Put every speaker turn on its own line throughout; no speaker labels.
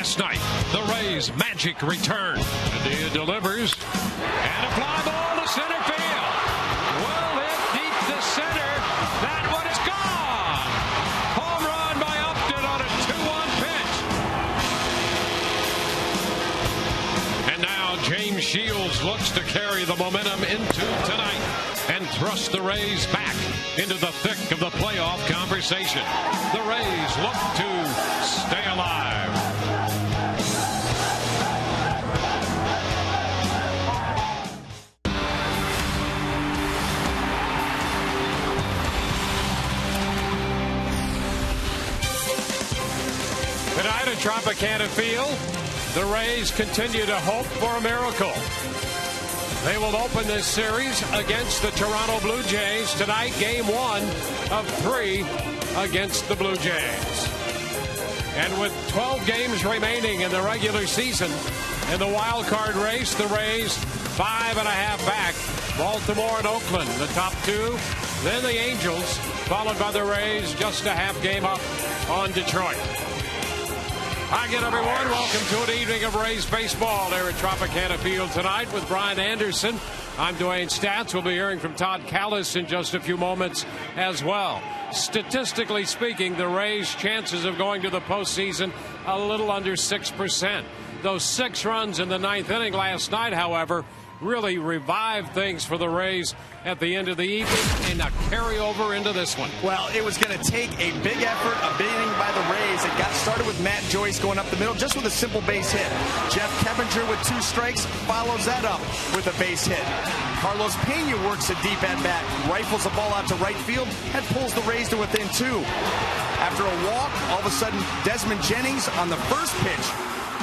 last night. The Rays' magic return. Padilla delivers. And a fly ball to center field. Well hit deep to center. That one is gone. Home run by Upton on a 2-1 pitch. And now James Shields looks to carry the momentum into tonight and thrust the Rays back into the thick of the playoff conversation. The Rays look to stay alive. Tonight at Tropicana Field, the Rays continue to hope for a miracle. They will open this series against the Toronto Blue Jays tonight, game 1 of 3 against the Blue Jays. And with 12 games remaining in the regular season, in the wild card race, the Rays 5.5 back. Baltimore and Oakland, the top 2. Then the Angels, followed by the Rays, just a half game up on Detroit. Hi again, everyone. Welcome to an evening of Rays baseball there at Tropicana Field tonight with Brian Anderson. I'm Dwayne Stats. We'll be hearing from Todd Callis in just a few moments as well. Statistically speaking, the Rays' chances of going to the postseason a little under 6%. Those 6 runs in the 9th inning last night, however, really revived things for the Rays at the end of the evening and a carryover into this one.
Well, it was going to take a big effort, a big inning by the Rays. It got started with Matt Joyce going up the middle just with a simple base hit. Jeff Kevinger with 2 strikes follows that up with a base hit. Carlos Pena works a deep at bat, rifles the ball out to right field, and pulls the Rays to within 2. After a walk, all of a sudden Desmond Jennings on the first pitch,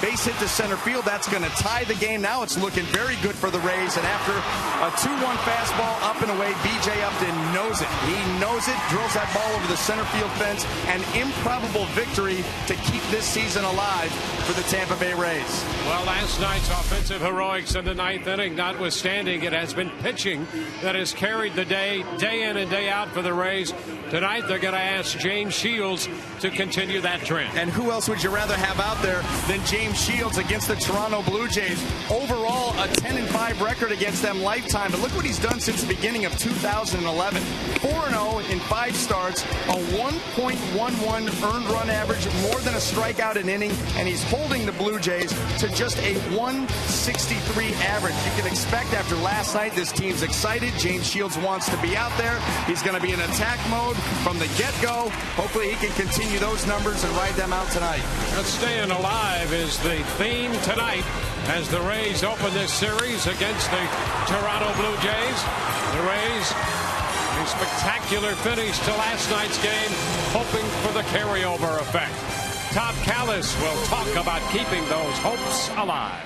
base hit to center field. That's going to tie the game. Now it's looking very good for the Rays. And after a 2-1 fastball up and away, B.J. Upton knows it. He knows it, drills that ball over the center field fence. An improbable victory to keep this season alive for the Tampa Bay Rays.
Well, last night's offensive heroics in the 9th inning notwithstanding, it has been pitching that has carried the day in and day out for the Rays. Tonight they're going to ask James Shields to continue that trend.
And who else would you rather have out there than James Shields against the Toronto Blue Jays? Overall, a 10-5 record against them lifetime. But look what he's done since the beginning of 2011. 4-0 in 5 starts, a 1.11 earned run average, more than a strikeout an inning, and he's holding the Blue Jays to just a 163 average. You can expect after last night this team's excited. James Shields wants to be out there. He's going to be in attack mode from the get-go. Hopefully he can continue those numbers and ride them out tonight.
Staying alive is the theme tonight as the Rays open this series against the Toronto Blue Jays. The Rays, a spectacular finish to last night's game, hoping for the carryover effect. Todd Callis will talk about keeping those hopes alive.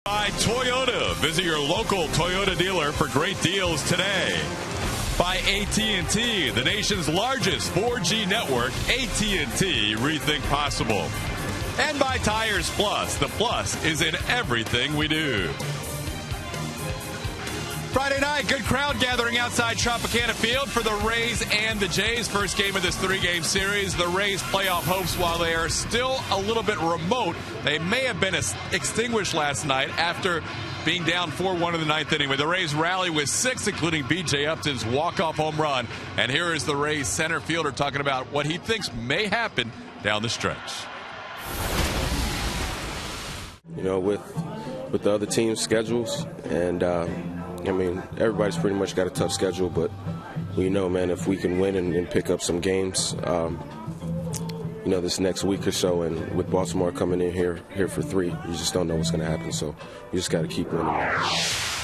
By Toyota. Visit your local Toyota dealer for great deals today. By AT&T, the nation's largest 4G network. AT&T, rethink possible. And by Tires Plus. The plus is in everything we do. Friday night, good crowd gathering outside Tropicana Field for the Rays and the Jays. First game of this 3-game series. The Rays' playoff hopes, while they are still a little bit remote, they may have been extinguished last night after being down 4-1 in the ninth inning. But the Rays rally with 6, including B.J. Upton's walk-off home run. And here is the Rays center fielder talking about what he thinks may happen down the stretch.
You know, with the other team's schedules, and I mean, everybody's pretty much got a tough schedule, but we know, man, if we can win and pick up some games, you know, this next week or so, and with Baltimore coming in here for 3, you just don't know what's going to happen. So you just got to keep winning.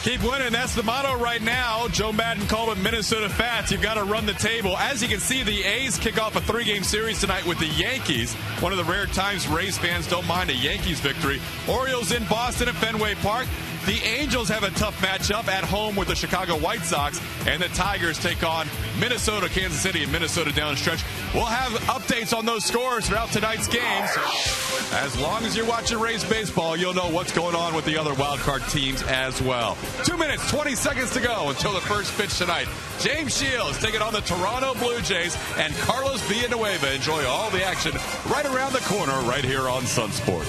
Keep winning. That's the motto right now. Joe Madden called it Minnesota Fats. You've got to run the table. As you can see, the A's kick off a 3-game series tonight with the Yankees. One of the rare times Rays fans don't mind a Yankees victory. Orioles in Boston at Fenway Park. The Angels have a tough matchup at home with the Chicago White Sox, and the Tigers take on Minnesota, Kansas City, and Minnesota down the stretch. We'll have updates on those scores throughout tonight's games. As long as you're watching Rays baseball, you'll know what's going on with the other wildcard teams as well. 2 minutes, 20 seconds to go until the first pitch tonight. James Shields taking on the Toronto Blue Jays, and Carlos Villanueva. Enjoy all the action right around the corner right here on Sunsport.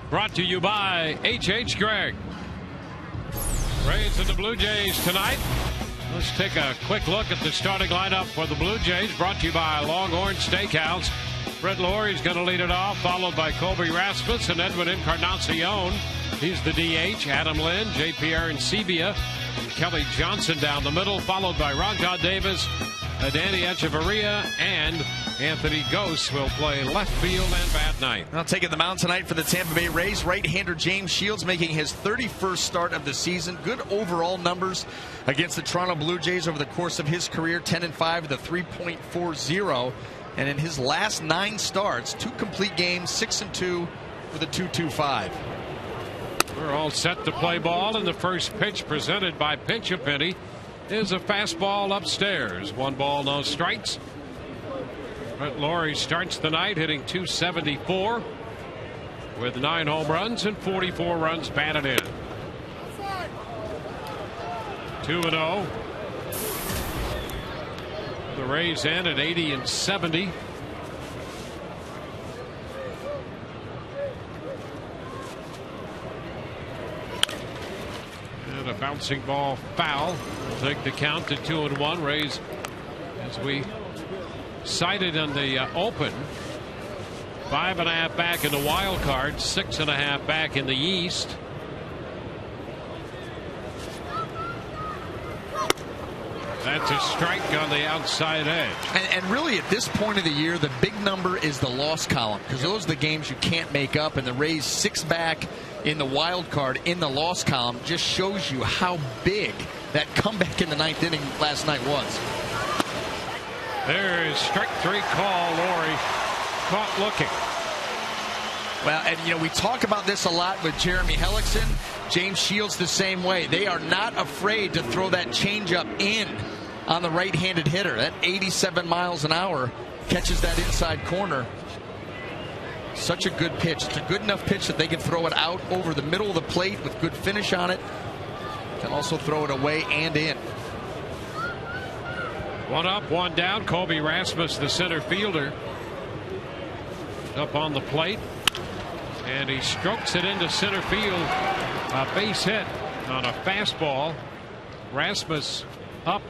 Brought to you by H.H. Gregg. Rays and the Blue Jays tonight. Let's take a quick look at the starting lineup for the Blue Jays. Brought to you by Longhorn Steakhouse. Brett Lawrie's going to lead it off, followed by Colby Rasmus and Edwin Encarnacion. He's the DH. Adam Lynn, J.P. Arancibia, Kelly Johnson down the middle, followed by Ronca Davis, Danny Echeverria, and Anthony Gose will play left field and bat ninth.
Now taking the mound tonight for the Tampa Bay Rays, right-hander James Shields making his 31st start of the season. Good overall numbers against the Toronto Blue Jays over the course of his career, 10-5 with a 3.40. And in his last 9 starts, 2 complete games, 6-2 with a 2.25.
We're all set to play ball, and the first pitch presented by Pinch a Penny is a fastball upstairs. 1 ball, no strikes. Brett Lawrie starts the night hitting .274 with 9 home runs and 44 runs batted in. 2-0. The Rays end at 80-70. And a bouncing ball foul will take the count to 2-1. Rays, as we cited in the open, 5.5 back in the wild card, 6.5 back in the East. That's a strike on the outside edge.
And really, at this point of the year, the big number is the loss column, because those are the games you can't make up. And the Rays 6 back in the wild card in the loss column just shows you how big that comeback in the 9th inning last night was.
There is strike 3 call. Laurie caught looking.
Well, and we talk about this a lot with Jeremy Hellickson. James Shields the same way. They are not afraid to throw that changeup in on the right-handed hitter. That 87 miles an hour catches that inside corner. Such a good pitch. It's a good enough pitch that they can throw it out over the middle of the plate with good finish on it. Can also throw it away and in.
1 up, 1 down. Colby Rasmus, the center fielder, up on the plate. And he strokes it into center field. A base hit on a fastball. Rasmus up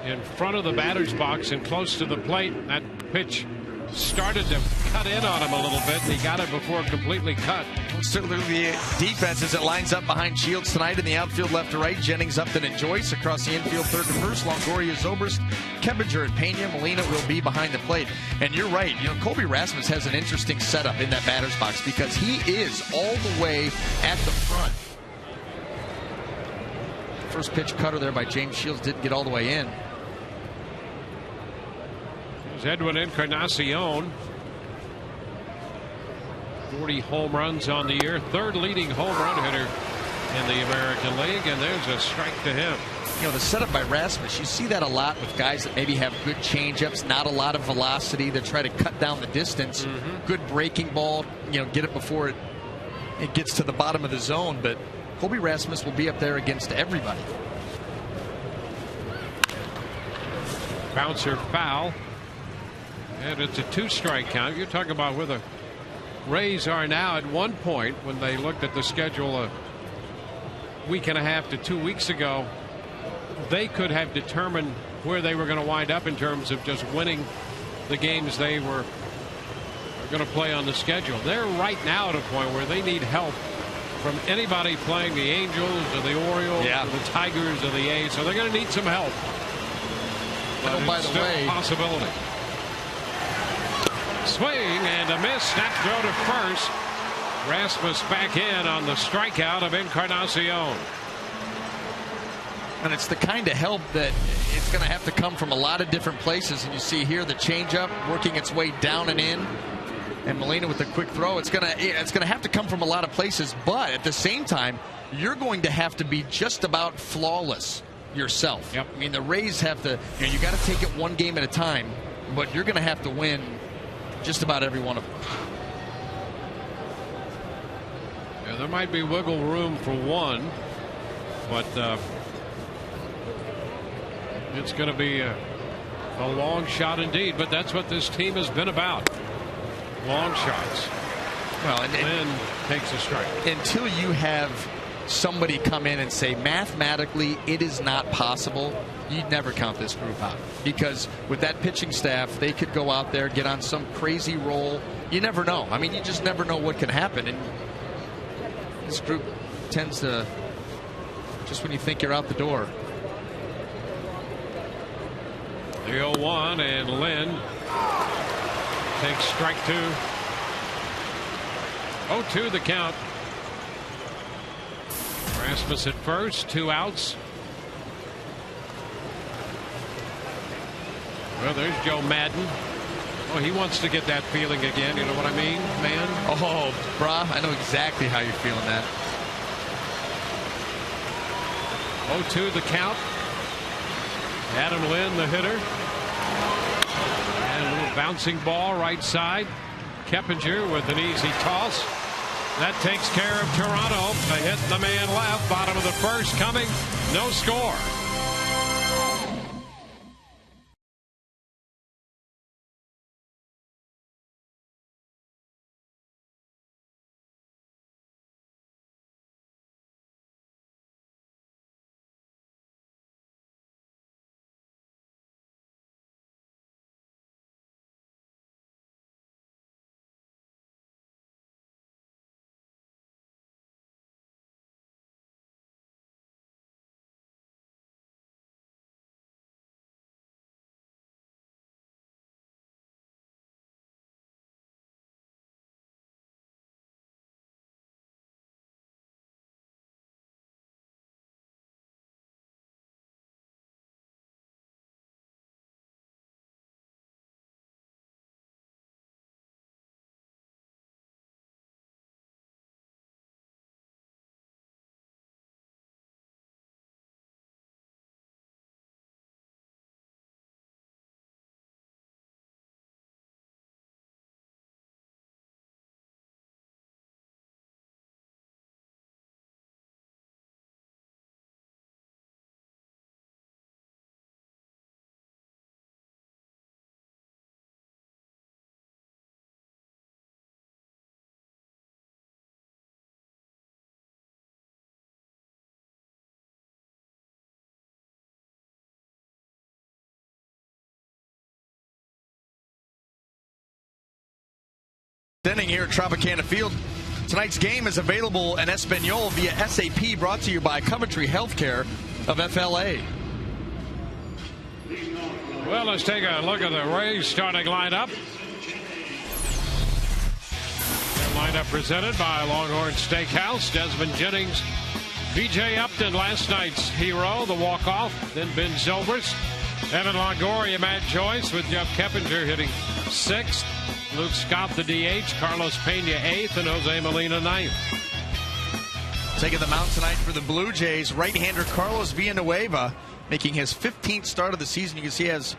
in front of the batter's box and close to the plate. That pitch started to cut in on him a little bit. He got it before completely cut.
Certainly the defense as it lines up behind Shields tonight in the outfield left to right. Jennings, Upton, and Joyce across the infield third to first. Longoria, Zobrist, Keppinger, and Pena. Molina will be behind the plate. And you're right. Colby Rasmus has an interesting setup in that batter's box because he is all the way at the front. First pitch cutter there by James Shields didn't get all the way in.
Edwin Encarnacion, 40 home runs on the year, 3rd leading home run hitter in the American League, and there's a strike to him.
The setup by Rasmus, you see that a lot with guys that maybe have good changeups, not a lot of velocity. They try to cut down the distance. Good breaking ball, get it before it gets to the bottom of the zone. But Colby Rasmus will be up there against everybody.
Bouncer foul. And it's a 2-strike count. You're talking about where the Rays are now. At one point, when they looked at the schedule a week and a half to 2 weeks ago, they could have determined where they were going to wind up in terms of just winning the games they were going to play on the schedule. They're right now at a point where they need help from anybody playing the Angels or the Orioles or the Tigers or the A's. So they're going to need some help. But
by the way,
a possibility. Swing and a miss. Snap throw to first. Rasmus back in on the strikeout of Encarnacion.
And it's the kind of help that it's going to have to come from a lot of different places. And you see here the changeup working its way down and in. And Molina with a quick throw. It's going to have to come from a lot of places. But at the same time, you're going to have to be just about flawless yourself.
Yep.
I mean, the Rays have to, you got to take it one game at a time. But you're going to have to win just about every one of them.
Yeah, there might be wiggle room for one, but it's going to be a long shot indeed. But that's what this team has been about. Long shots.
Well, and
Lynn takes a strike.
Until you have somebody come in and say mathematically it is not possible, you'd never count this group out, because with that pitching staff they could go out there, get on some crazy roll. You never know. I mean, you just never know what can happen, and this group tends to, just when you think you're out the door.
The 0-1, and Lynn takes strike 2. 0-2 the count. Rasmus at first, 2 outs. Well, there's Joe Madden. Oh, he wants to get that feeling again. You know what I mean, man?
Oh, brah, I know exactly how you're feeling that.
0-2 the count. Adam Lynn, the hitter. And a little bouncing ball right side. Keppinger with an easy toss. That takes care of Toronto. They hit the man left. Bottom of the first coming. No score.
Inning here at Tropicana Field. Tonight's game is available in Espanol via SAP, brought to you by Coventry Healthcare of FLA.
Well, let's take a look at the Rays starting lineup. Lineup presented by Longhorn Steakhouse. Desmond Jennings, B.J. Upton, last night's hero, the walk-off. Then Ben Zobrist, Evan Longoria, Matt Joyce, with Jeff Keppinger hitting 6th. Luke Scott, the DH. Carlos Pena, 8th, and Jose Molina, 9th.
Taking the mound tonight for the Blue Jays, right-hander Carlos Villanueva, making his 15th start of the season. You can see he has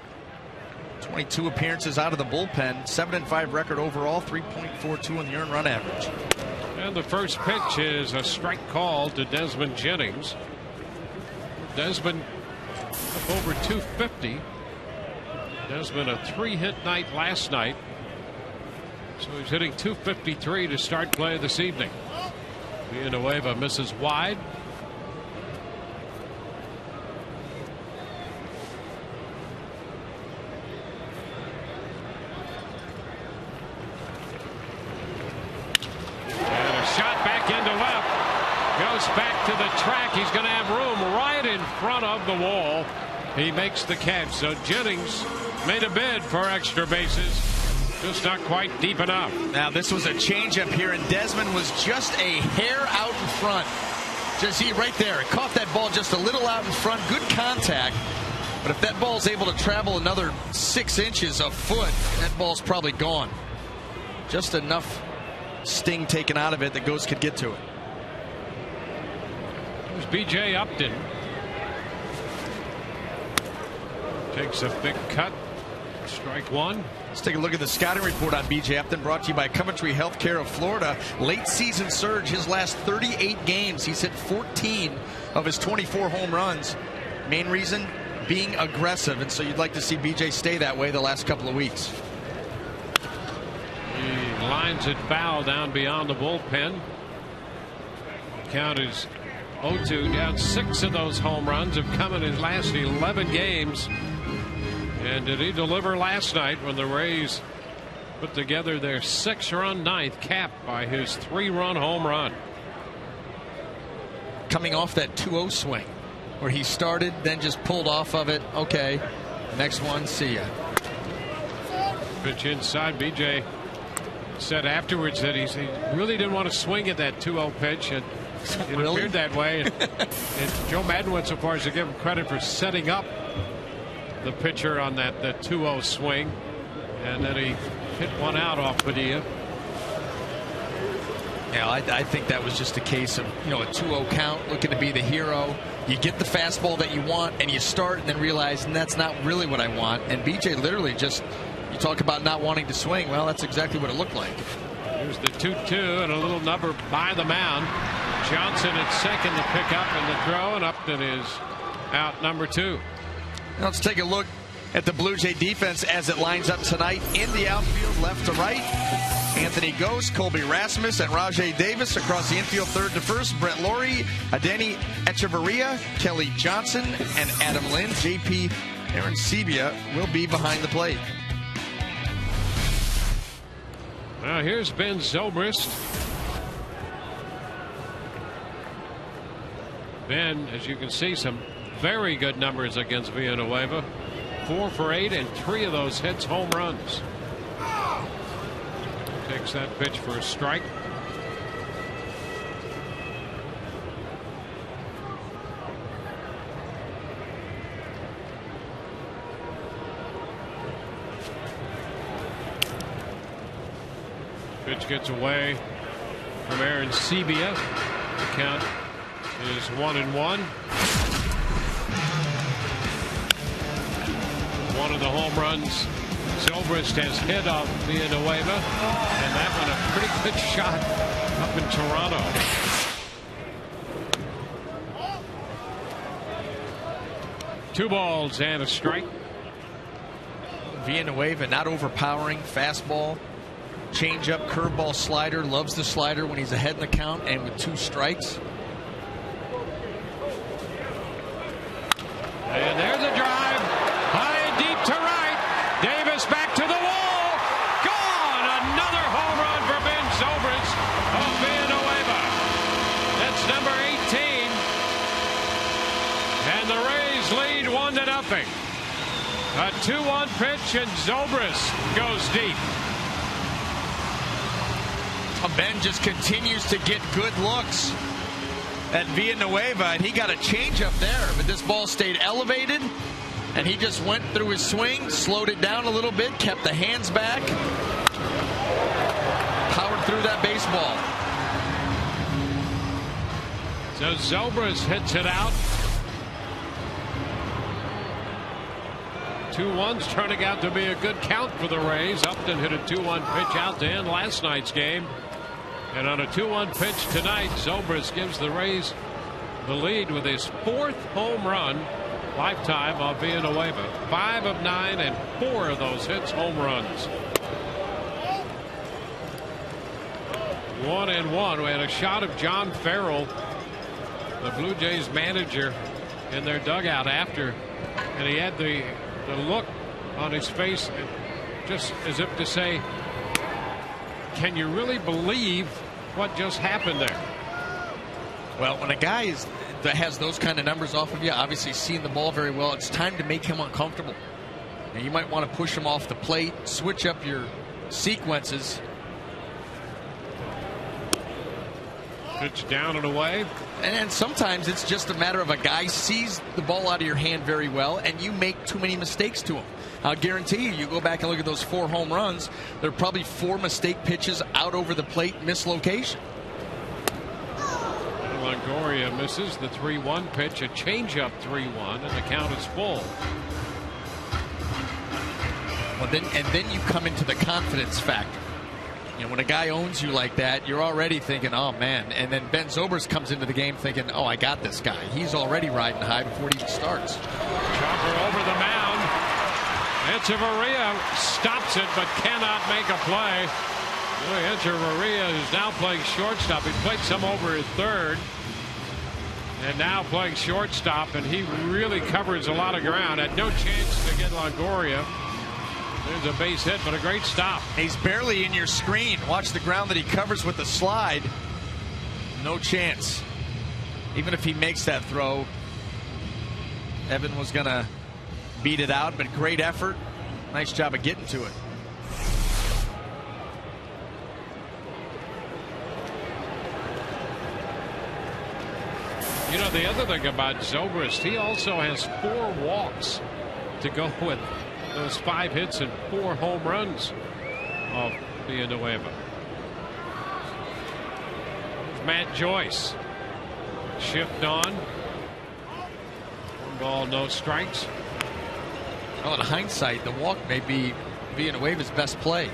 22 appearances out of the bullpen, 7-5 record overall, 3.42 on the earned run average.
And the first pitch is a strike call to Desmond Jennings. Desmond up over 250. Desmond a 3-hit night last night. So he's hitting 253 to start play this evening. Villanueva misses wide. And a shot back into left. Goes back to the track. He's going to have room right in front of the wall. He makes the catch. So Jennings made a bid for extra bases. Just not quite deep enough.
Now this was a changeup here, and Desmond was just a hair out in front. Just see right there, it caught that ball just a little out in front. Good contact, but if that ball's able to travel another 6 inches a foot, that ball's probably gone. Just enough sting taken out of it that Ghost could get to it.
There's B.J. Upton. Takes a big cut. Strike one.
Let's take a look at the scouting report on B.J. Upton, brought to you by Coventry Healthcare of Florida. Late season surge, his last 38 games. He's hit 14 of his 24 home runs. Main reason, being aggressive, and so you'd like to see B.J. stay that way the last couple of weeks.
He lines it foul down beyond the bullpen. Count is 0-2, down 6 of those home runs have come in his last 11 games. And did he deliver last night when the Rays put together their 6-run ninth, capped by his 3-run home run?
Coming off that 2-0 swing where he started, then just pulled off of it. Okay, next one, see ya.
Pitch inside. BJ said afterwards that he really didn't want to swing at that 2-0 pitch, and it
really
appeared that way. And Joe Madden went so far as to give him credit for setting up the pitcher on that 2-0 swing, and then he hit one out off Padilla.
Yeah, I think that was just a case of, a 2-0 count, looking to be the hero. You get the fastball that you want, and you start and then realize that's not really what I want. And BJ literally just, you talk about not wanting to swing. Well, that's exactly what it looked like.
Here's the 2-2 and a little number by the mound. Johnson at second to pick up in the throw, and Upton is out number 2.
Now let's take a look at the Blue Jay defense as it lines up tonight in the outfield, left to right. Anthony Ghost, Colby Rasmus, and Rajay Davis across the infield, third to first. Brett Laurie, Adeni Echeverria, Kelly Johnson, and Adam Lynn. JP Arancibia will be behind the plate.
Now here's Ben Zobrist. Ben, as you can see, some very good numbers against Villanueva. 4 for 8, and 3 of those hits home runs. Takes that pitch for a strike. Pitch gets away from Arancibia. The count is 1-1. One of the home runs Zobrist has hit off Villanueva, and that one a pretty good shot up in Toronto. Two balls and a strike.
Villanueva not overpowering, fastball, changeup, curveball, slider. Loves the slider when he's ahead in the count and with 2 strikes.
And there's a drive. High and deep to right. Davis back to the wall. Gone. Another home run for Ben Zobrist of Villanueva. That's number 18. And the Rays lead 1-0. A 2-1 pitch, and Zobrist goes deep.
Ben just continues to get good looks at Villanueva, and he got a changeup there, but this ball stayed elevated, and he just went through his swing, slowed it down a little bit, kept the hands back, powered through that baseball.
So Zobrist hits it out. 2-1's turning out to be a good count for the Rays. Upton hit a 2-1 pitch out to end last night's game. And on a 2-1 pitch tonight, Zobrist gives the Rays the lead with his 4th home run lifetime of Villanueva. 5 of 9, and 4 of those hits home runs. 1-1. We had a shot of John Farrell, the Blue Jays manager, in their dugout after, and he had the look on his face, just as if to say, can you really believe what just happened there?
Well, when a guy that has those kind of numbers off of you, obviously seeing the ball very well, it's time to make him uncomfortable. And you might want to push him off the plate, switch up your sequences.
Pitch down and away.
And sometimes it's just a matter of a guy sees the ball out of your hand very well, and you make too many mistakes to him. I'll guarantee you go back and look at those 4 home runs, there are probably 4 mistake pitches out over the plate, mislocation.
Longoria misses the 3-1 pitch, a changeup 3-1, and the count is full.
Well, then you come into the confidence factor. You know, when a guy owns you like that, you're already thinking, oh man. And then Ben Zobrist comes into the game thinking, oh, I got this guy. He's already riding high before he even starts.
Chopper over the mound. Echeverria stops it but cannot make a play. Echeverria is now playing shortstop. He played some over at third, and now playing shortstop, and he really covers a lot of ground. Had no chance to get Longoria. There's a base hit, but a great stop.
He's barely in your screen. Watch the ground that he covers with the slide. No chance. Even if he makes that throw, Evan was going to beat it out, but great effort. Nice job of getting to it.
You know, the other thing about Zobrist, he also has 4 walks to go with those 5 hits and 4 home runs of Villanueva. Matt Joyce. Shift on. 1 ball, no strikes.
Well, in hindsight, the walk may be Villanueva's best play.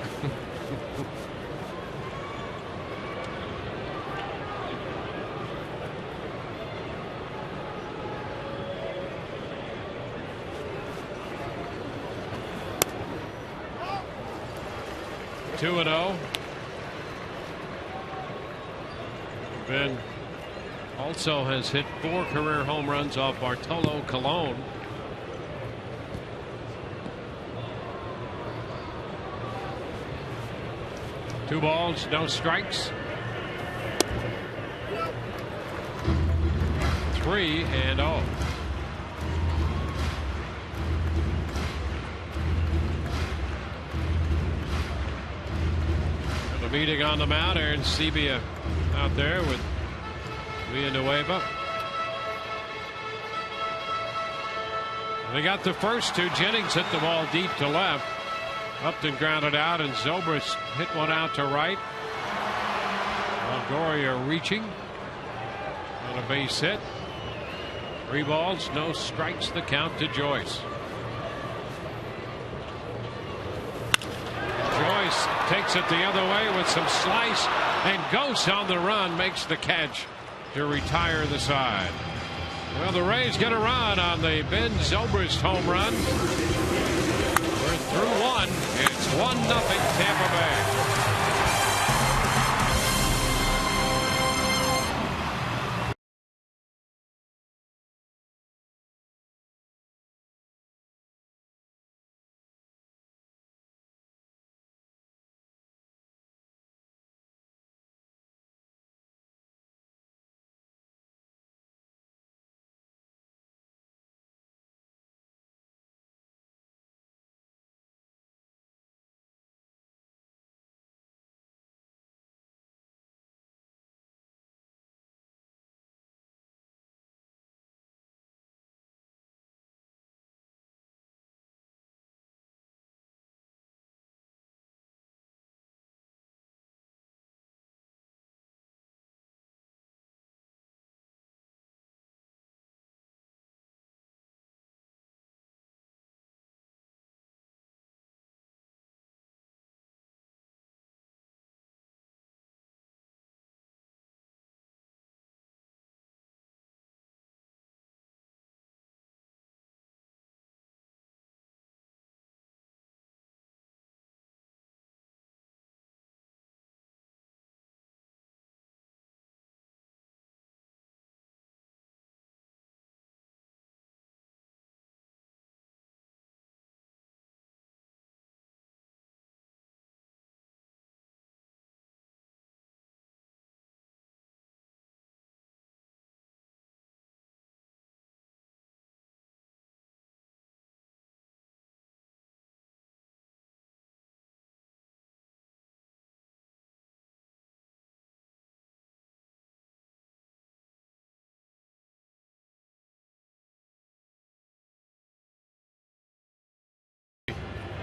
2-0. Ben also has hit 4 career home runs off Bartolo Colon. Two balls, no strikes. 3-0. The meeting on the mound, Aaron Sebia out there with Villanueva. They got the first two. Jennings hit the ball deep to left. Upton grounded out, and Zobrist hit one out to right. Longoria reaching on a base hit. 3 balls, no strikes, the count to Joyce. Joyce takes it the other way with some slice, and Ghost on the run makes the catch to retire the side. Well, the Rays get a run on the Ben Zobrist home run. We're through 1. It's 1-0 Tampa Bay.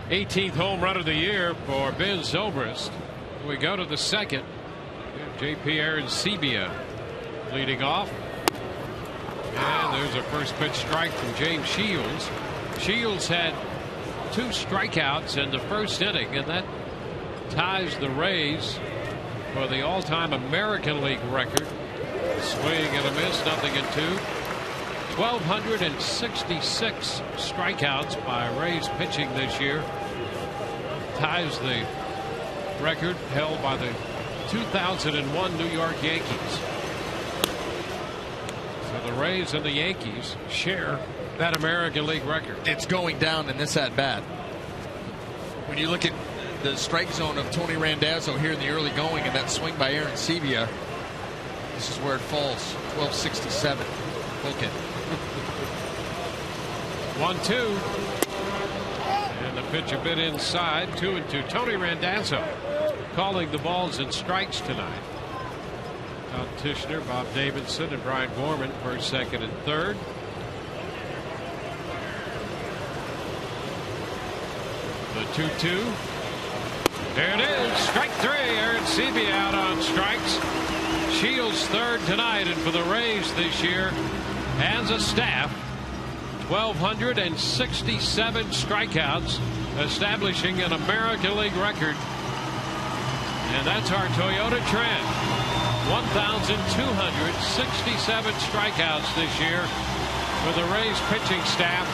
'18th home run of the year for Ben Zobrist. We go to the second. J.P. Aaron Sebia leading off. And there's a first pitch strike from James Shields. Shields had 2 strikeouts in the first inning, and that ties the Rays for the all-time American League record. Swing and a miss, 0-2. 1,266 strikeouts by Rays pitching this year. Ties the record held by the 2001 New York Yankees. So the Rays and the Yankees share that American League record.
It's going down in this at bat. When you look at the strike zone of Tony Randazzo here in the early going, and that swing by Aaron Sebia, this is where it falls. 1267. Look at
1-2. And the pitch a bit inside. 2-2. Tony Randazzo calling the balls and strikes tonight. Todd Tishner, Bob Davidson, and Brian Gorman first, second, and third. The 2-2. There it is. Strike 3. Aaron Sebia out on strikes. Shields third tonight, and for the Rays this year as a staff, 1,267 strikeouts, establishing an American League record. And that's our Toyota trend. 1,267 strikeouts this year for the Rays pitching staff.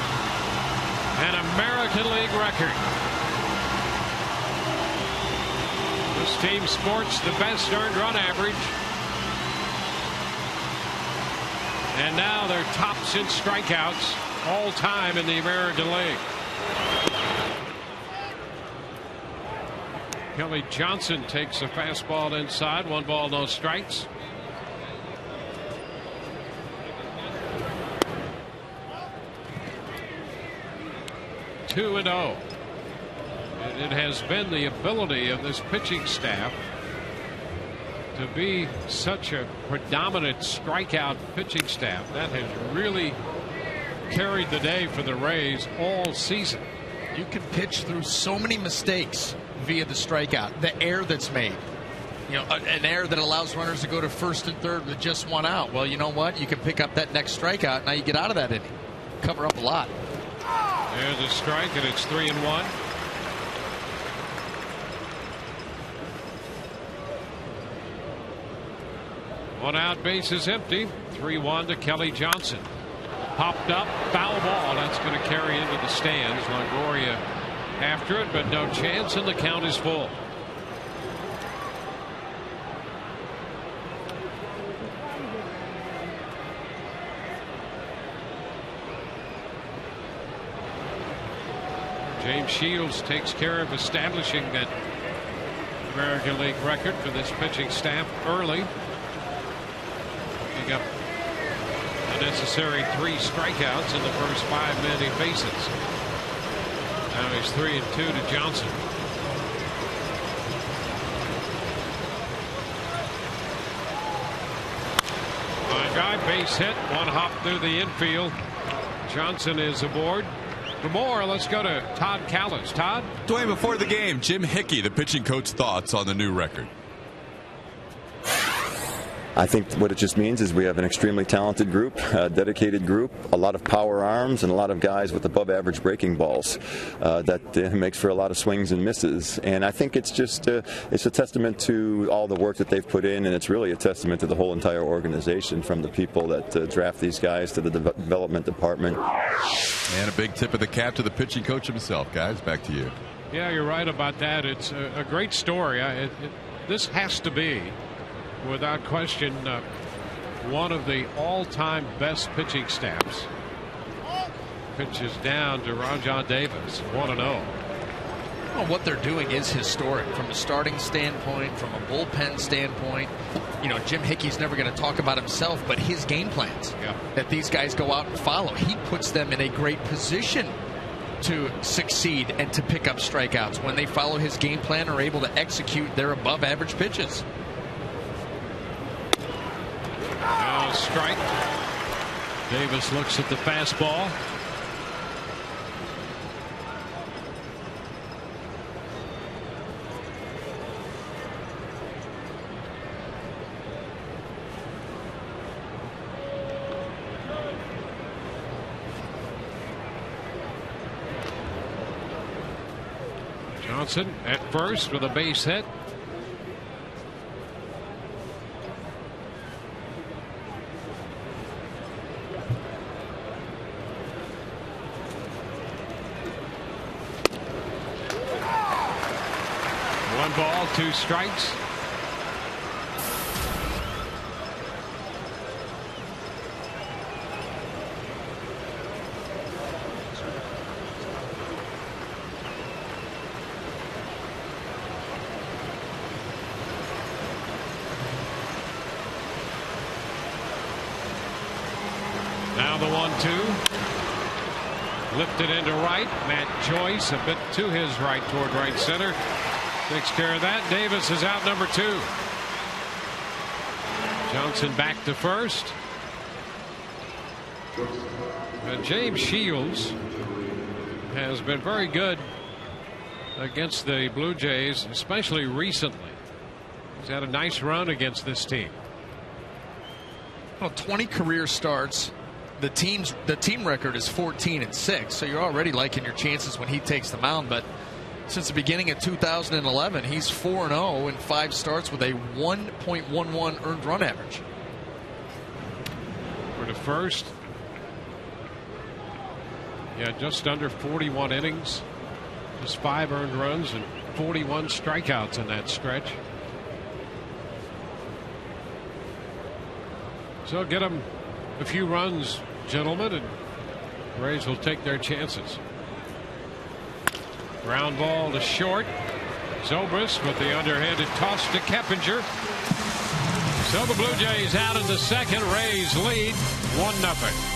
An American League record. This team sports the best earned run average. And now they're tops in strikeouts all time in the American League. Kelly Johnson takes a fastball inside. 1 ball, no strikes. Two and 0. It has been the ability of this pitching staff to be such a predominant strikeout pitching staff that has really carried the day for the Rays all season.
You can pitch through so many mistakes via the strikeout, the error that's made. You know, an error that allows runners to go to first and third with just 1 out. Well, you know what? You can pick up that next strikeout. Now you get out of that inning. Cover up a lot.
There's a strike, and it's 3-1. One out, base is empty. 3-1 to Kelly Johnson. Popped up, foul ball. That's going to carry into the stands. Longoria after it, but no chance, and the count is full. James Shields takes care of establishing that American League record for this pitching staff early. Picking up the necessary 3 strikeouts in the first 5 men he faces. Now he's 3-2 to Johnson. Line drive, base hit, 1 hop through the infield. Johnson is aboard. For more, let's go to Todd Callis. Todd?
Dwayne, before the game, Jim Hickey, the pitching coach, thoughts on the new record.
I think what it just means is we have an extremely talented group, a dedicated group, a lot of power arms, and a lot of guys with above average breaking balls. That makes for a lot of swings and misses. And I think it's just it's a testament to all the work that they've put in, and it's really a testament to the whole entire organization, from the people that draft these guys to the development department.
And a big tip of the cap to the pitching coach himself. Guys, back to you.
Yeah, you're right about that. It's a great story. This has to be, without question, one of the all-time best pitching staffs. Pitches down to Rajon Davis, 1-0.
Well, what they're doing is historic from a starting standpoint, from a bullpen standpoint. You know, Jim Hickey's never going to talk about himself, but his game plans that these guys go out and follow, he puts them in a great position to succeed and to pick up strikeouts when they follow his game plan, are able to execute their above average pitches.
Now strike. Davis looks at the fastball. Johnson at first with a base hit. One ball, 2 strikes. Now the 1-2. Lifted into right. Matt Joyce a bit to his right toward right center. Takes care of that. Davis is out, number 2. Johnson back to first. And James Shields has been very good against the Blue Jays, especially recently. He's had a nice run against this team.
Well, 20 career starts. The team record is 14-6, so you're already liking your chances when he takes the mound. But since the beginning of 2011, he's 4-0 in 5 starts with a 1.11 earned run average.
For the first, just under 41 innings. Just 5 earned runs and 41 strikeouts in that stretch. So get them a few runs, gentlemen, and Rays will take their chances. Ground ball to short. Zobrist with the underhanded toss to Keppinger. So the Blue Jays out in the second. Rays lead 1-0.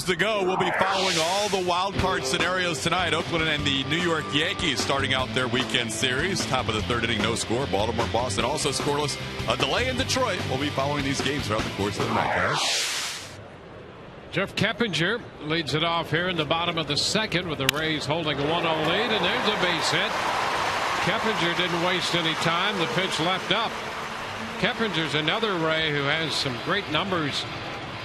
To go. We'll be following all the wild card scenarios tonight. Oakland and the New York Yankees starting out their weekend series. Top of the third inning, no score. Baltimore, Boston also scoreless. A delay in Detroit. We'll be following these games throughout the course of the night, guys.
Jeff Keppinger leads it off here in the bottom of the second with the Rays holding a 1-0 lead, and there's a base hit. Keppinger didn't waste any time. The pitch left up. Keppinger's another Ray who has some great numbers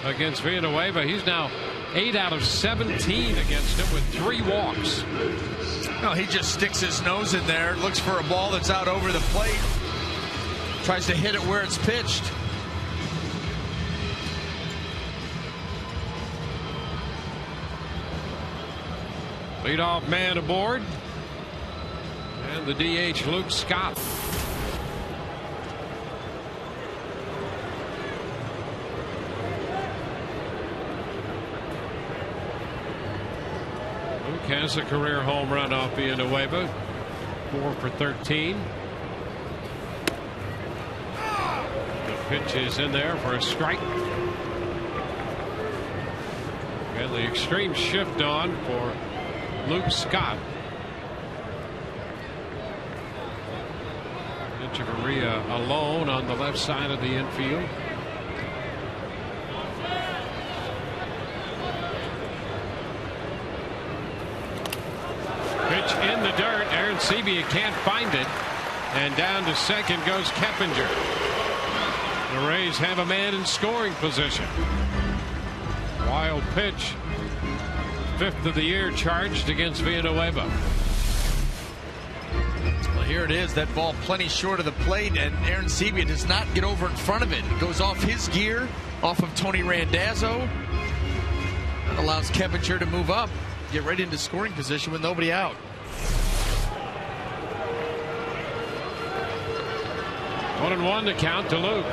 against Villanueva. He's now 8 out of 17 against him with 3 walks.
No, he just sticks his nose in there, looks for a ball that's out over the plate, tries to hit it where it's pitched.
Leadoff man aboard, and the DH Luke Scott. Has a career home run off Villanueva. 4 for 13. The pitch is in there for a strike. And the extreme shift on for Luke Scott. Echeverria alone on the left side of the infield. In the dirt. Aaron Sebia can't find it, and down to second goes Keppinger. The Rays have a man in scoring position. Wild pitch, 5th of the year charged against Villanueva.
Well, here it is. That ball plenty short of the plate, and Aaron Sebia does not get over in front of it. It goes off his gear, off of Tony Randazzo. That allows Keppinger to move up, get right into scoring position with nobody out.
1-1 to count to Luke.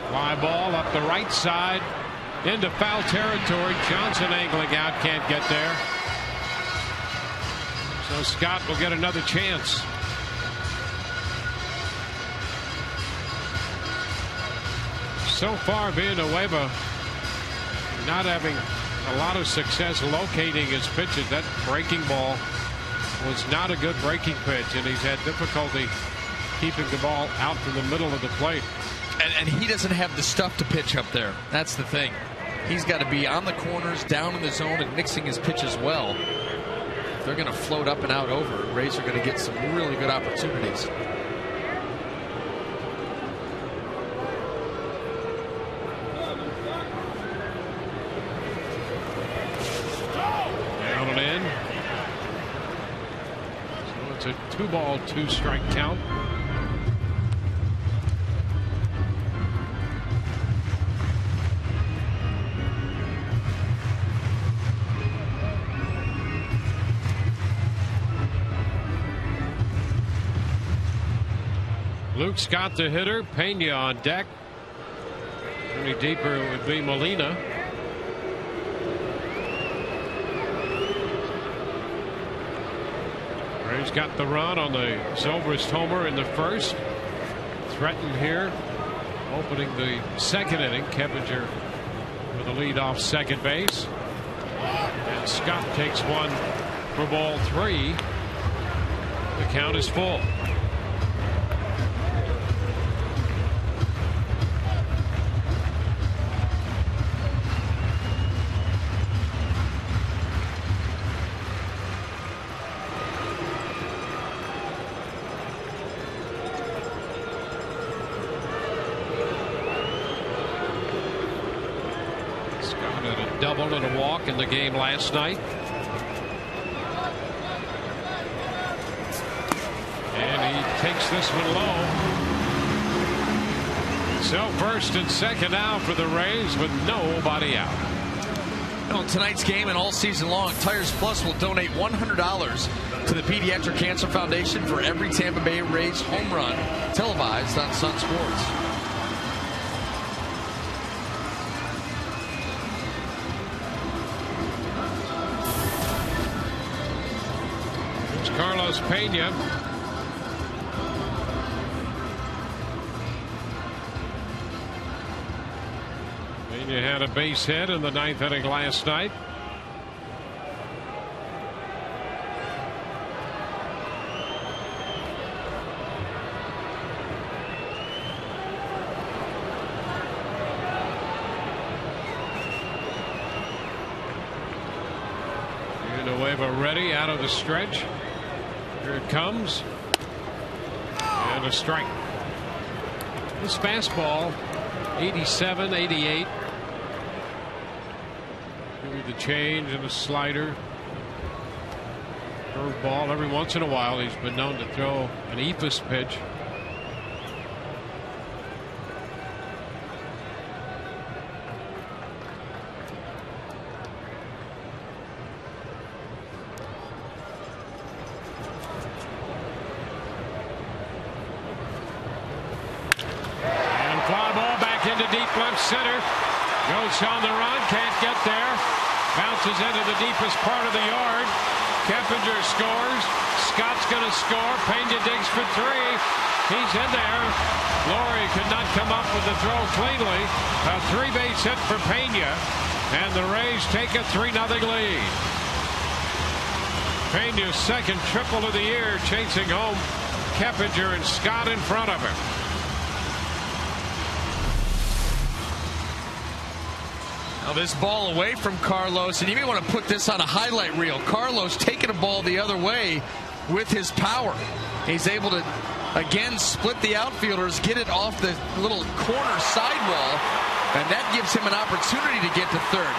Fly ball up the right side into foul territory. Johnson angling out, can't get there. So Scott will get another chance. so far, Villanueva not having a lot of success locating his pitches. That breaking ball was not a good breaking pitch, and he's had difficulty keeping the ball out from the middle of the plate.
And he doesn't have the stuff to pitch up there. That's the thing. He's got to be on the corners, down in the zone, and mixing his pitches well. If they're going to float up and out over, Rays are going to get some really good opportunities.
Down and in. So it's a 2-ball, 2-strike count. Luke Scott, the hitter. Pena on deck. Any deeper would be Molina. Rays got the run on the Zobrist homer in the first. Threatened here, opening the second inning. Keppinger with a lead off second base. And Scott takes one for ball 3. The count is full. Double and a walk in the game last night. And he takes this one low. So first and second out for the Rays with nobody out.
Well, tonight's game and all season long, Tires Plus will donate $100 to the Pediatric Cancer Foundation for every Tampa Bay Rays home run televised on Sun Sports.
Carlos Pena. Pena had a base hit in the 9th inning last night. Villanueva ready out of the stretch. Here it comes. And a strike. This fastball, 87, 88. With the change and a slider. Curveball. Every once in a while, he's been known to throw an eephus pitch. Center goes on the run, can't get there, bounces into the deepest part of the yard. Keppinger scores. Scott's going to score. Pena digs for 3. He's in there. Laurie could not come up with the throw cleanly. A 3-base hit for Pena, and the Rays take a 3-0 lead. Pena's second triple of the year, chasing home Keppinger and Scott in front of him.
Now this ball away from Carlos, and you may want to put this on a highlight reel. Carlos taking a ball the other way with his power. He's able to, again, split the outfielders, get it off the little corner sidewall, and that gives him an opportunity to get to third.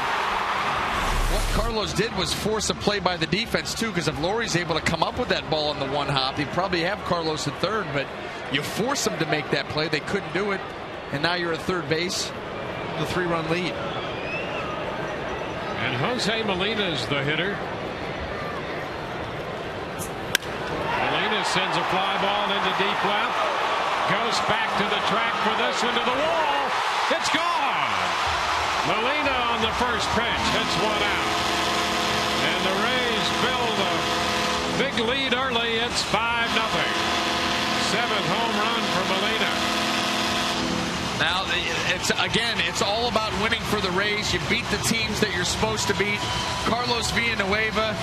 What Carlos did was force a play by the defense, too, because if Laurie's able to come up with that ball on the one hop, he'd probably have Carlos at third, but you force them to make that play. They couldn't do it, and now you're at third base, the 3-run lead.
And Jose Molina is the hitter. Molina sends a fly ball into deep left. Goes back to the track for this one to the wall. It's gone. Molina on the first pitch hits one out. And the Rays build a big lead early. It's 5-0. 7th home run for Molina.
Now, it's all about winning for the Rays. You beat the teams that you're supposed to beat. Carlos Villanueva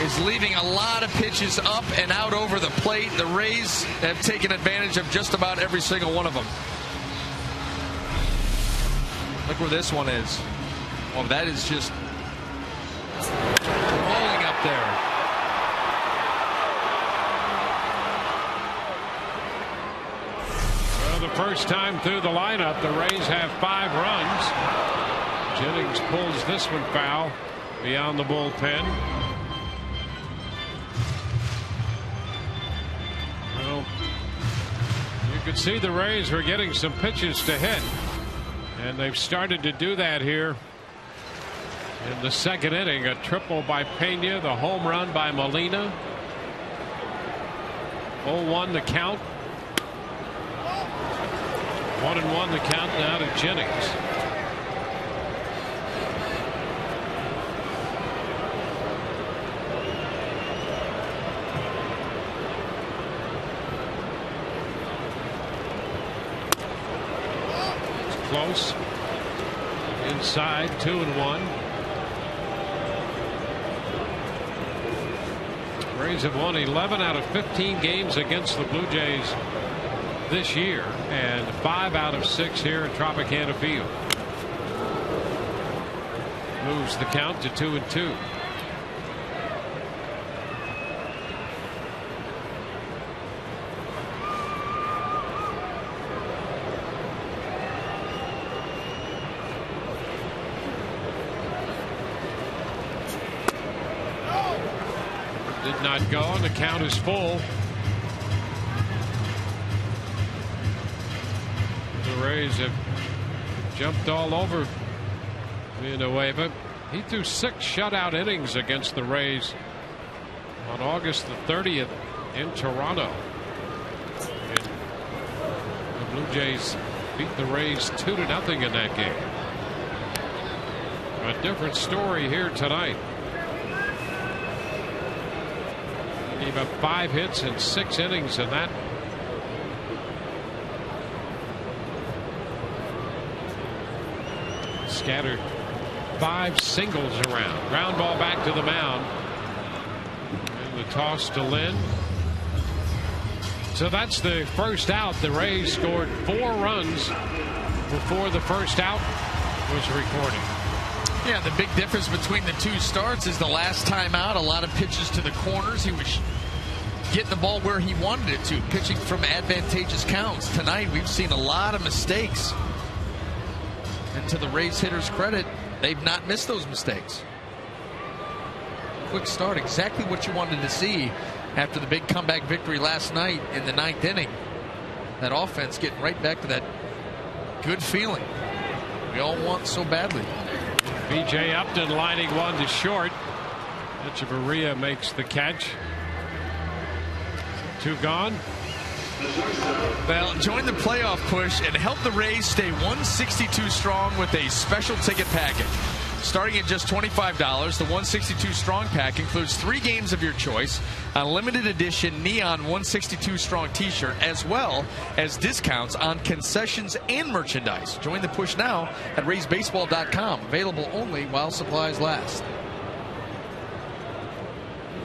is leaving a lot of pitches up and out over the plate. The Rays have taken advantage of just about every single one of them. Look where this one is. Well, that is just rolling up there.
Well, the first time through the lineup, the Rays have 5 runs. Jennings pulls this one foul beyond the bullpen. Well, you could see the Rays were getting some pitches to hit, and they've started to do that here in the second inning. A triple by Pena, the home run by Molina. 0-1 the count. 1-1 the count now to Jennings. It's close. Inside, 2-1. Rays have won 11 out of 15 games against the Blue Jays this year, and 5 out of 6 here at Tropicana Field. Moves the count to 2-2. Did not go, and the count is full. The Rays have jumped all over Villanueva. He threw 6 shutout innings against the Rays on August the 30th in Toronto. And the Blue Jays beat the Rays 2-0 in that game. A different story here tonight. He gave up 5 hits in 6 innings in that. Scattered 5 singles around. Ground ball back to the mound. And the toss to Lynn. So that's the first out. The Rays scored 4 runs before the first out was recorded.
Yeah, the big difference between the 2 starts is the last time out, a lot of pitches to the corners. He was getting the ball where he wanted it to, pitching from advantageous counts. Tonight, we've seen a lot of mistakes. And to the Rays hitters' credit, they've not missed those mistakes. Quick start, exactly what you wanted to see after the big comeback victory last night in the 9th inning. That offense getting right back to that good feeling we all want so badly.
B.J. Upton lining one to short. Echeverria makes the catch. 2 gone.
Well, join the playoff push and help the Rays stay 162 strong with a special ticket package. Starting at just $25, the 162 Strong Pack includes 3 games of your choice, a limited edition neon 162 Strong t-shirt, as well as discounts on concessions and merchandise. Join the push now at RaysBaseball.com. Available only while supplies last.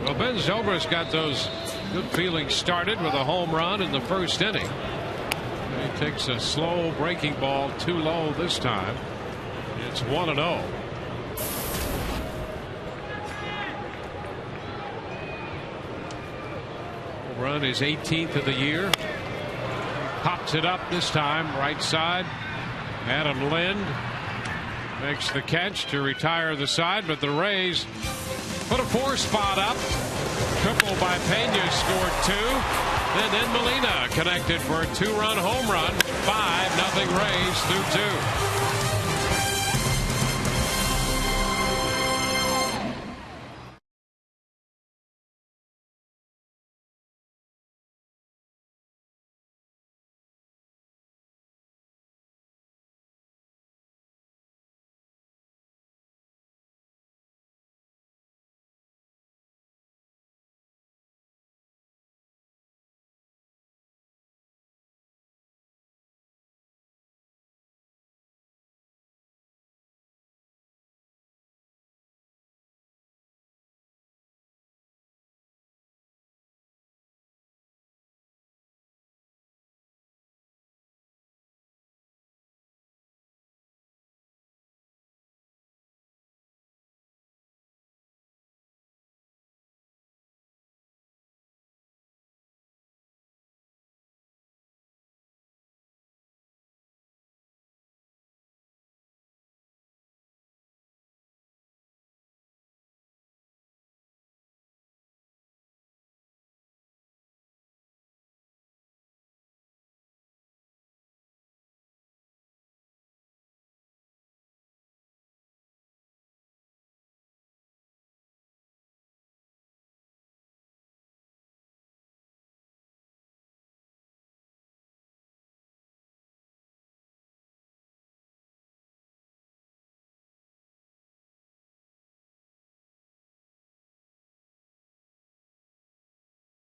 Well, Ben Zobrist got those good feelings started with a home run in the first inning. He takes a slow breaking ball too low this time. It's 1-0. Run is 18th of the year. Pops it up this time right side. Adam Lind makes the catch to retire the side, but the Rays put a 4 spot up. Triple by Pena scored 2. And then Molina connected for a 2-run home run. 5-0 Rays through 2.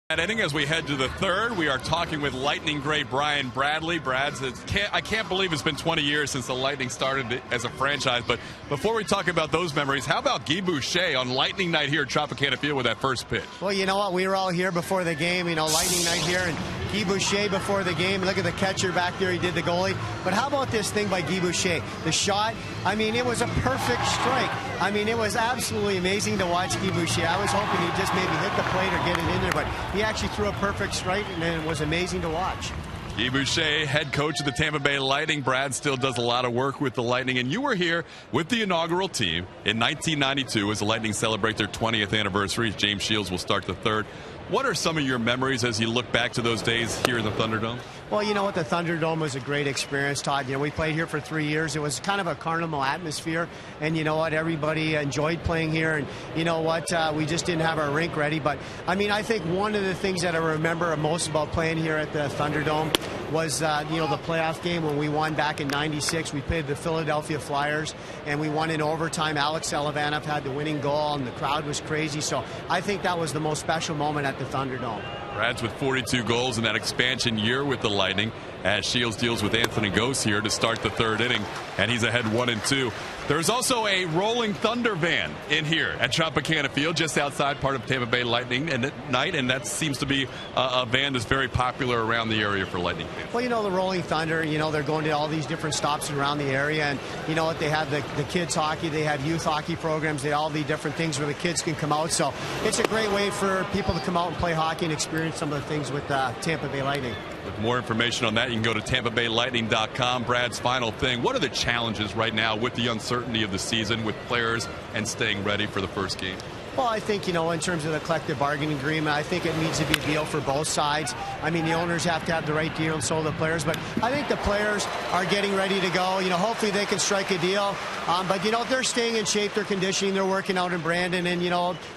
That inning, as we head to the third, we are talking with Lightning great Brian Bradley. I can't believe it's been 20 years since the Lightning started as a franchise. But before we talk about those memories, how about Guy Boucher on Lightning night here at Tropicana Field with that first pitch?
Well, you know what? We were all here before the game, Lightning night here, and Guy Boucher before the game. Look at the catcher back there. He did the goalie. But how about this thing by Guy Boucher? The shot, it was a perfect strike. It was absolutely amazing to watch Guy Boucher. I was hoping he'd just maybe hit the plate or get it in there, but he actually threw a perfect strike, and it was amazing to watch.
Guy Boucher, head coach of the Tampa Bay Lightning. Brad still does a lot of work with the Lightning, and you were here with the inaugural team in 1992 as the Lightning celebrate their 20th anniversary. James Shields will start the third. What are some of your memories as you look back to those days here in the Thunderdome?
Well, you know what? The Thunderdome was a great experience, Todd. We played here for 3 years. It was kind of a carnival atmosphere. And you know what? Everybody enjoyed playing here. And you know what? We just didn't have our rink ready. But, I think one of the things that I remember most about playing here at the Thunderdome was, the playoff game when we won back in '96. We played the Philadelphia Flyers, and we won in overtime. Alex Selivanov had the winning goal, and the crowd was crazy. So I think that was the most special moment at the Thunderdome.
Brad's with 42 goals in that expansion year with the Lightning as Shields deals with Anthony Gose here to start the third inning, and he's ahead 1-2. There's also a rolling Thunder van in here at Tropicana Field, just outside part of Tampa Bay Lightning and at night, and that seems to be a van that's very popular around the area for Lightning fans.
Well, the Rolling Thunder, they're going to all these different stops around the area, and you know what, they have the kids hockey, they have youth hockey programs, they all the different things where the kids can come out, so it's a great way for people to come out and play hockey and experience some of the things with Tampa Bay Lightning.
With more information on that, you can go to TampaBayLightning.com. Brad's final thing, what are the challenges right now with the uncertainty of the season with players and staying ready for the first game?
Well, I think, in terms of the collective bargaining agreement, I think it needs to be a deal for both sides. The owners have to have the right deal and so do the players. But I think the players are getting ready to go. Hopefully they can strike a deal. But, they're staying in shape, they're conditioning, they're working out in Brandon. And,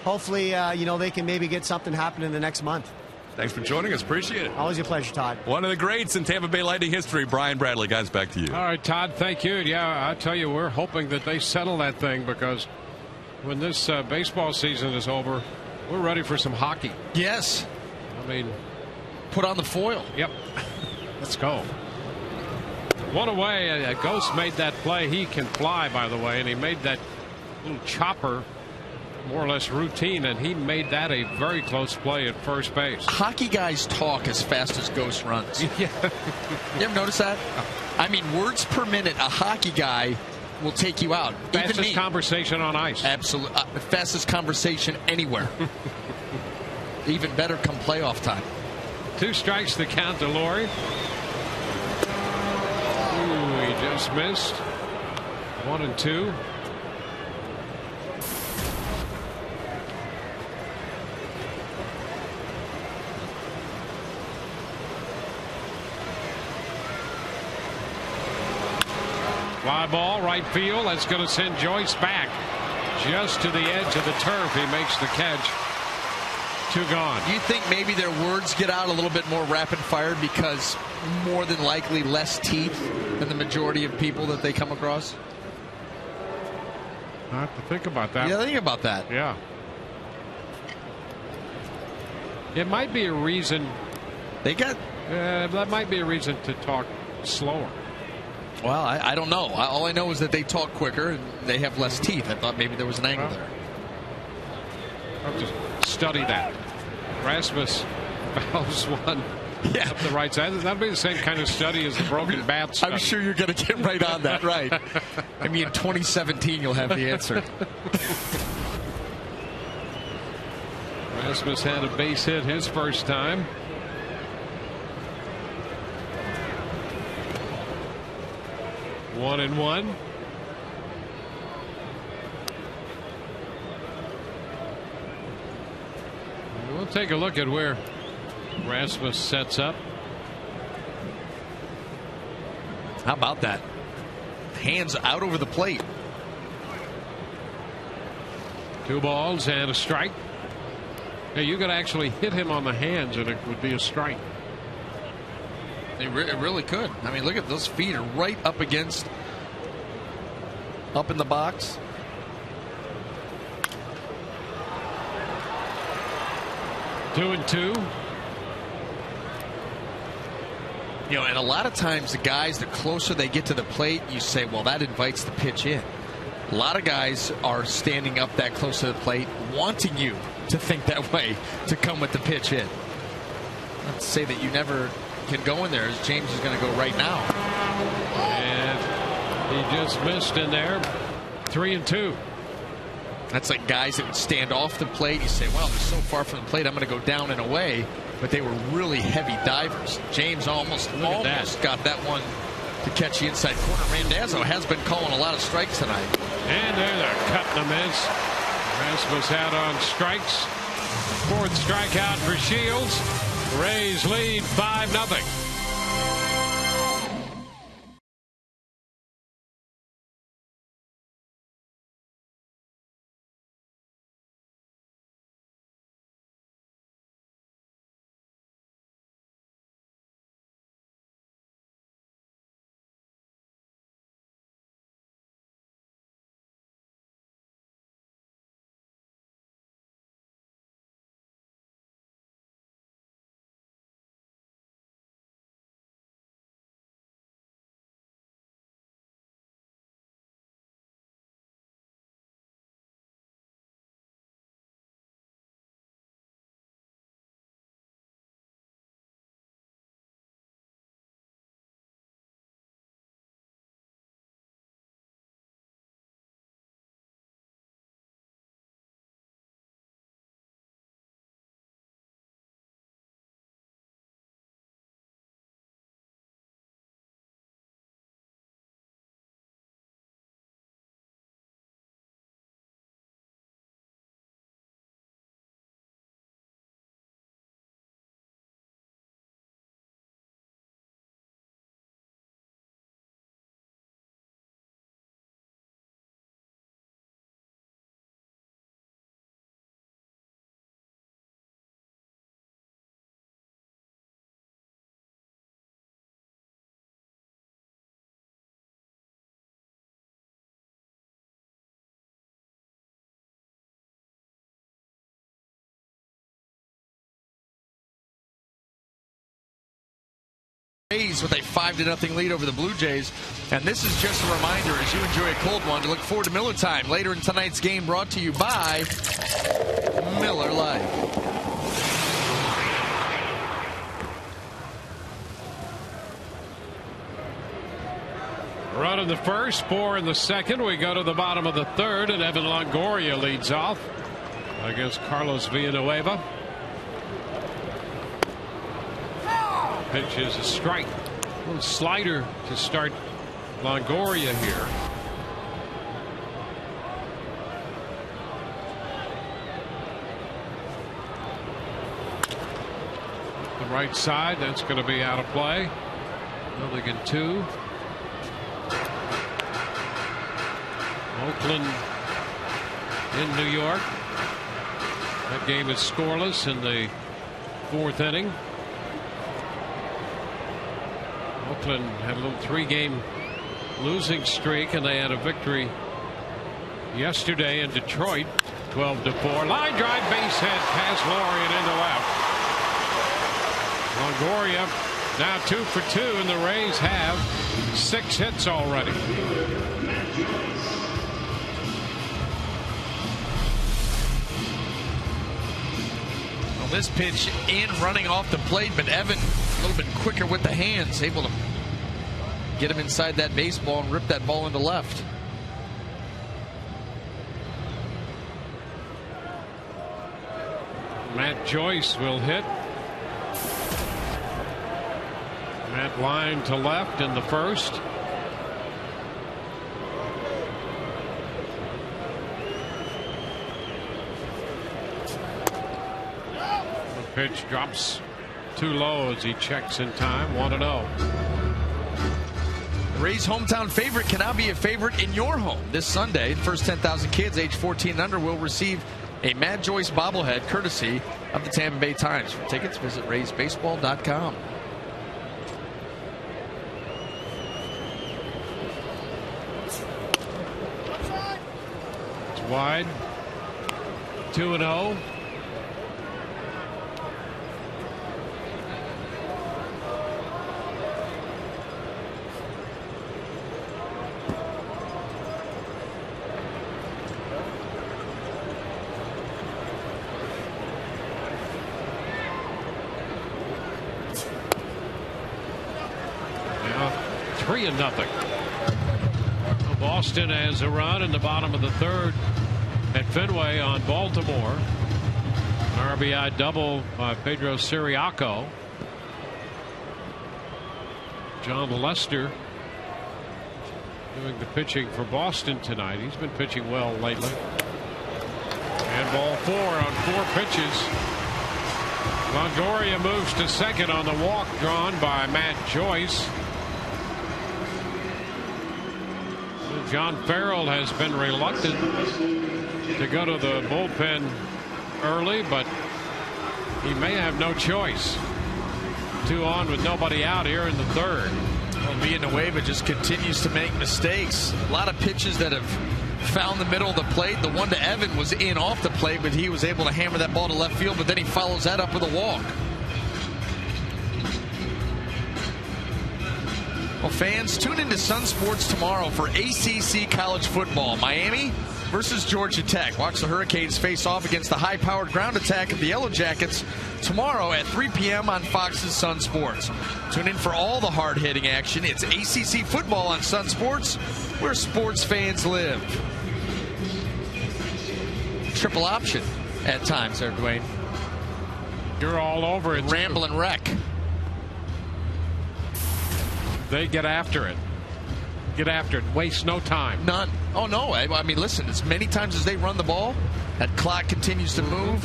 hopefully, they can maybe get something happen in the next month.
Thanks for joining us. Appreciate it.
Always a pleasure, Todd.
One of the greats in Tampa Bay Lightning history, Brian Bradley. Guys, back to you.
All right, Todd, thank you. Yeah, I tell you, we're hoping that they settle that thing because when this baseball season is over, we're ready for some hockey.
Yes.
Put on the foil. Yep. Let's go. One away. Ghost made that play. He can fly, by the way, and he made that little chopper more or less routine, and he made that a very close play at first base.
Hockey guys talk as fast as Ghost runs. Yeah. You ever notice that? Words per minute, a hockey guy will take you out.
Fastest conversation on ice.
Absolutely. Fastest conversation anywhere. Even better come playoff time.
2 strikes to count to Laurie. Ooh, he just missed. 1-2. Fly ball, right field. That's going to send Joyce back just to the edge of the turf. He makes the catch. 2 gone.
Do you think maybe their words get out a little bit more rapid fire because more than likely less teeth than the majority of people that they come across?
I have to think about that.
Yeah, think about that.
Yeah. It might be a reason. That might be a reason to talk slower.
Well, I don't know. All I know is that they talk quicker and they have less teeth. I thought maybe there was an angle there.
I'll have to study that. Rasmus fouls one up the right side. That'll be the same kind of study as the broken bat study.
I'm sure you're going to get right on that, right? In 2017 you'll have the answer.
Rasmus had a base hit his first time. One and one. We'll take a look at where Rasmus sets up.
How about that? Hands out over the plate.
2 balls and a strike. Hey, you could actually hit him on the hands and it would be a strike.
It really could. Look at those feet are right up against, up in the box.
2-2.
You know, and a lot of times the guys, the closer they get to the plate, you say, well, that invites the pitch in. A lot of guys are standing up that close to the plate, wanting you to think that way, to come with the pitch in. Not to say that you never can go in there, as James is going to go right now.
And he just missed in there. 3-2.
That's like guys that would stand off the plate. You say, well, they're so far from the plate, I'm going to go down and away. But they were really heavy divers. James almost got that one to catch the inside corner. Randazzo has been calling a lot of strikes tonight.
And there they're cutting them in. Rasmus out on strikes. Fourth strikeout for Shields. Rays lead 5-0.
Rays with a 5-0 lead over the Blue Jays. And this is just a reminder as you enjoy a cold one to look forward to Miller Time later in tonight's game, brought to you by Miller Lite.
Run in the first, 4 in the second. We go to the bottom of the third, and Evan Longoria leads off against Carlos Villanueva. Pitch is a strike. A little slider to start Longoria here. The right side, that's going to be out of play. Milligan 2. Oakland in New York. That game is scoreless in the 4th inning. Oakland had a little 3-game losing streak, and they had a victory yesterday in Detroit, 12-4. Line drive, base hit past Laurie and into left. Longoria now 2 for 2, and the Rays have 6 hits already.
Well, this pitch in, running off the plate, but Evan a little bit quicker with the hands, able to get him inside that baseball and rip that ball into left.
Matt Joyce will hit. Matt line to left in the first. The pitch drops too low as he checks in time. 1-0.
The Rays' hometown favorite can now be a favorite in your home this Sunday. First 10,000 kids age 14 and under will receive a Matt Joyce bobblehead courtesy of the Tampa Bay Times. For tickets, visit RaysBaseball.com.
It's wide. 2-0. 3-0. Boston has a run in the bottom of the third at Fenway on Baltimore. An RBI double by Pedro Siriaco. John Lester doing the pitching for Boston tonight. He's been pitching well lately. And ball 4 on 4 pitches. Longoria moves to second on the walk drawn by Matt Joyce. John Farrell has been reluctant to go to the bullpen early, but he may have no choice. 2 on with nobody out here in the third.
Well, Villanueva just continues to make mistakes. A lot of pitches that have found the middle of the plate. The one to Evan was in off the plate, but he was able to hammer that ball to left field, but then he follows that up with a walk. Well, fans, tune into Sun Sports tomorrow for ACC college football. Miami versus Georgia Tech. Watch the Hurricanes face off against the high-powered ground attack of the Yellow Jackets tomorrow at 3 p.m. on Fox's Sun Sports. Tune in for all the hard-hitting action. It's ACC football on Sun Sports, where sports fans live. Triple option at times there, Dwayne.
You're all over it.
Ramblin' wreck.
They get after it. Get after it. Waste no time.
None. Oh, no. I mean, listen, as many times as they run the ball, that clock continues to move.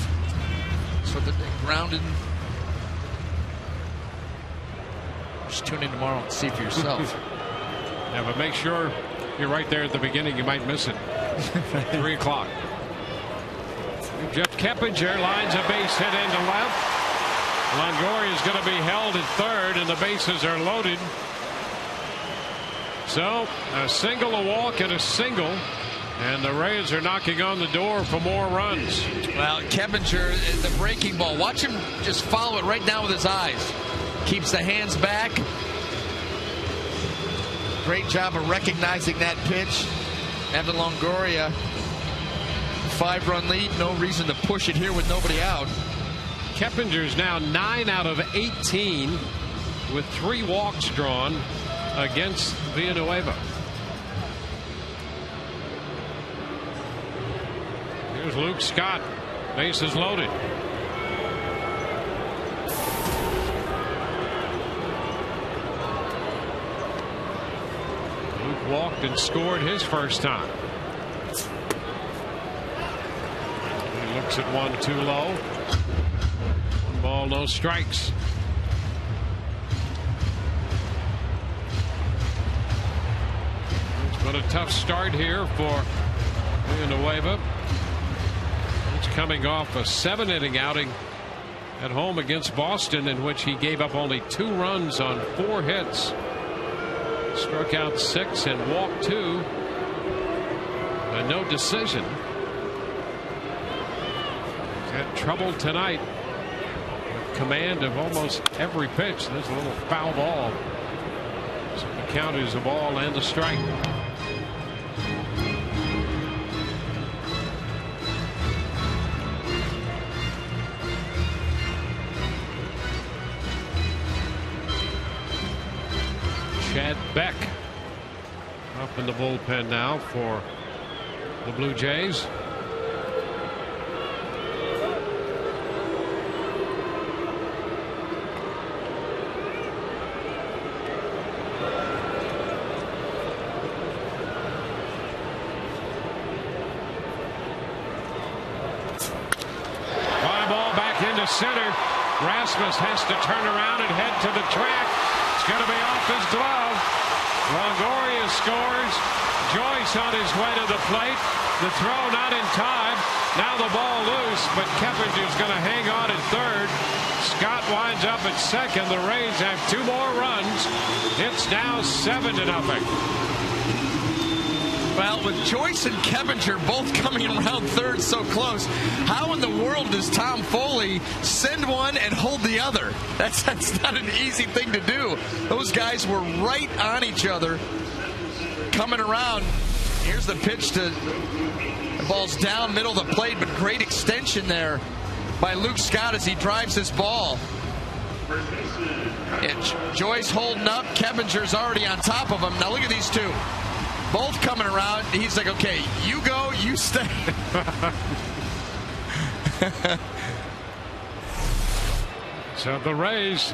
So that they're grounded. Just tune in tomorrow and see for yourself.
Yeah, but make sure you're right there at the beginning. You might miss it. 3 o'clock. Jeff Keppinger lines a base hit into left. Longoria is going to be held at third, and the bases are loaded. So a single, a walk, and a single, and the Rays are knocking on the door for more runs.
Well, Keppinger, the breaking ball, watch him just follow it right down with his eyes. Keeps the hands back. Great job of recognizing that pitch. Evan Longoria, 5-run lead, no reason to push it here with nobody out.
Keppinger's now 9 out of 18 with 3 walks drawn against Villanueva. Here's Luke Scott. Bases loaded. Luke walked and scored his first time. He looks at 1 too low. 1 ball, no strikes. But a tough start here for Villanueva. He's coming off a 7-inning outing at home against Boston, in which he gave up only 2 runs on 4 hits. Struck out 6 and walked 2. And no decision. He's had trouble tonight with command of almost every pitch. There's a little foul ball. So the count is a ball and a strike. Chad Beck up in the bullpen now for the Blue Jays. Fly ball back into center. Rasmus has to turn around and head to the track. It's going to be off his glove. Longoria scores. Joyce on his way to the plate. The throw not in time. Now the ball loose, but Keppinger's going to hang on at third. Scott winds up at second. The Rays have 2 more runs. It's now 7-0.
Well, with Joyce and Keppinger both coming around third so close, how in the world does Tom Foley send one and hold the other? That's not an easy thing to do. Those guys were right on each other coming around. Here's the pitch to the ball's down middle of the plate, but great extension there by Luke Scott as he drives this ball. Joyce holding up. Kevinger's already on top of him. Now look at these two. Both coming around. He's like, okay, you go, you stay.
So the Rays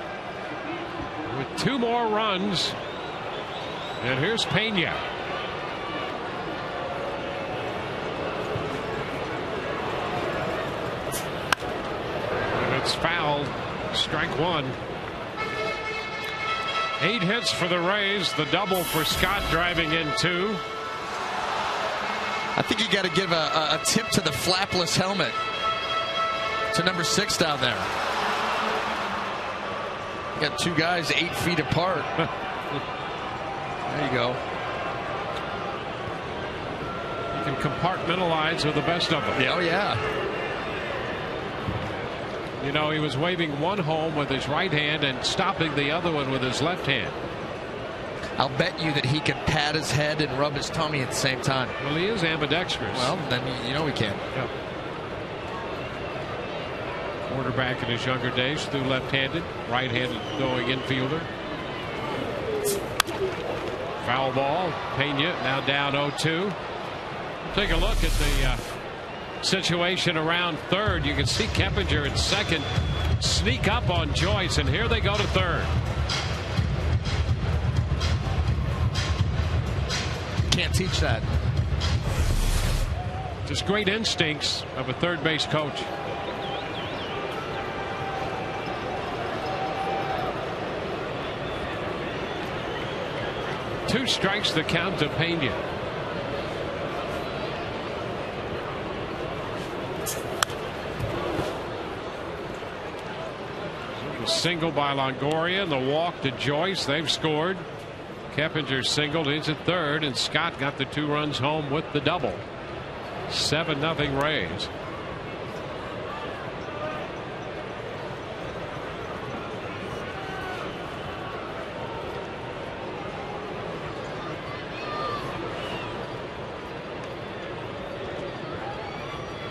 with 2 more runs. And here's Pena. And it's fouled. Strike 1. 8 hits for the Rays. The double for Scott driving in 2.
I think you got to give a tip to the flapless helmet to number 6 down there. You got 2 guys 8 feet apart. There you go.
You can compartmentalize with the best of them.
Yeah, oh yeah.
You know, he was waving one home with his right hand and stopping the other one with his left hand.
I'll bet you that he can pat his head and rub his tummy at the same time.
Well, he is ambidextrous.
Well, then you know he can.
Yeah. Quarterback in his younger days threw left-handed, right-handed going infielder. Foul ball. Pena now down 0-2. Take a look at the situation around third. You can see Keppinger at second sneak up on Joyce, and here they go to third.
Can't teach that.
Just great instincts of a third base coach. Two strikes the count to Pena. Single by Longoria and the walk to Joyce. They've scored. Keppinger singled. He's at third, and Scott got the 2 runs home with the double. 7-0 Rays.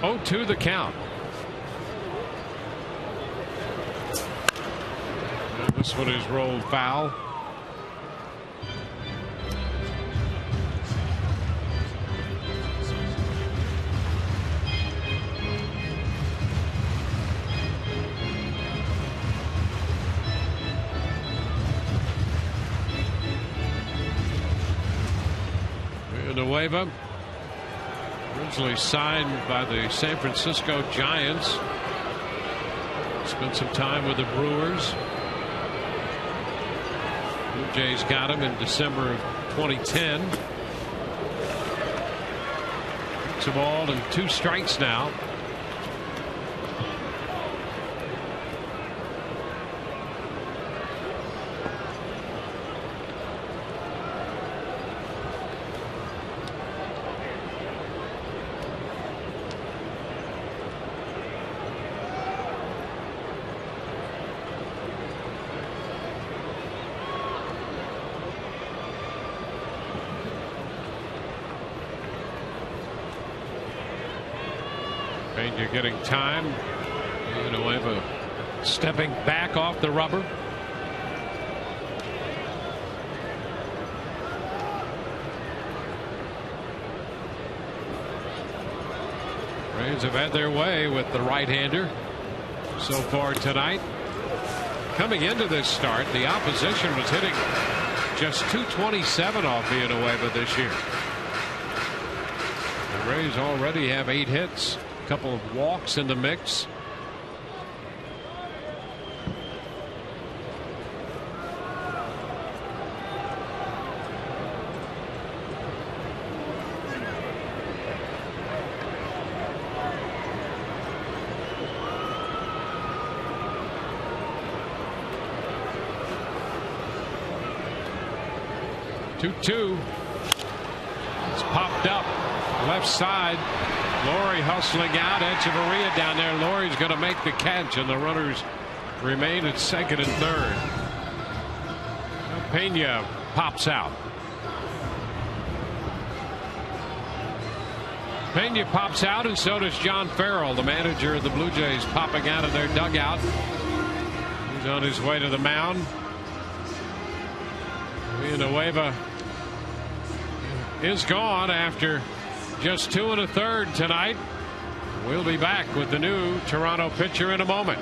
Oh, 2 the count. This one is rolled foul. Villanueva, originally signed by the San Francisco Giants. Spent some time with the Brewers. Blue Jays got him in December of 2010. It's a ball and 2 strikes now. Pena getting time. Villanueva stepping back off the rubber. Rays have had their way with the right-hander so far tonight. Coming into this start, the opposition was hitting just .227 off Villanueva this year. The Rays already have 8 hits. Couple of walks in the mix. Two. It's popped up left side. Laurie hustling out. Echeverria down there. Laurie's going to make the catch, and the runners remain at second and third. Pena pops out. Pena pops out, and so does John Farrell, the manager of the Blue Jays, popping out of their dugout. He's on his way to the mound. Villanueva is gone after just 2 1/3 tonight. We'll be back with the new Toronto pitcher in a moment.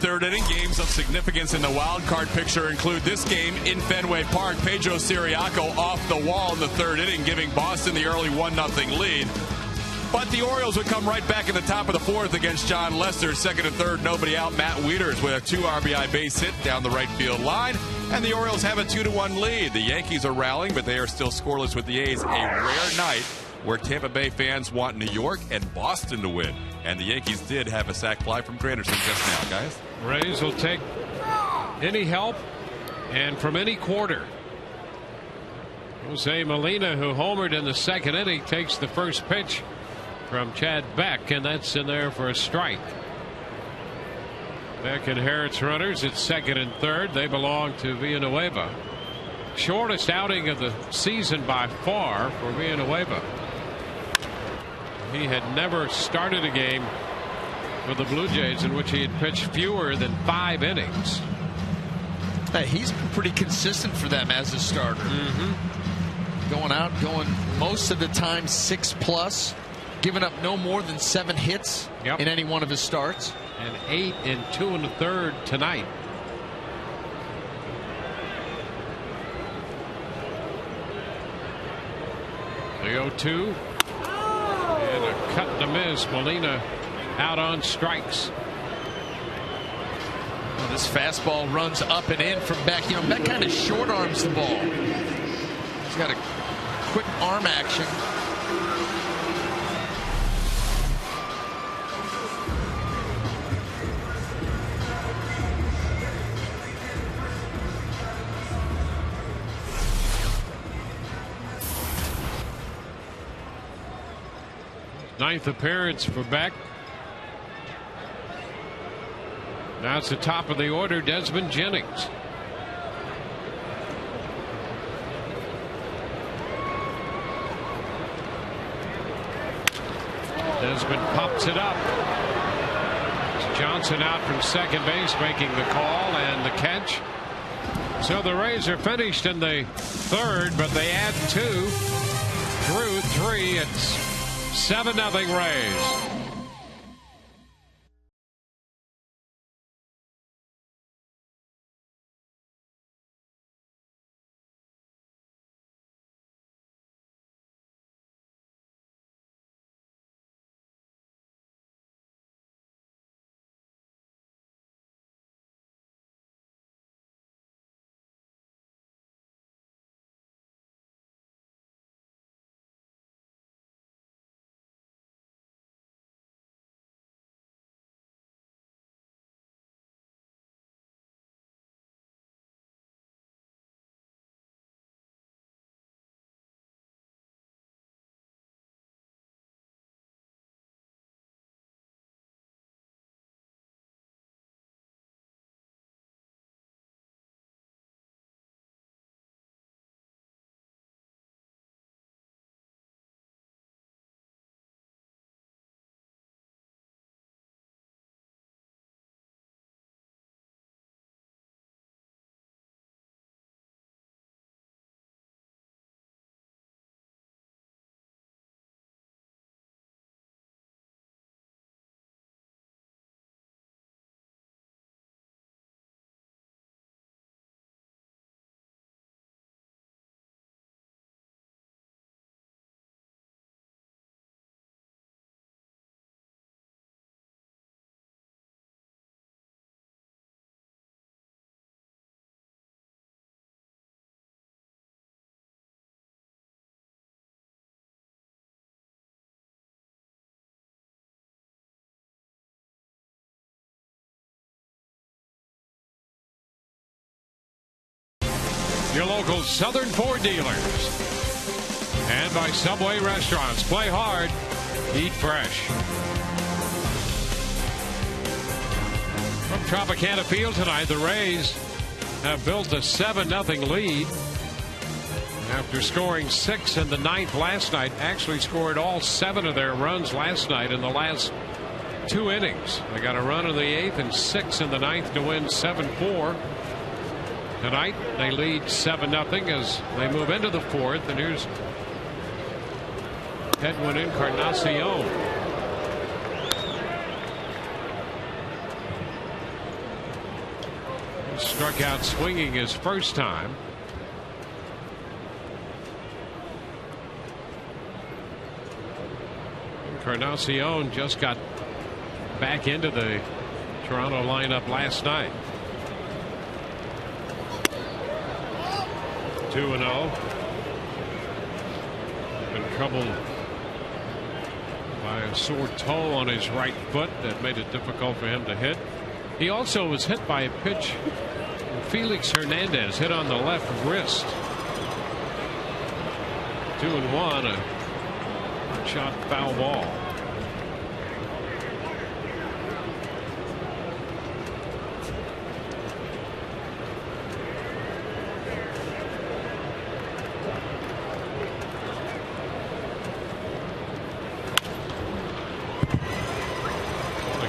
Third inning. Games of significance in the wild card picture include this game in Fenway Park. Pedro Siriaco off the wall in the third inning, giving Boston the early 1-0 lead. But the Orioles would come right back in the top of the fourth against John Lester. Second and third, nobody out. Matt Wieters with a 2 RBI base hit down the right field line. And the Orioles have a 2-1 lead. The Yankees are rallying, but they are still scoreless with the A's. A rare night where Tampa Bay fans want New York and Boston to win. And the Yankees did have a sac fly from Granderson just now, guys.
Rays will take any help and from any quarter. Jose Molina, who homered in the second inning, takes the first pitch from Chad Beck, and that's in there for a strike. Beck inherits runners at second and third. They belong to Villanueva. Shortest outing of the season by far for Villanueva. He had never started a game with the Blue Jays in which he had pitched fewer than 5 innings.
Hey, he's been pretty consistent for them as a starter. Going out, going most of the time 6+, giving up no more than 7 hits in any one of his starts.
And 8 in 2 1/3 tonight. The 0-2. And a cut and a miss. Molina out on strikes.
Well, this fastball runs up and in from Beck. You know, Beck kind of short arms the ball. He's got a quick arm action.
Ninth appearance for Beck. Now it's the top of the order, Desmond Jennings. Desmond pops it up. It's Johnson out from second base making the call and the catch. So the Rays are finished in the third, but they add 2 through 3. It's 7-0 Rays. your local Southern Ford dealers. And by Subway Restaurants. Play hard, eat fresh. From Tropicana Field tonight, the Rays have built a 7-0 lead after scoring 6 in the ninth last night. Actually scored all 7 of their runs last night in the last 2 innings. They got a run in the 8th and 6 in the ninth to win 7-4. Tonight they lead 7-0 as they move into the 4th. And here's Edwin Encarnacion. He struck out swinging his first time. Encarnacion just got back into the Toronto lineup last night. 2-0. Been troubled by a sore toe on his right foot that made it difficult for him to hit. He also was hit by a pitch. Felix Hernandez hit on the left wrist. 2-1, a shot foul ball.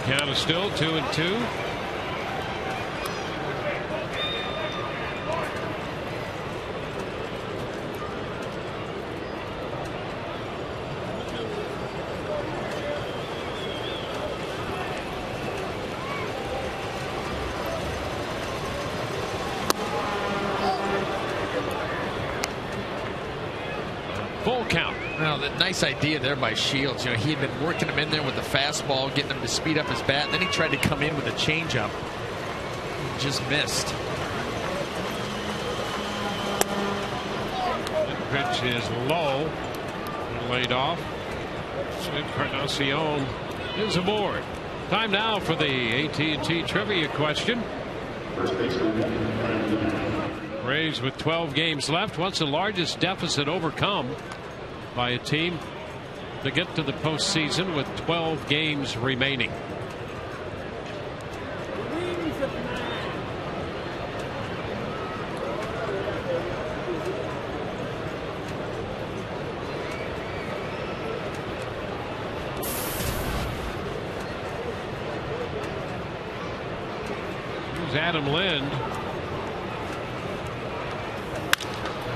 Count is still 2-2. Full count.
Well, the nice idea there by Shields. You know, he had been working him in there with the fastball, getting him to speed up his bat, and then he tried to come in with a changeup. Just missed.
That pitch is low. Laid off. Encarnacion is aboard. Time now for the AT&T trivia question. Rays with 12 games left. What's the largest deficit overcome by a team to get to the postseason with 12 games remaining? Here's Adam Lind.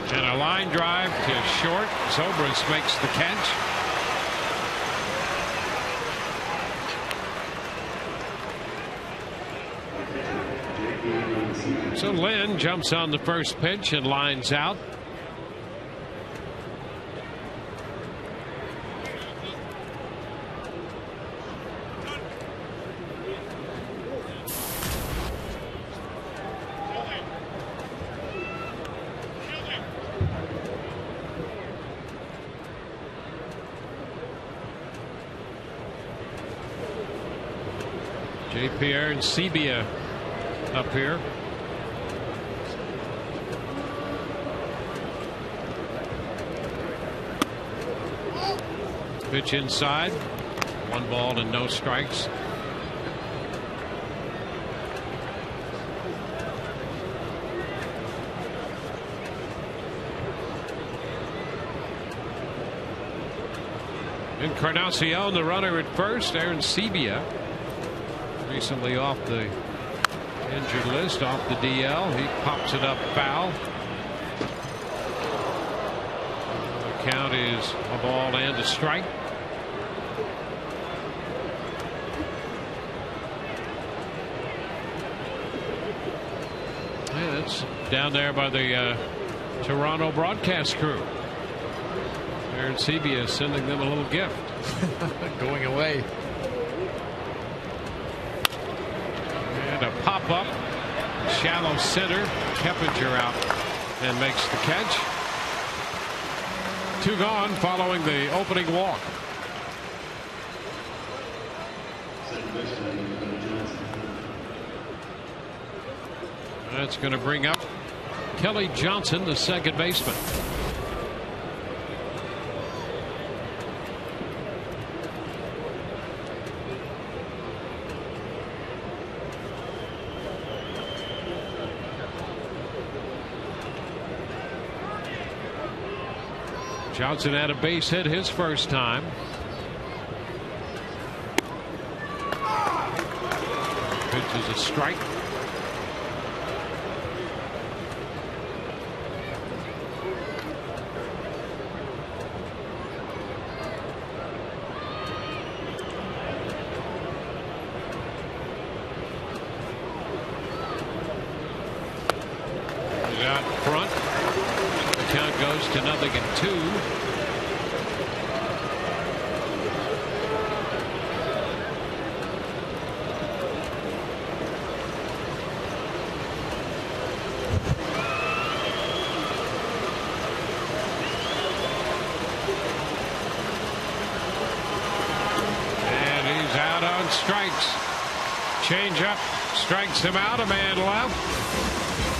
And a line drive to short. Zobrist makes the catch. So Lynn jumps on the first pitch and lines out. Pierre and Sebia up here. Pitch inside. 1 ball and no strikes. Encarnacion, the runner at first. Aaron Sebia, recently off the injured list, off the DL. He pops it up foul. The count is a ball and a strike. Yeah, that's down there by the Toronto broadcast crew. Aaron Sebia sending them a little gift.
Going away.
And a pop up, shallow center. Keppinger out and makes the catch. 2 gone following the opening walk. That's going to bring up Kelly Johnson, the second baseman. Johnson had a base hit his first time. Pitch is a strike. He's out front. The count goes to 0-2. Strikes. Change up. Strikes him out. A man left.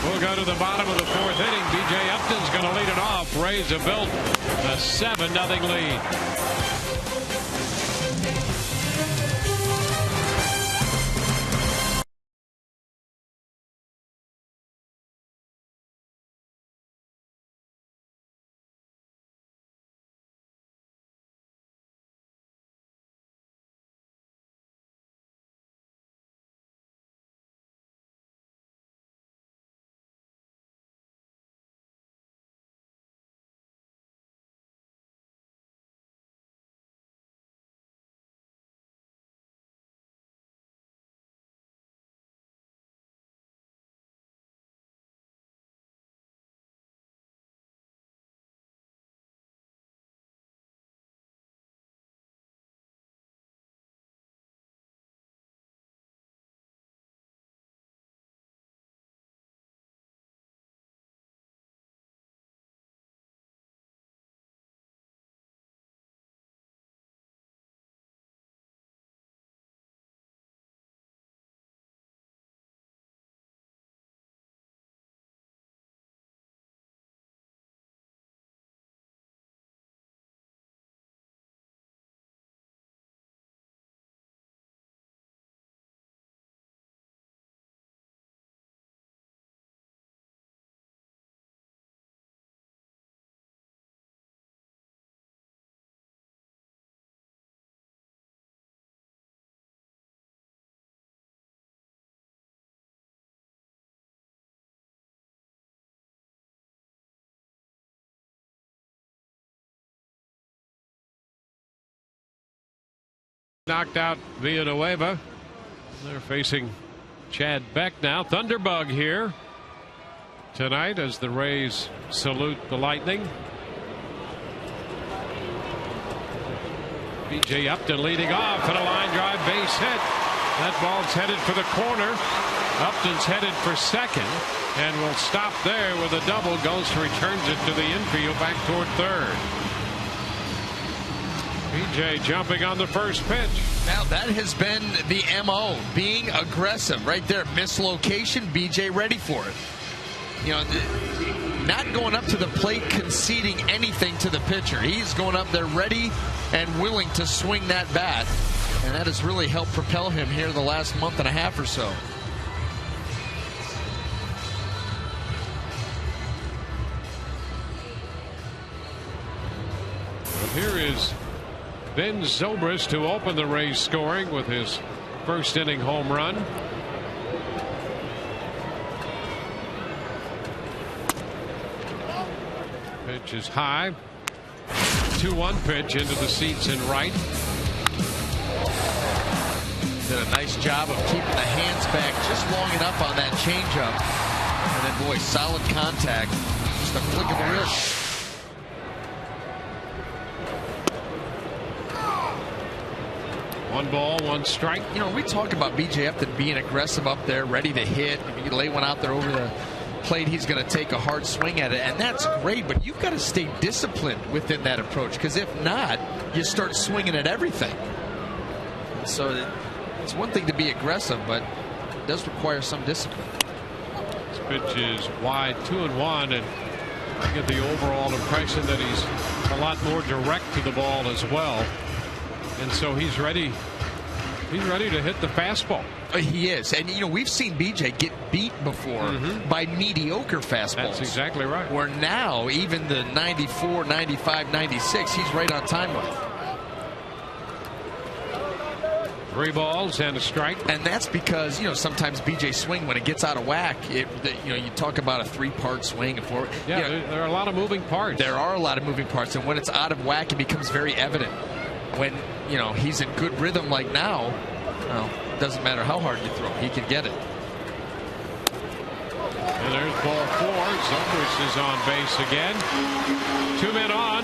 We'll go to the bottom of the fourth inning. B.J. Upton's going to lead it off. Rays have built a 7-0 lead. Knocked out Villanueva. They're facing Chad Beck now. Thunderbug here tonight as the Rays salute the Lightning. B.J. Upton leading off and a line drive base hit. That ball's headed for the corner. Upton's headed for second and will stop there with a double. Ghost returns it to the infield back toward third. B.J. jumping on the first pitch.
Now that has been the MO, being aggressive right there. Mislocation, B.J. ready for it. You know, not going up to the plate conceding anything to the pitcher. He's going up there ready and willing to swing that bat. And that has really helped propel him here the last month and a half or so.
Well, here is Ben Zobrist to open the Rays scoring with his first inning home run. Pitch is high. 2-1 pitch into the seats in right.
Did a nice job of keeping the hands back just long enough on that changeup. And then, boy, solid contact. Just a flick of the wrist.
One ball, one strike.
You know, we talk about B.J. Upton being aggressive up there, ready to hit. If you lay one out there over the plate, he's going to take a hard swing at it, and that's great. But you've got to stay disciplined within that approach, because if not, you start swinging at everything. So it's one thing to be aggressive, but it does require some discipline.
Pitch is wide, 2-1, and I get the overall impression that he's a lot more direct to the ball as well, and so he's ready. He's ready to hit the fastball.
He is, and we've seen BJ get beat before by mediocre fastballs.
That's exactly right.
Where now even the 94, 95, 96, he's right on time with.
3 balls and a strike.
And that's because, sometimes BJ swing, when it gets out of whack, you talk about a 3-part swing.
There are a lot of moving parts.
There are a lot of moving parts. And when it's out of whack, it becomes very evident. When, he's in good rhythm like now, it doesn't matter how hard you throw, he can get it.
And there's ball 4. Zobrist is on base again. 2 men on.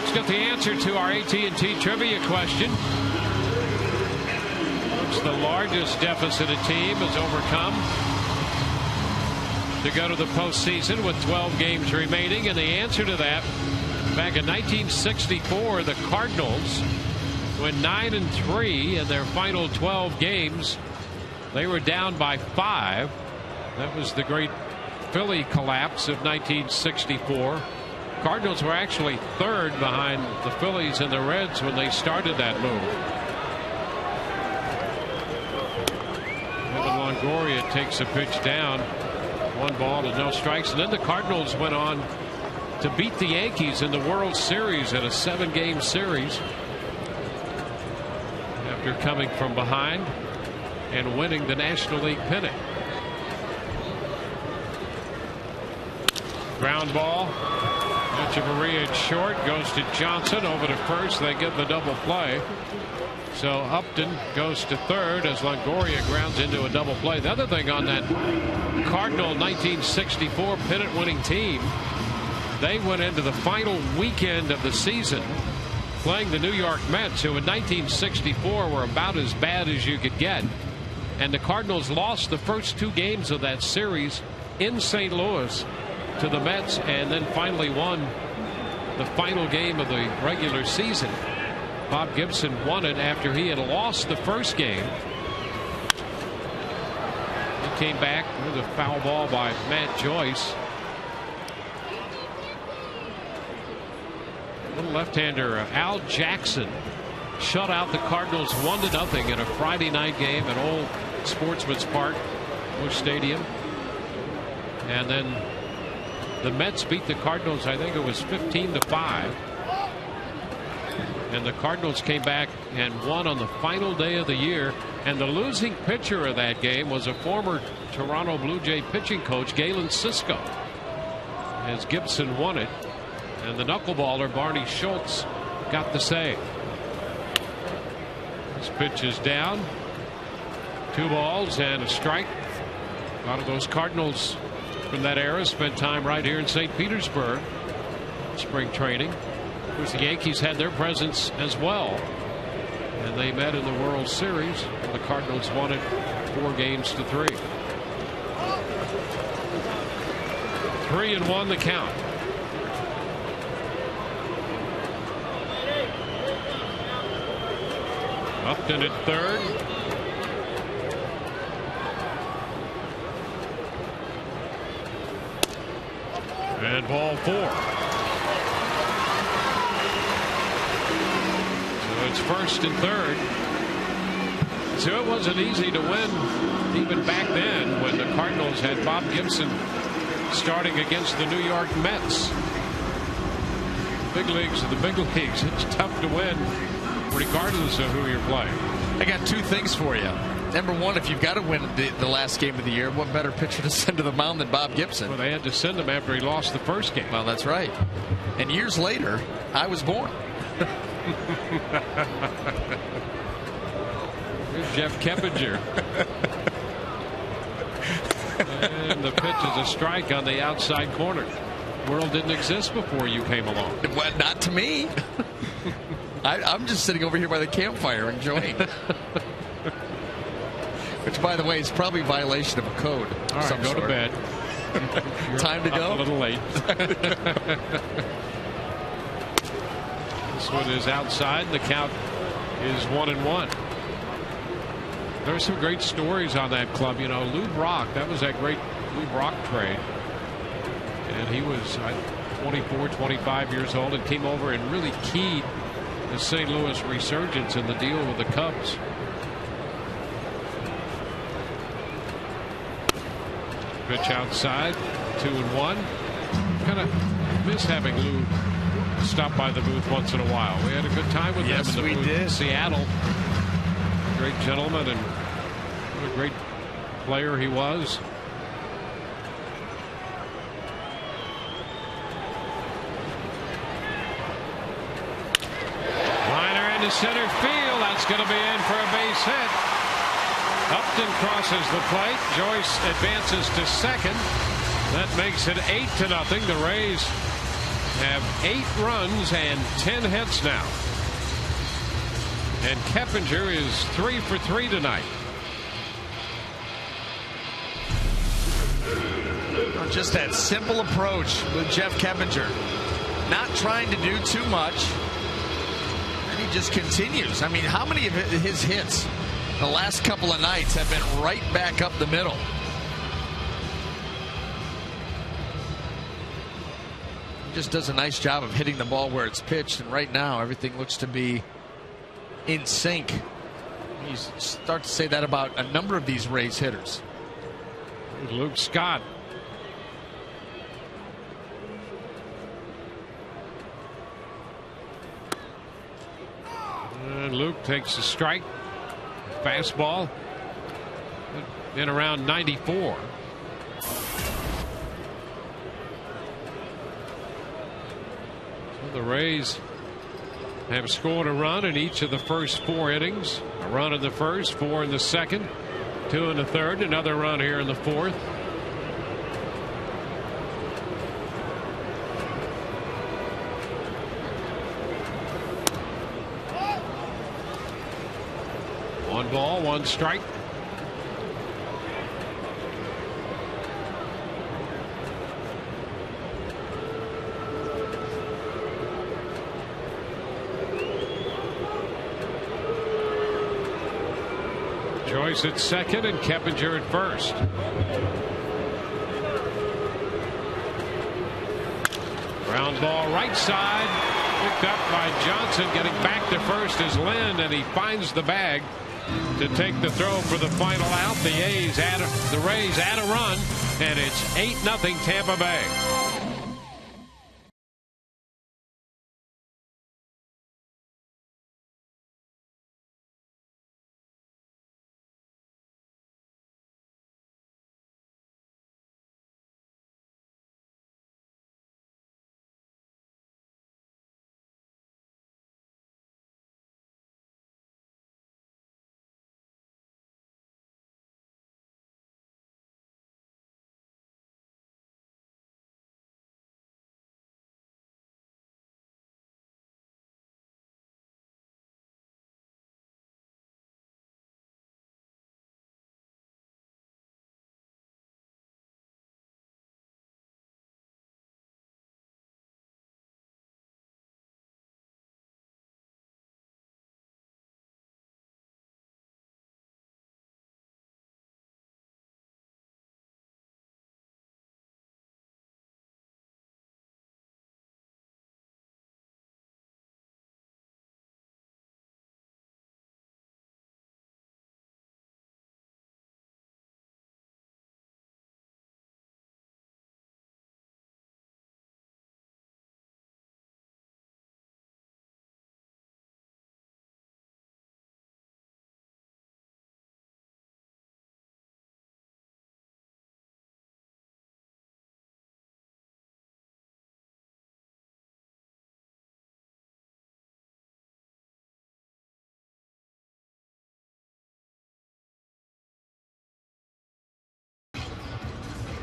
Let's get the answer to our AT&T trivia question. What's the largest deficit a team has overcome to go to the postseason with 12 games remaining? And the answer to that, back in 1964, the Cardinals went 9-3 in their final 12 games. They were down by 5. That was the great Philly collapse of 1964. Cardinals were actually 3rd behind the Phillies and the Reds when they started that move. Longoria takes a pitch down. 1 ball and no strikes. And then the Cardinals went on to beat the Yankees in the World Series in a 7-game series after coming from behind and winning the National League pennant. Ground ball. Echeverria at short, goes to Johnson over to first. They get the double play. So Upton goes to 3rd as Longoria grounds into a double play. The other thing on that Cardinal 1964 pennant winning team, they went into the final weekend of the season playing the New York Mets, who in 1964 were about as bad as you could get. And the Cardinals lost the first 2 games of that series in St. Louis to the Mets, and then finally won the final game of the regular season. Bob Gibson won it after he had lost the first game. He came back with a foul ball by Matt Joyce. Little left-hander Al Jackson shut out the Cardinals 1-0 in a Friday night game at Old Sportsman's Park, Busch Stadium. And then the Mets beat the Cardinals, I think it was 15-5. And the Cardinals came back and won on the final day of the year. And the losing pitcher of that game was a former Toronto Blue Jay pitching coach, Galen Cisco, as Gibson won it. And the knuckleballer Barney Schultz got the save. This pitch is down. 2 balls and a strike. A lot of those Cardinals from that era spent time right here in St. Petersburg, spring training. Of course, the Yankees had their presence as well, and they met in the World Series, and the Cardinals won it 4-3. 3-1 the count. Upton at 3rd. And ball 4. So it's 1st and 3rd. So it wasn't easy to win even back then when the Cardinals had Bob Gibson starting against the New York Mets. Big leagues are the big leagues. It's tough to win regardless of who you're playing.
I got 2 things for you. Number 1, if you've got to win the last game of the year, what better pitcher to send to the mound than Bob Gibson?
Well, they had to send him after he lost the first game.
Well, that's right. And years later, I was born.
Here's Jeff Keppinger. And the pitch is a strike on the outside corner. World didn't exist before you came along.
Well, not to me. I'm just sitting over here by the campfire enjoying. Which, by the way, is probably a violation of a code.
All right, go to bed.
Time to go?
A little late. This one is outside. The count is 1-1. There's some great stories on that club. You know, Lou Brock, that was that great Lou Brock trade. And he was 24, 25 years old and came over and really keyed the St. Louis resurgence in the deal with the Cubs. Pitch outside, 2-1. Kind of miss having Lou stop by the booth once in a while. We had a good time with them in the booth in Seattle. Great gentleman and what a great player he was. Liner into center field. That's going to be in for a base hit. Upton crosses the plate. Joyce advances to second. That makes it 8-0. The Rays have 8 runs and 10 hits now. And Keppinger is 3 for 3 tonight.
Just that simple approach with Jeff Keppinger. Not trying to do too much. And he just continues. I mean, how many of his hits the last couple of nights have been right back up the middle? He just does a nice job of hitting the ball where it's pitched, and right now everything looks to be in sync. You start to say that about a number of these Rays hitters.
Luke Scott. And Luke takes a strike. Fastball in around 94. So the Rays have scored a run in each of the first 4 innings. A run in the first, 4 in the second, 2 in the third, another run here in the fourth. One ball, 1 strike. Joyce at second and Keppinger at first. Ground ball right side, picked up by Johnson. Getting back to first is Lynn, and he finds the bag to take the throw for the final out. The Rays add a run, and it's 8-0 Tampa Bay.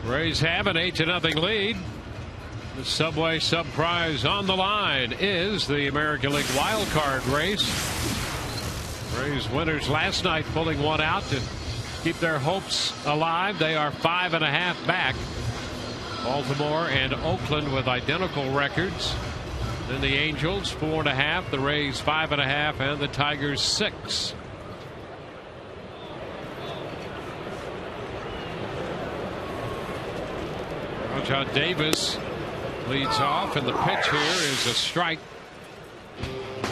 Rays have an 8-0 lead. The Subway Sub Prize on the line is the American League wild card race. Rays winners last night pulling one out to keep their hopes alive. They are 5.5 back. Baltimore and Oakland with identical records. Then the Angels 4.5, the Rays 5.5, and the Tigers 6. John Davis leads off, and the pitch here is a strike.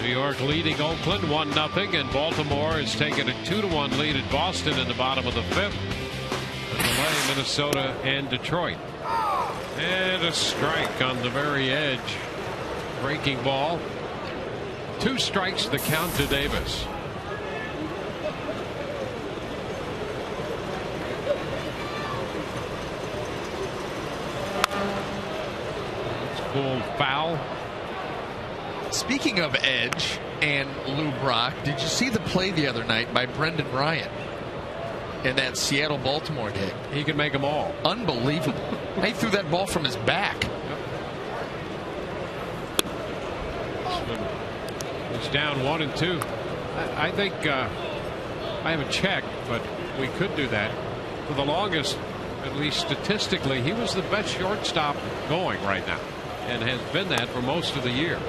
New York leading Oakland 1-0, and Baltimore has taken a 2-1 lead at Boston in the bottom of the 5th. To delay Minnesota and Detroit. And a strike on the very edge. Breaking ball. 2 strikes the count to Davis. It's pulled foul.
Speaking of edge and Lou Brock, did you see the play the other night by Brendan Ryan in that Seattle-Baltimore hit?
He can make them all.
Unbelievable. He threw that ball from his back.
He's down 1-2. I think I haven't checked, but we could do that. For the longest, at least statistically, he was the best shortstop going right now, and has been that for most of the year.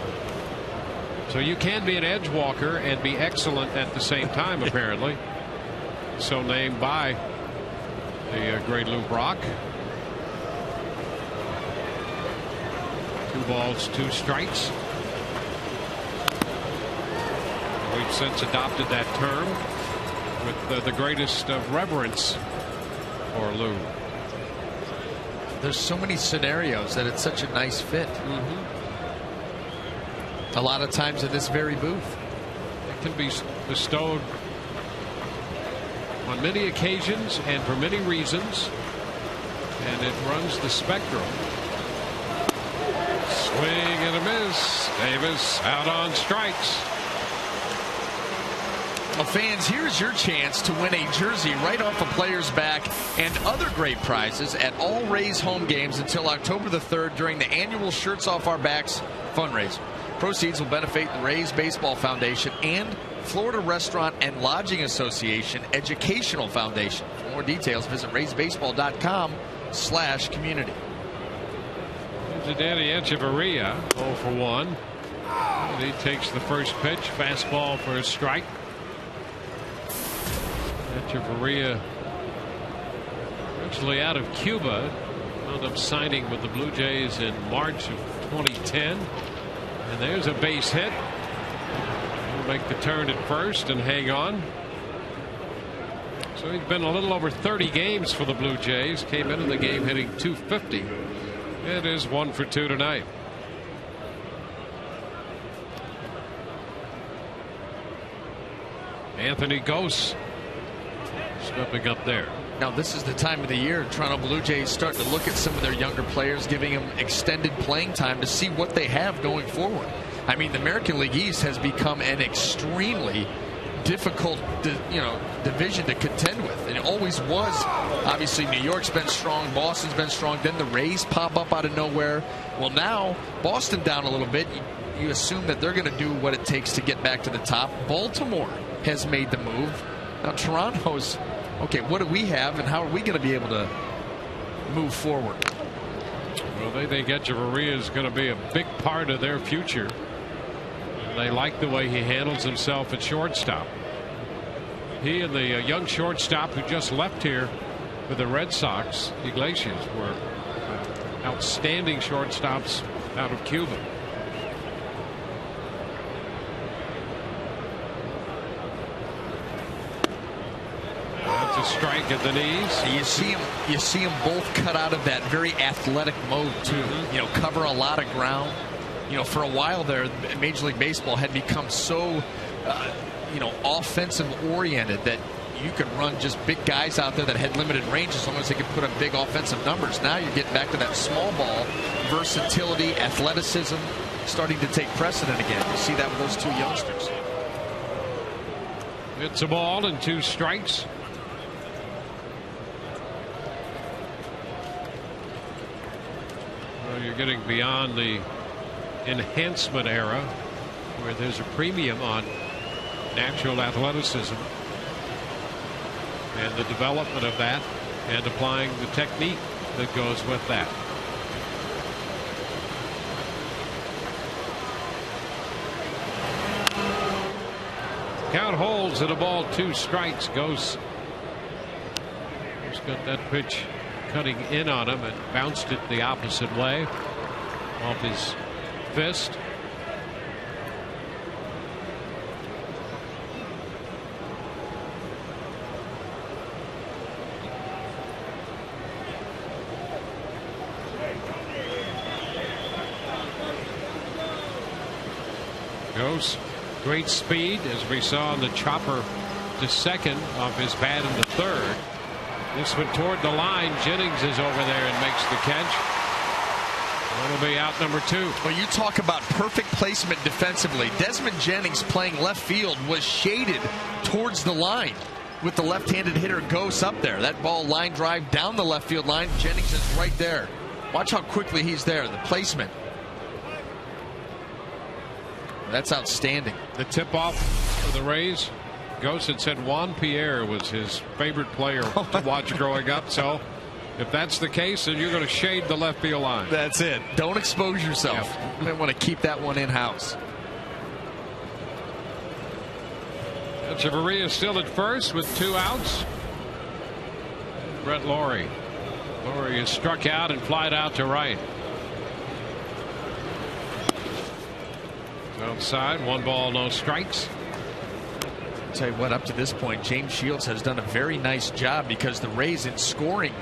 So you can be an edge walker and be excellent at the same time, apparently. So named by the great Lou Brock. 2 balls, 2 strikes. We've since adopted that term with the greatest of reverence for Lou.
There's so many scenarios that it's such a nice fit. A lot of times in this very booth.
It can be bestowed on many occasions and for many reasons, and it runs the spectrum. Swing and a miss. Davis out on strikes.
Well, fans, here's your chance to win a jersey right off a player's back and other great prizes at all Rays home games until October the 3rd during the annual Shirts Off Our Backs fundraiser. Proceeds will benefit the Rays Baseball Foundation and Florida Restaurant and Lodging Association Educational Foundation. For more details, visit raysbaseball.com/community.
To Danny Echeverria, 0 for 1. And he takes the first pitch, fastball for a strike. Echeverria, originally out of Cuba, wound up signing with the Blue Jays in March of 2010. And there's a base hit. He'll make the turn at first and hang on. So he's been a little over 30 games for the Blue Jays. Came into the game hitting .250. It is 1 for 2 tonight. Anthony Gose stepping up there.
Now this is the time of the year Toronto Blue Jays starting to look at some of their younger players, giving them extended playing time to see what they have going forward. I mean, the American League East has become an extremely difficult division to contend with, and it always was. Obviously New York's been strong, Boston's been strong, then the Rays pop up out of nowhere. Well, now Boston down a little bit, you assume that they're going to do what it takes to get back to the top. Baltimore has made the move. Now Toronto's, okay, what do we have and how are we going to be able to move forward?
Well, they think Echeverria is going to be a big part of their future. They like the way he handles himself at shortstop. He and the young shortstop who just left here with the Red Sox, Iglesias, were outstanding shortstops out of Cuba. That's a strike at the knees.
You see them both cut out of that very athletic mode too. You know, cover a lot of ground. You know, for a while there, Major League Baseball had become so, offensive oriented that you could run just big guys out there that had limited range as long as they could put up big offensive numbers. Now you're getting back to that small ball versatility, athleticism starting to take precedent again. You see that with those 2 youngsters.
It's a ball and 2 strikes. Well, you're getting beyond the enhancement era where there's a premium on natural athleticism and the development of that and applying the technique that goes with that. Count holds at a ball, 2 strikes. Gose has got that pitch cutting in on him and bounced it the opposite way off his fist. Goes great speed, as we saw in the chopper to second off his bat in the third. This one toward the line. Jennings is over there and makes the catch. That'll be out number 2.
Well, you talk about perfect placement defensively. Desmond Jennings, playing left field, was shaded towards the line with the left-handed hitter Ghost up there. That ball line drive down the left field line. Jennings is right there. Watch how quickly he's there. The placement. That's outstanding.
The tip-off for the Rays. Ghost had said Juan Pierre was his favorite player to watch growing up. So if that's the case, then you're going to shade the left field line.
That's it. Don't expose yourself.
Yep.
You might want to keep that one in-house.
Echeverria still at first with 2 outs. Brett Laurie. Laurie is struck out and flied out to right. Outside, 1 ball, no strikes.
I'll tell you what, up to this point, James Shields has done a very nice job, because the Rays, in scoring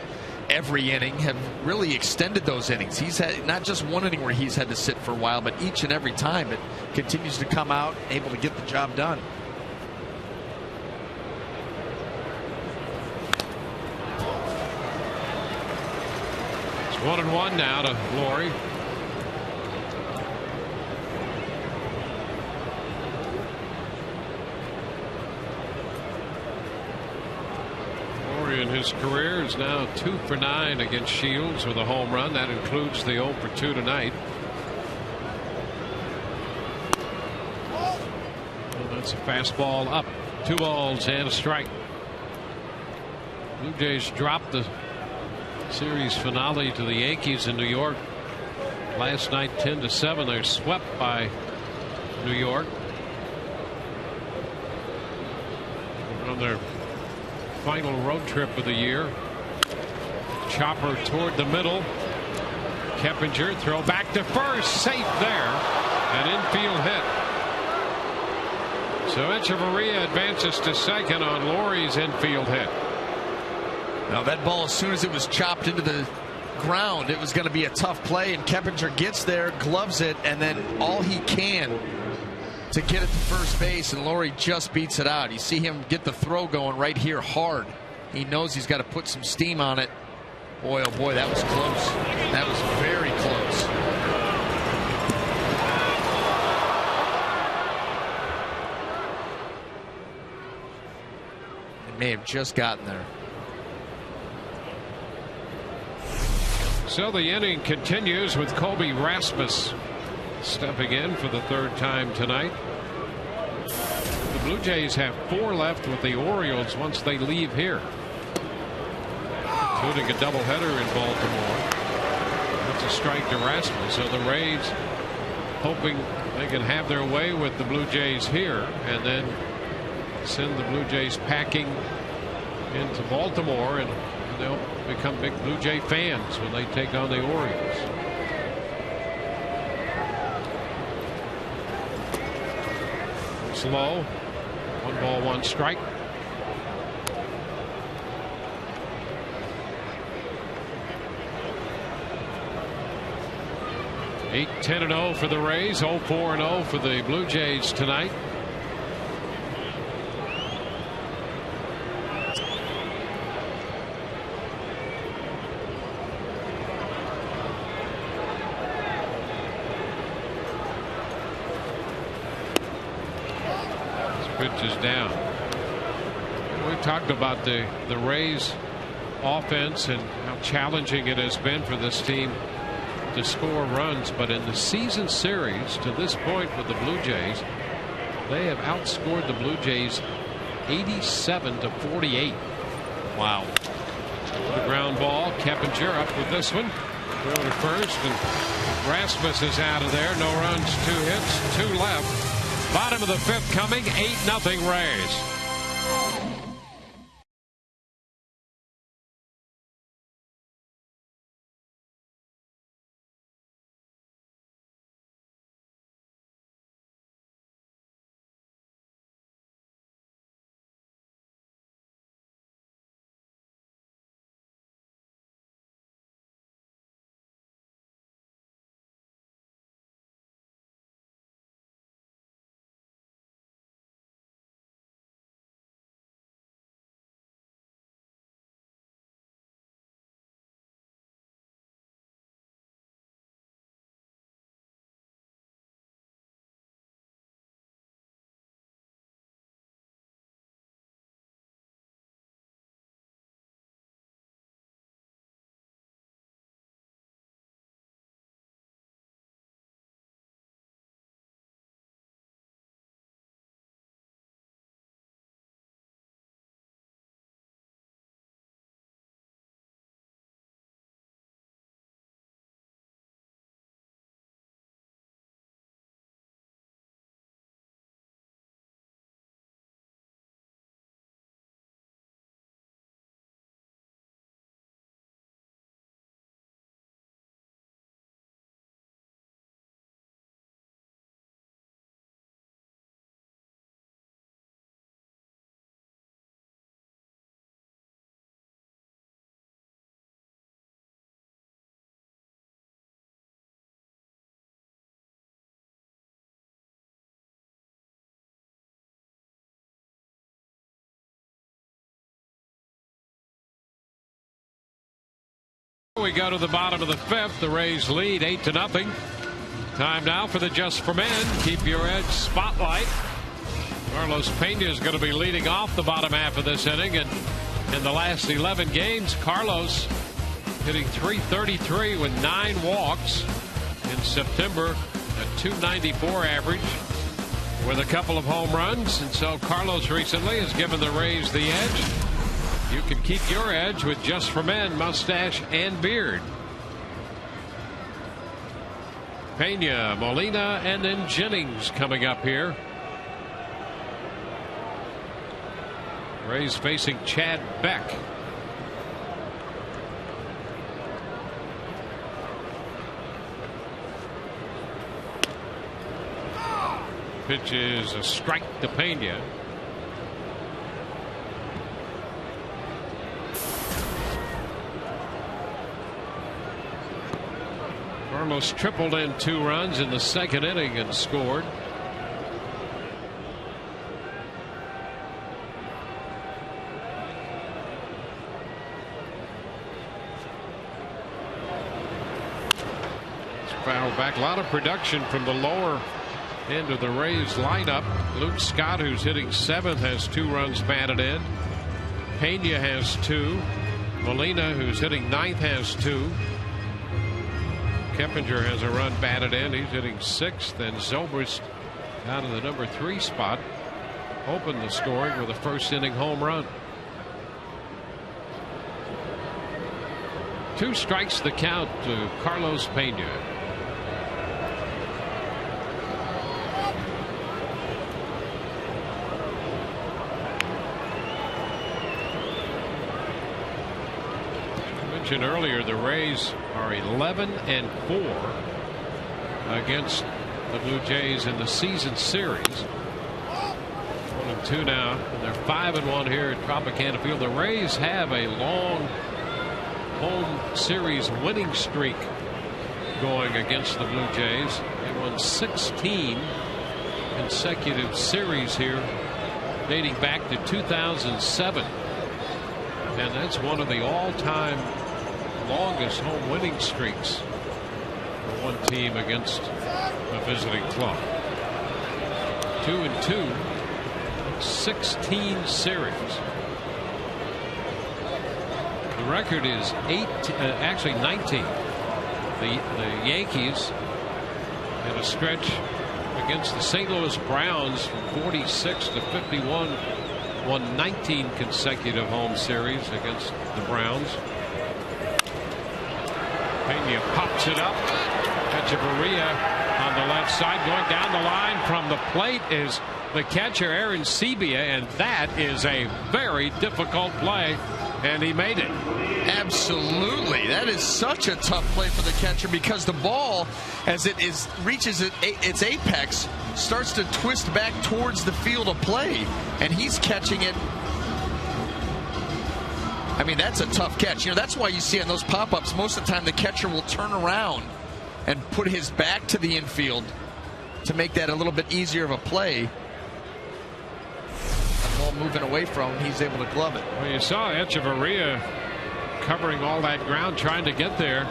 every inning, have really extended those innings. He's had not just one inning where he's had to sit for a while, but each and every time it continues to come out, able to get the job done.
It's 1-1 now to Laurie. In his career is now 2 for 9 against Shields with a home run. That includes the 0 for 2 tonight. Well, that's a fastball up. 2 balls and a strike. Blue Jays dropped the series finale to the Yankees in New York last night, 10-7. They're swept by New York on their final road trip of the year. Chopper toward the middle. Keppinger throw back to first, safe there. An infield hit. So Echeverria advances to second on Laurie's infield hit.
Now that ball, as soon as it was chopped into the ground, it was going to be a tough play, and Keppinger gets there, gloves it, and then all he can to get it to first base, and Laurie just beats it out. You see him get the throw going right here hard. He knows he's got to put some steam on it. Boy, oh boy, that was close. That was very close. It may have just gotten there.
So the inning continues with Colby Rasmus stepping in for the 3rd time tonight. The Blue Jays have 4 left with the Orioles once they leave here, including a doubleheader in Baltimore. That's a strike to Rasmus. So the Rays hoping they can have their way with the Blue Jays here and then send the Blue Jays packing into Baltimore, and they'll become big Blue Jay fans when they take on the Orioles. Low. 1 ball, 1 strike. Eight 10-0 for the Rays. 0-4-0 for the Blue Jays tonight. Pitch is down. We talked about the Rays offense and how challenging it has been for this team to score runs, but in the season series to this point with the Blue Jays, they have outscored the Blue Jays 87-48.
Wow.
The ground ball. Keppinger up with this one. Going to first, and Rasmus is out of there. No runs, 2 hits, 2 left. Bottom of the 5th coming. 8-0 Rays. We go to the bottom of the 5th. The Rays lead 8-0. Time now for the Just for Men Keep Your Edge spotlight. Carlos Pena is going to be leading off the bottom half of this inning, and in the last 11 games, Carlos hitting .333 with 9 walks. In September, a .294 average with a couple of home runs, and so Carlos recently has given the Rays the edge. You can keep your edge with Just for Men mustache and beard. Pena, Molina, and then Jennings coming up here. Rays facing Chad Beck. Pitch is a strike to Pena. Carlos tripled in 2 runs in the 2nd inning and scored. Foul back. A lot of production from the lower end of the Rays lineup. Luke Scott, who's hitting 7th, has 2 runs batted in. Pena has 2. Molina, who's hitting 9th, has 2. Keppinger has a run batted in. He's hitting 6th, and Zobrist out of the number 3 spot opened the scoring with a 1st inning home run. 2 strikes the count to Carlos Pena. Earlier, the Rays are 11-4 against the Blue Jays in the season series. 1-2 now, and they're 5-1 here at Tropicana Field. The Rays have a long home series winning streak going against the Blue Jays. They won 16 consecutive series here dating back to 2007, and that's one of the all-time longest home winning streaks for one team against a visiting club. 2-2, 16 series. The record is 19. The Yankees in a stretch against the St. Louis Browns from 46 to 51 won 19 consecutive home series against the Browns. Pena pops it up. Echeverria on the left side, going down the line from the plate is the catcher Aaron Sebia, and that is a very difficult play, and he made it.
Absolutely. That is such a tough play for the catcher, because the ball, as it reaches its apex, starts to twist back towards the field of play, and he's catching it. I mean, that's a tough catch. You know, that's why you see on those pop-ups, most of the time the catcher will turn around and put his back to the infield to make that a little bit easier of a play. The ball moving away from him, he's able to glove it.
Well, you saw Echeverria covering all that ground trying to get there,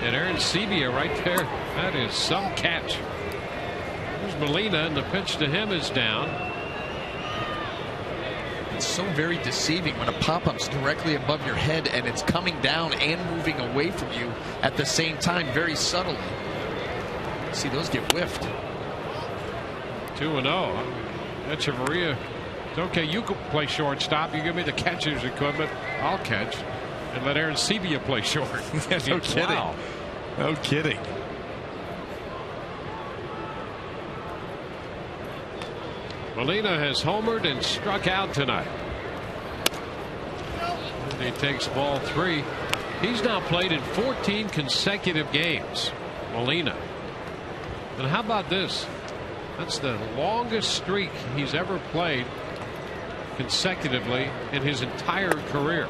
and Aaron Sebia right there. That is some catch. There's Molina, and the pitch to him is down.
It's so very deceiving when a pop-up's directly above your head and it's coming down and moving away from you at the same time, very subtly. See those get whiffed.
2-0. Echeverria, it's okay, you can play shortstop. You give me the catcher's equipment, I'll catch, and let Aaron Sebia play short.
No kidding.
Wow.
No kidding.
Molina has homered and struck out tonight. And he takes ball 3. He's now played in 14 consecutive games, Molina. And how about this? That's the longest streak he's ever played consecutively in his entire career.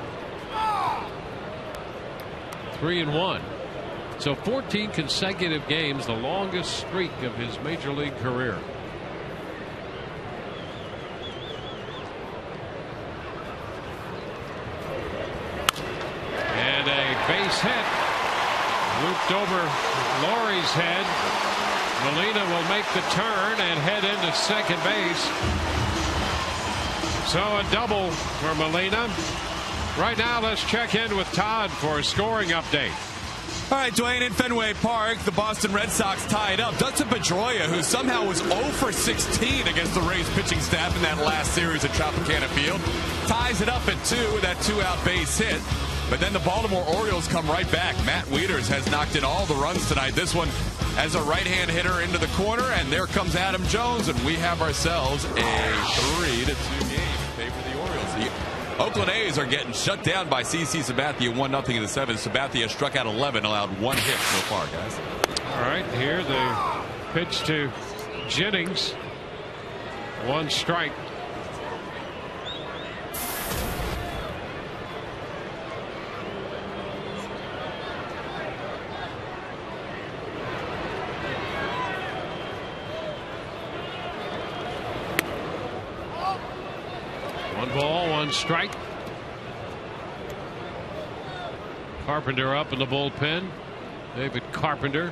3-1. So 14 consecutive games, the longest streak of his major league career. Base hit. Looped over Laurie's head. Molina will make the turn and head into second base. So a double for Molina. Right now, let's check in with Todd for a scoring update.
All right, Dwayne, in Fenway Park, the Boston Red Sox tied up. Dustin Pedroia, who somehow was 0 for 16 against the Rays pitching staff in that last series at Tropicana Field, ties it up at 2 with that 2-out base hit. But then the Baltimore Orioles come right back. Matt Wieters has knocked in all the runs tonight. This one as a right-hand hitter into the corner, and there comes Adam Jones, and we have ourselves a 3-2 game in favor of the Orioles. The Oakland A's are getting shut down by CC Sabathia 1-0 in the 7th. Sabathia struck out 11, allowed 1 hit so far, guys.
All right, here the pitch to Jennings. 1 strike. Ball, 1 strike. Carpenter up in the bullpen. David Carpenter,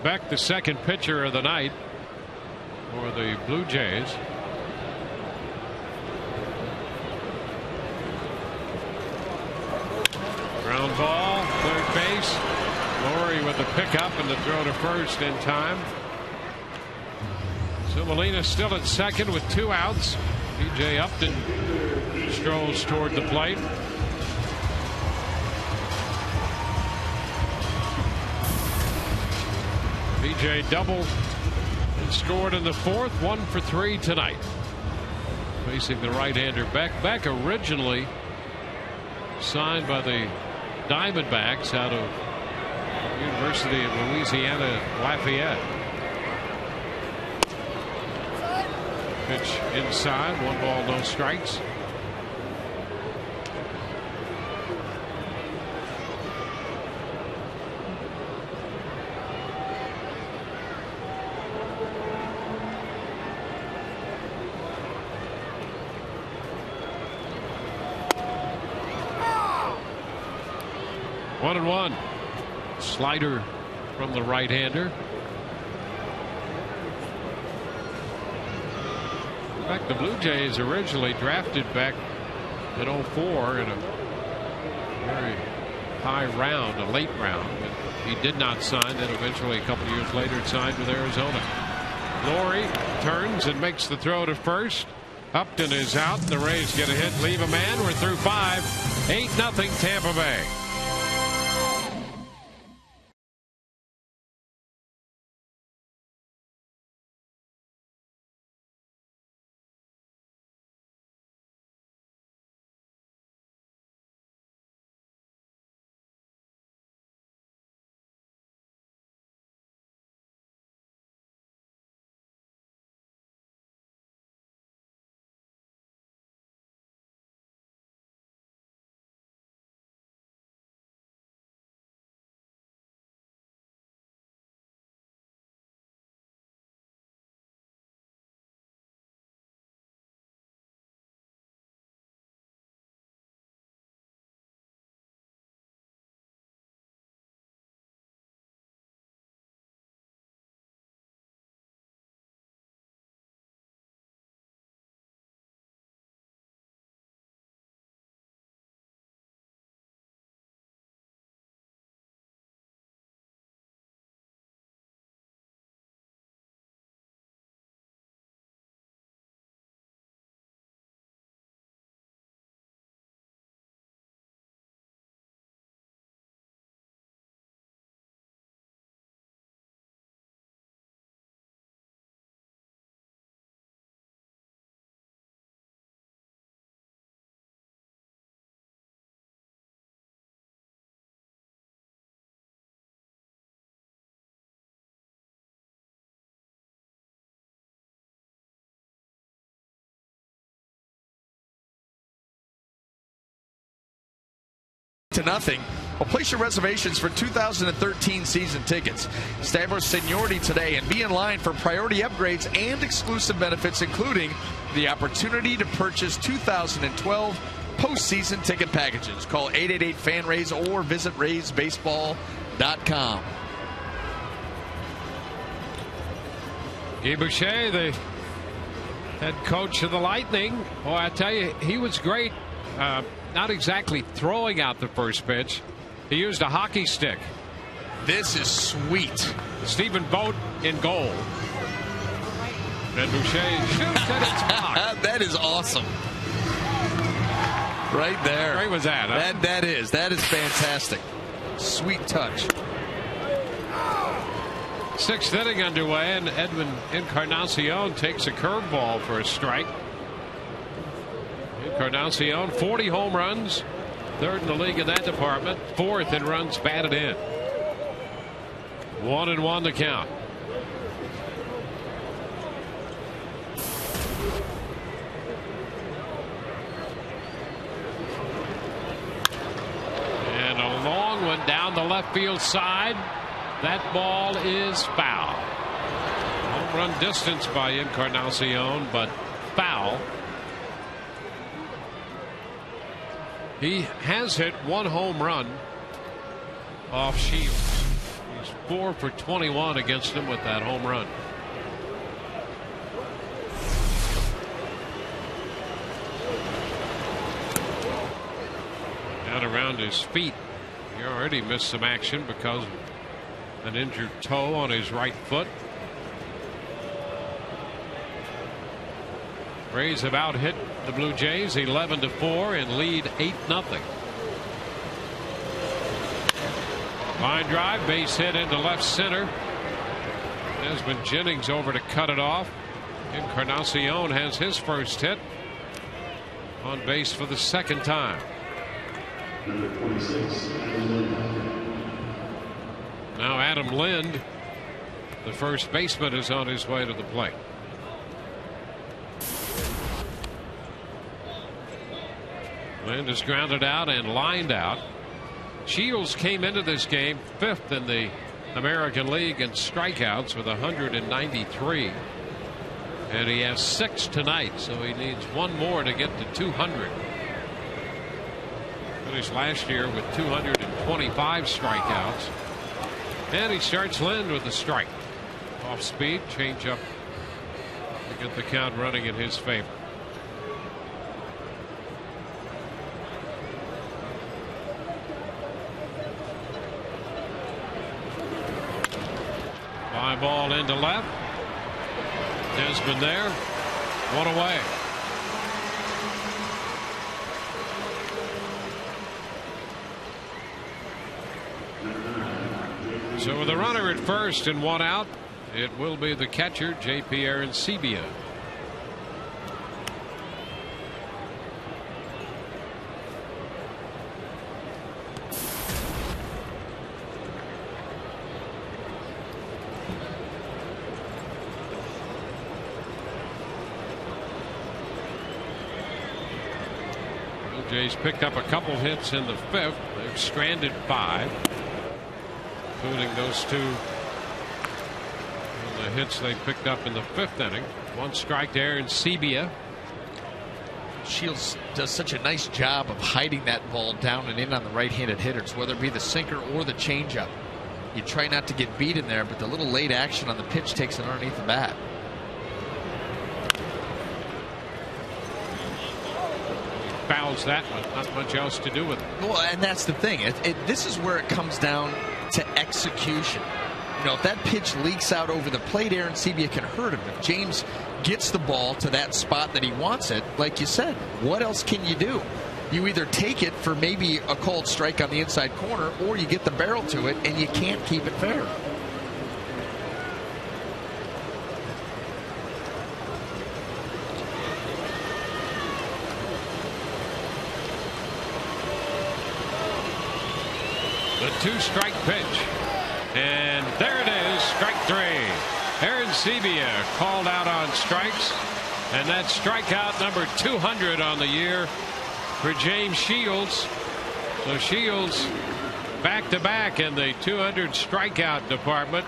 back the second pitcher of the night for the Blue Jays. Ground ball, third base. Laurie with the pickup and the throw to first in time. So Molina still at second with 2 outs. B.J. Upton strolls toward the plate. B.J. doubled and scored in the 4th. 1 for 3 tonight. Facing the right-hander Beck. Beck originally signed by the Diamondbacks out of University of Louisiana Lafayette. Pitch inside, 1 ball, no strikes. One and 1. Slider from the right-hander. In fact, the Blue Jays originally drafted Beck in 2004 in a very high round, a late round, but he did not sign. Then eventually, a couple years later, signed with Arizona. Laurie turns and makes the throw to first. Upton is out. The Rays get a hit, leave a man. We're through 5. 8-0 Tampa Bay.
To nothing. Well, place your reservations for 2013 season tickets. Establish seniority today and be in line for priority upgrades and exclusive benefits, including the opportunity to purchase 2012 postseason ticket packages. Call 888-FAN-RAYS or visit raysbaseball.com. TOR@TBA.com.
Guy Boucher, the head coach of the Lightning. Boy, I tell you, he was great. Not exactly throwing out the first pitch. He used a hockey stick.
This is sweet.
Stephen Boat in goal. And Boucher shoots at its block.
That is awesome. Right there.
Great was that, huh?
That is fantastic. Sweet touch.
Sixth inning underway, and Edwin Encarnacion takes a curveball for a strike. Encarnacion, 40 home runs, third in the league in that department, fourth in runs batted in. 1-1 to count. And a long one down the left field side. That ball is foul. Home run distance by Encarnacion, but foul. He has hit one home run off Shields. He's 4 for 21 against him with that home run. Out around his feet. He already missed some action because of an injured toe on his right foot. Rays have out hit the Blue Jays 11-4 and lead 8-0. Line drive, base hit into left center. Desmond Jennings over to cut it off. Encarnacion has his first hit on base for the second time.
Number 26,
Now Adam Lind, the first baseman, is on his way to the plate. Lind is grounded out and lined out. Shields came into this game 5th in the American League in strikeouts with 193. And he has 6 tonight, so he needs one more to get to 200. Finished last year with 225 strikeouts. And he starts Lind with a strike. Off speed, change up to get the count running in his favor. Fly ball into left. Desmond there. One away. So with a runner at first and one out, it will be the catcher, J.P. Arancibia. Blue Jays picked up a couple hits in the 5th. They've stranded 5. Including those 2 the hits they picked up in the 5th inning. One strike to Arancibia.
Shields does such a nice job of hiding that ball down and in on the right-handed hitters, whether it be the sinker or the changeup. You try not to get beat in there, but the little late action on the pitch takes it underneath the bat.
Fouls that one. Not much else to do with it.
Well, and that's the thing. This is where it comes down to execution. You know, if that pitch leaks out over the plate, Arancibia can hurt him. If James gets the ball to that spot that he wants it, like you said, what else can you do? You either take it for maybe a called strike on the inside corner, or you get the barrel to it, and you can't keep it fair.
The 2-strike pitch. And there it is, strike 3. Arancibia called out on strikes. And that's strikeout number 200 on the year for James Shields. So Shields back-to-back in the 200 strikeout department.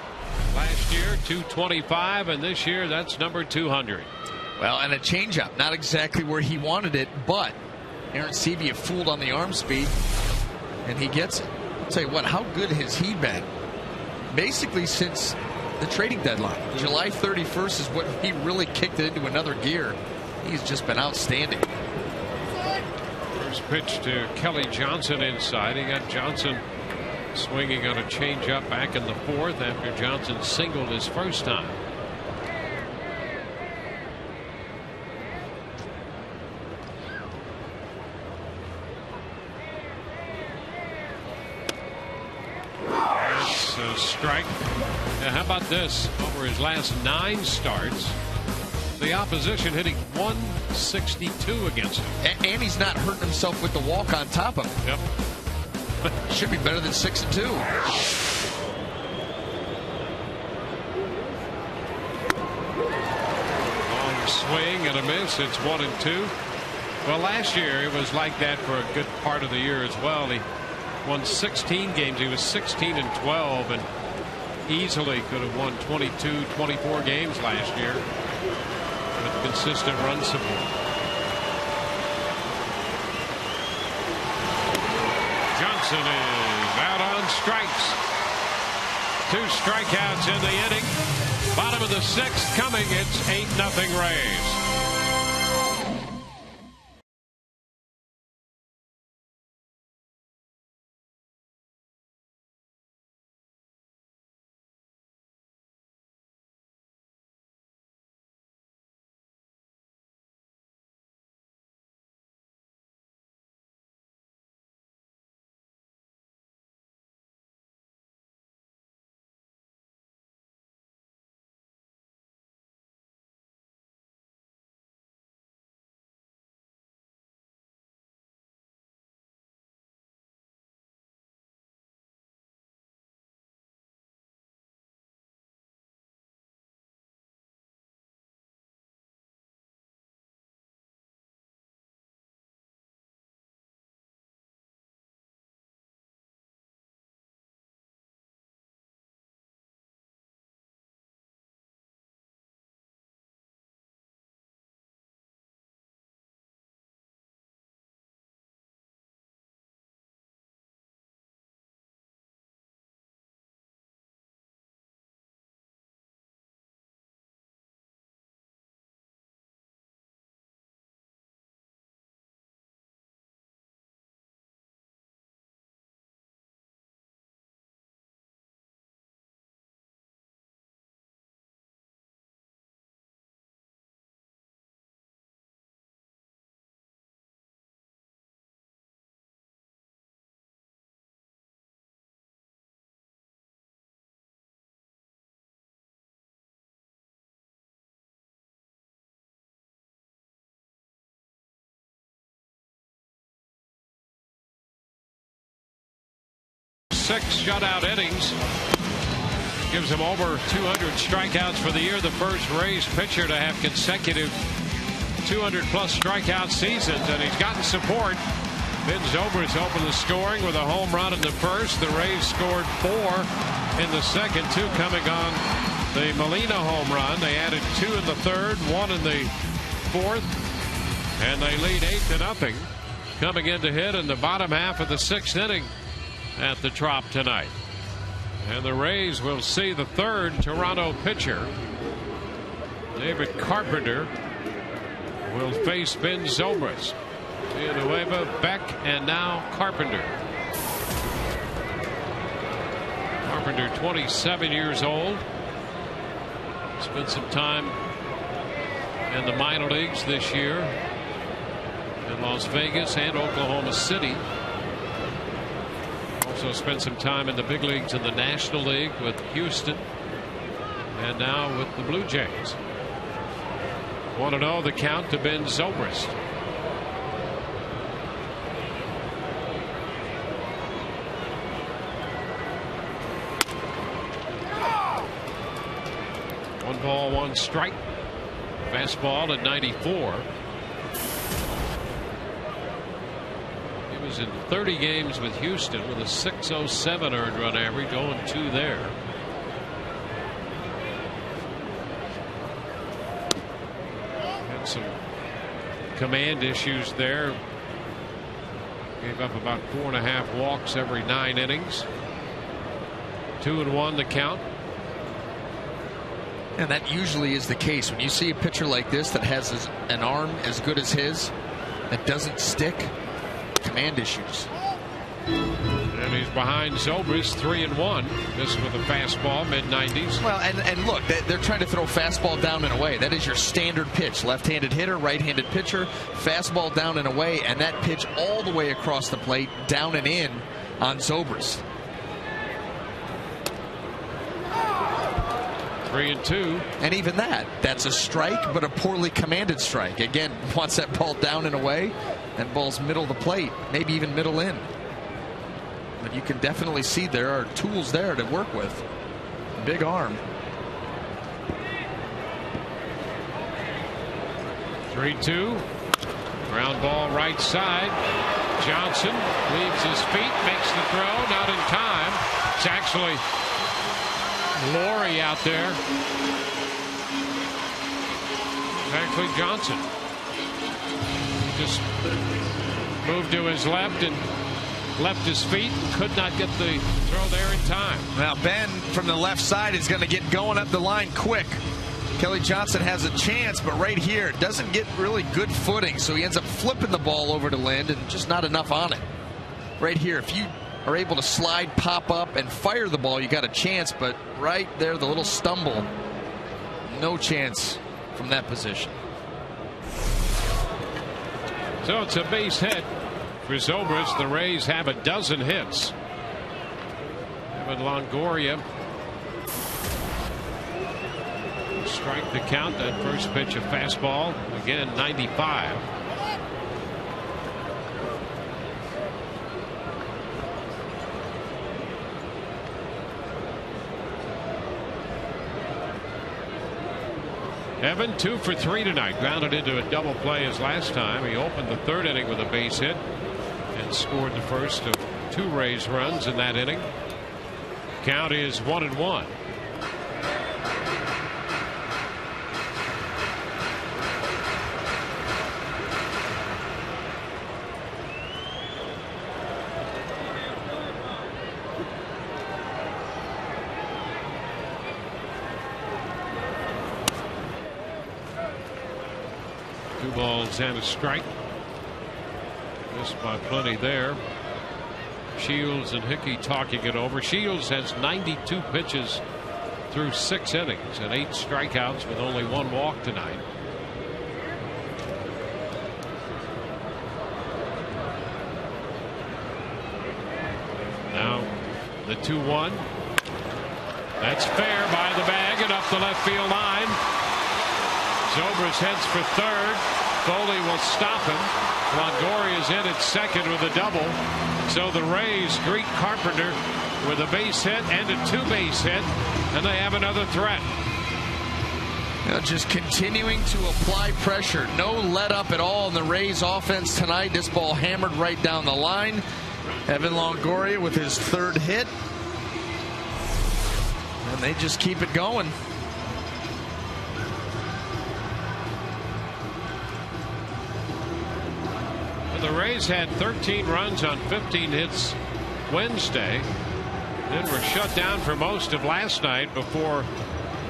Last year, 225, and this year, that's number 200.
Well, and a changeup. Not exactly where he wanted it, but Arancibia fooled on the arm speed, and he gets it. I'll tell you what, how good has he been? Basically since the trading deadline. July 31st is what he really kicked it into another gear. He's just been outstanding.
First pitch to Kelly Johnson inside. He got Johnson swinging on a changeup back in the fourth after Johnson singled his first time. That's a strike. Now how about this? Over his last 9 starts, the opposition hitting 162 against him.
And he's not hurting himself with the walk on top of it.
Yep.
Should be better than 6-2.
Long swing and a miss. It's 1-2. Well, last year it was like that for a good part of the year as well. He won 16 games. He was 16-12 and easily could have won 22, 24 games last year with consistent run support. Johnson is out on strikes. 2 strikeouts in the inning. Bottom of the 6th coming. It's 8-0 Rays. Six shutout innings. Gives him over 200 strikeouts for the year. The first Rays pitcher to have consecutive 200-plus strikeout seasons, and he's gotten support. Ben Zobrist opened the scoring with a home run in the first. The Rays scored 4 in the second, 2 coming on the Molina home run. They added 2 in the third, 1 in the fourth, and they lead 8-0 coming in to hit in the bottom half of the 6th inning at the Trop tonight. And the Rays will see the third Toronto pitcher. David Carpenter will face Ben Zobrist. Villanueva, Beck, and now Carpenter. Carpenter, 27 years old. Spent some time in the minor leagues this year in Las Vegas and Oklahoma City. Also spent some time in the big leagues in the National League with Houston and now with the Blue Jays. 1-0 the count to Ben Zobrist. One ball, one strike. Fastball at 94. He was in 30 games with Houston with a .607 earned run average, 0-2 there. Had some command issues there Gave up about 4.5 walks every 9 innings. 2-1 the count.
And that usually is the case when you see a pitcher like this that has an arm as good as his that doesn't stick. Command issues.
And he's behind Zobrist, 3-1. This with a fastball, mid-90s.
Well, and look, they're trying to throw fastball down and away. That is your standard pitch. Left-handed hitter, right-handed pitcher, fastball down and away, and that pitch all the way across the plate, down and in on Zobrist.
3-2.
And even that's a strike, but a poorly commanded strike. Again, wants that ball down and away, and ball's middle of the plate, maybe even middle in. But you can definitely see there are tools there to work with. Big arm.
3-2. Ground ball right side. Johnson leaves his feet, makes the throw, not in time. It's actually Laurie out there. It's actually Johnson. He just moved to his left and left his feet and could not get the throw there in time.
Now Ben from the left side is going to get going up the line quick. Kelly Johnson has a chance, but right here doesn't get really good footing, so he ends up flipping the ball over to Lind and just not enough on it. Right here, if you are able to slide, pop up, and fire the ball, you got a chance, but right there, the little stumble, no chance from that position.
So it's a base hit for Zobrist. The Rays have a dozen hits. Evan Longoria strike the count. That first pitch, a fastball. Again, 95. Evan 2 for 3 tonight. Grounded into a double play as last time. He opened the 3rd inning with a base hit and scored the first of 2 Rays runs in that inning. Count is 1-1. Balls and a strike. Missed by plenty there. Shields and Hickey talking it over. Shields has 92 pitches through 6 innings and 8 strikeouts with only 1 walk tonight. Now the 2-1. That's fair by the bag and up the left field line. Zobrist heads for 3rd. Foley will stop him. Longoria is in at 2nd with a double. So the Rays greet Carpenter with a base hit and a 2-base hit, and they have another threat.
Now just continuing to apply pressure. No let up at all in the Rays offense tonight. This ball hammered right down the line. Evan Longoria with his 3rd hit. And they just keep it going.
The Rays had 13 runs on 15 hits Wednesday. Then were shut down for most of last night before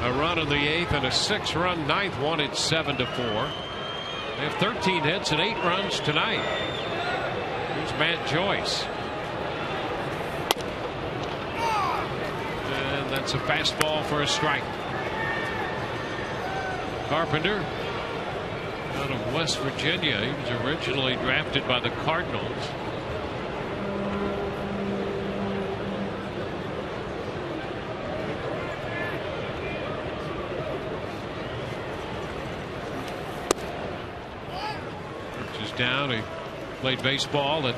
a run in the 8th and a 6-run 9th one at 7-4. They have 13 hits and 8 runs tonight. Here's Matt Joyce. And that's a fastball for a strike. Carpenter out of West Virginia. He was originally drafted by the Cardinals. Pitch is down. He played baseball at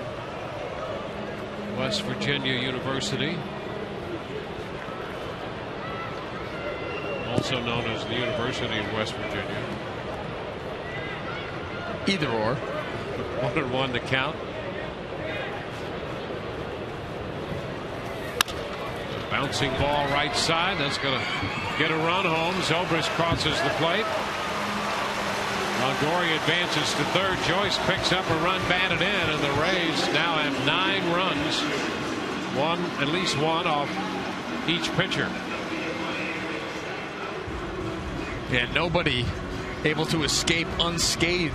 West Virginia University, also known as the University of West Virginia.
Either or.
1-1 to count. Bouncing ball right side. That's going to get a run home. Zobrist crosses the plate. Longoria advances to third. Joyce picks up a run, batted in, and the Rays now have 9 runs. At least one off each pitcher.
Yeah, nobody able to escape unscathed.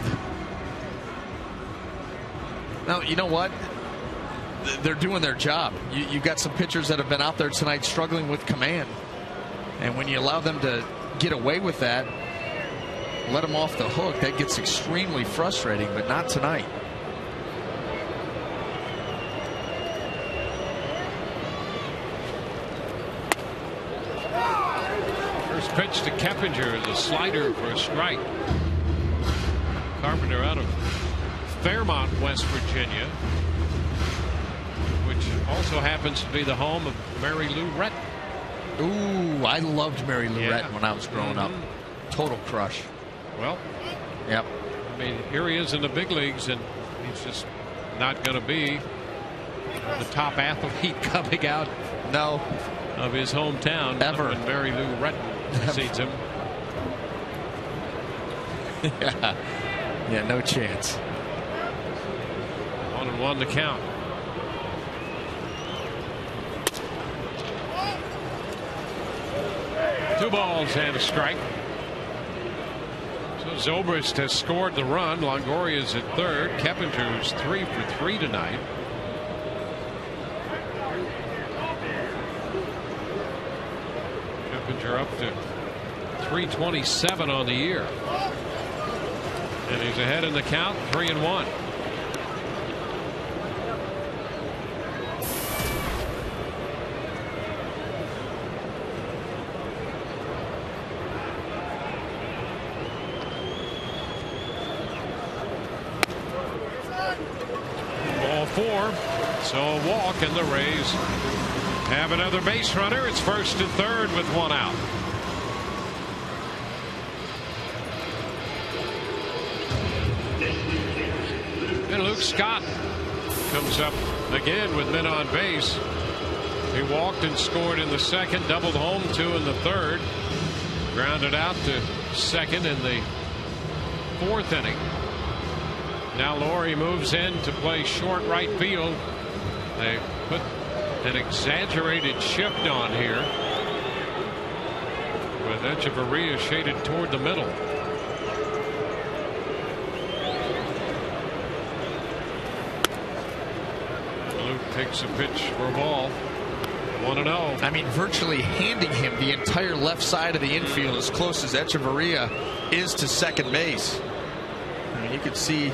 Now, you know what? They're doing their job. You've got some pitchers that have been out there tonight struggling with command. And when you allow them to get away with that, let them off the hook, that gets extremely frustrating, but not tonight.
First pitch to Keppinger is a slider for a strike. Carpenter out of Fairmont, West Virginia, which also happens to be the home of Mary Lou Retton.
Ooh, I loved Mary Lou Retton when I was growing up. Total crush.
Well,
yep.
I mean, here he is in the big leagues, and he's just not going to be the top athlete coming out of his hometown
ever.
When Mary Lou Retton sees him.
Yeah, no chance.
1-1 to count. Two balls and a strike. So Zobrist has scored the run. Longoria's at third. Keppinger's 3 for 3 tonight. Keppinger up to 327 on the year. And he's ahead in the count, 3-1. Ball 4. So a walk, and the Rays have another base runner. It's first and third with one out. And Luke Scott comes up again with men on base. He walked and scored in the second, doubled home 2 in the third, grounded out to second in the 4th inning. Now Laurie moves in to play short right field. They put an exaggerated shift on here with Echeverria shaded toward the middle. Luke takes a pitch for a ball. 1-0.
I mean, virtually handing him the entire left side of the infield as close as Echeverria is to second base. I mean, you could see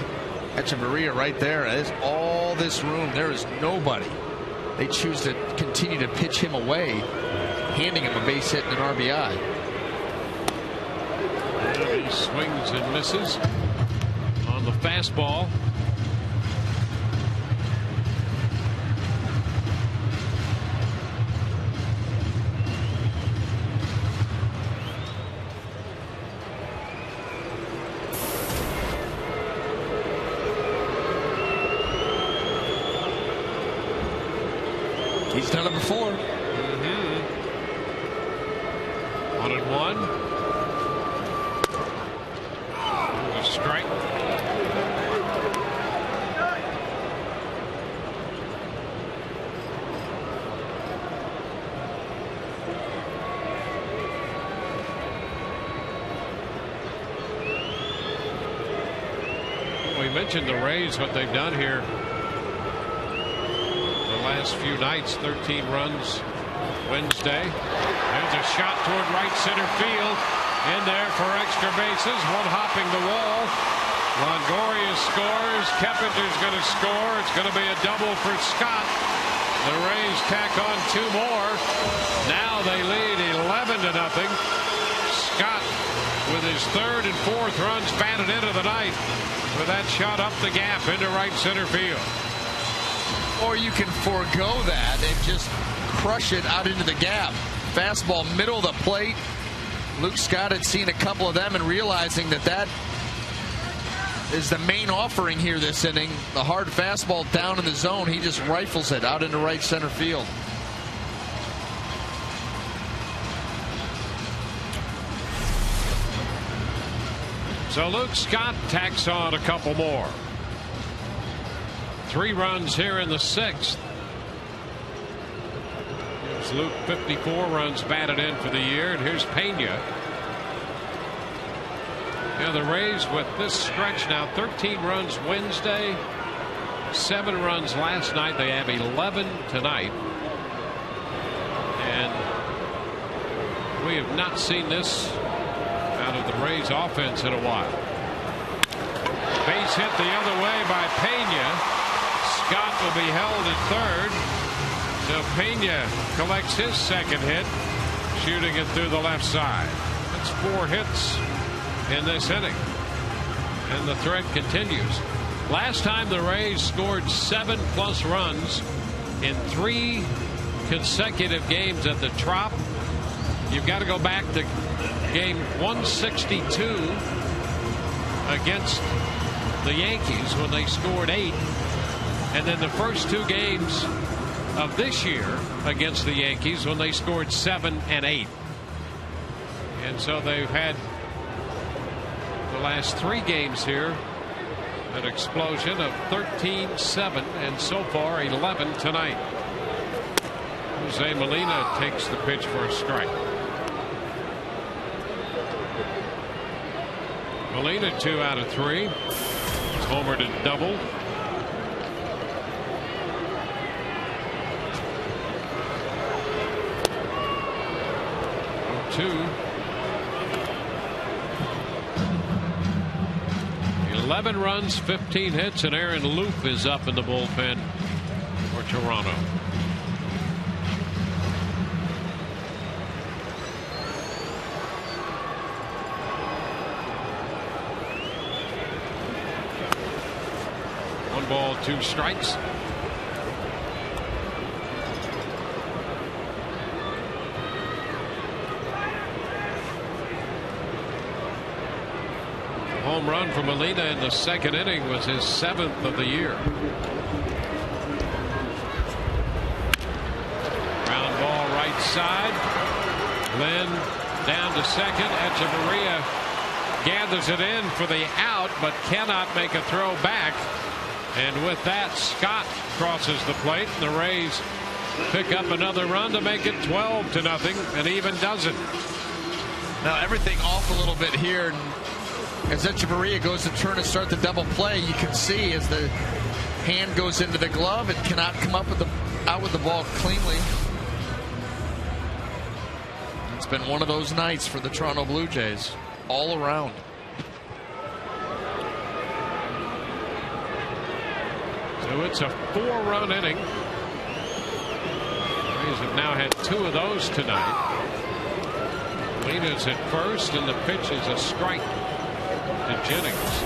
Echeverria right there. There's all this room. There is nobody. They choose to continue to pitch him away, handing him a base hit and an RBI.
And he swings and misses on the fastball.
He's done it before.
1-1. A strike. We mentioned the Rays, what they've done here last few nights. 13 runs Wednesday. There's a shot toward right center field. In there for extra bases. One hopping the wall. Longoria scores. Keppinger's going to score. It's going to be a double for Scott. The Rays tack on 2 more. Now they lead 11-0. Scott with his 3rd and 4th runs batted into the ninth with that shot up the gap into right center field.
Or you can forego that and just crush it out into the gap. Fastball middle of the plate. Luke Scott had seen a couple of them and realizing that that is the main offering here this inning. The hard fastball down in the zone. He just rifles it out into right center field.
So Luke Scott tacks on a couple more. 3 runs here in the 6th. Gives Luke 54 runs batted in for the year. And here's Pena. Yeah, the Rays with this stretch now, 13 runs Wednesday, 7 runs last night. They have 11 tonight. And we have not seen this out of the Rays offense in a while. Base hit the other way by Pena. Scott will be held at third. So Pena collects his second hit, shooting it through the left side. That's 4 hits in this inning, and the threat continues. Last time the Rays scored 7+ runs in 3 consecutive games at the Trop. You've got to go back to game 162 against the Yankees when they scored 8, and then the first 2 games of this year against the Yankees when they scored 7 and 8. And so they've had the last 3 games here an explosion of 13-7, and so far 11 tonight. Jose Molina takes the pitch for a strike. Molina 2 out of 3. He's homered and doubled. Two. 11 runs, 15 hits, and Aaron Loop is up in the bullpen for Toronto. One ball, 2 strikes. Home run for Molina in the 2nd inning was his 7th of the year. Ground ball right side. Lynn down to second. Echeverria gathers it in for the out, but cannot make a throw back. And with that, Scott crosses the plate, and the Rays pick up another run to make it 12-0, an even dozen.
Now everything off a little bit here. As Echeverria goes to turn and start the double play, you can see as the hand goes into the glove, it cannot come up with out with the ball cleanly. It's been one of those nights for the Toronto Blue Jays all around.
So it's a 4-run inning. Rays have now had 2 of those tonight. Molina's at first, and the pitch is a strike to Jennings.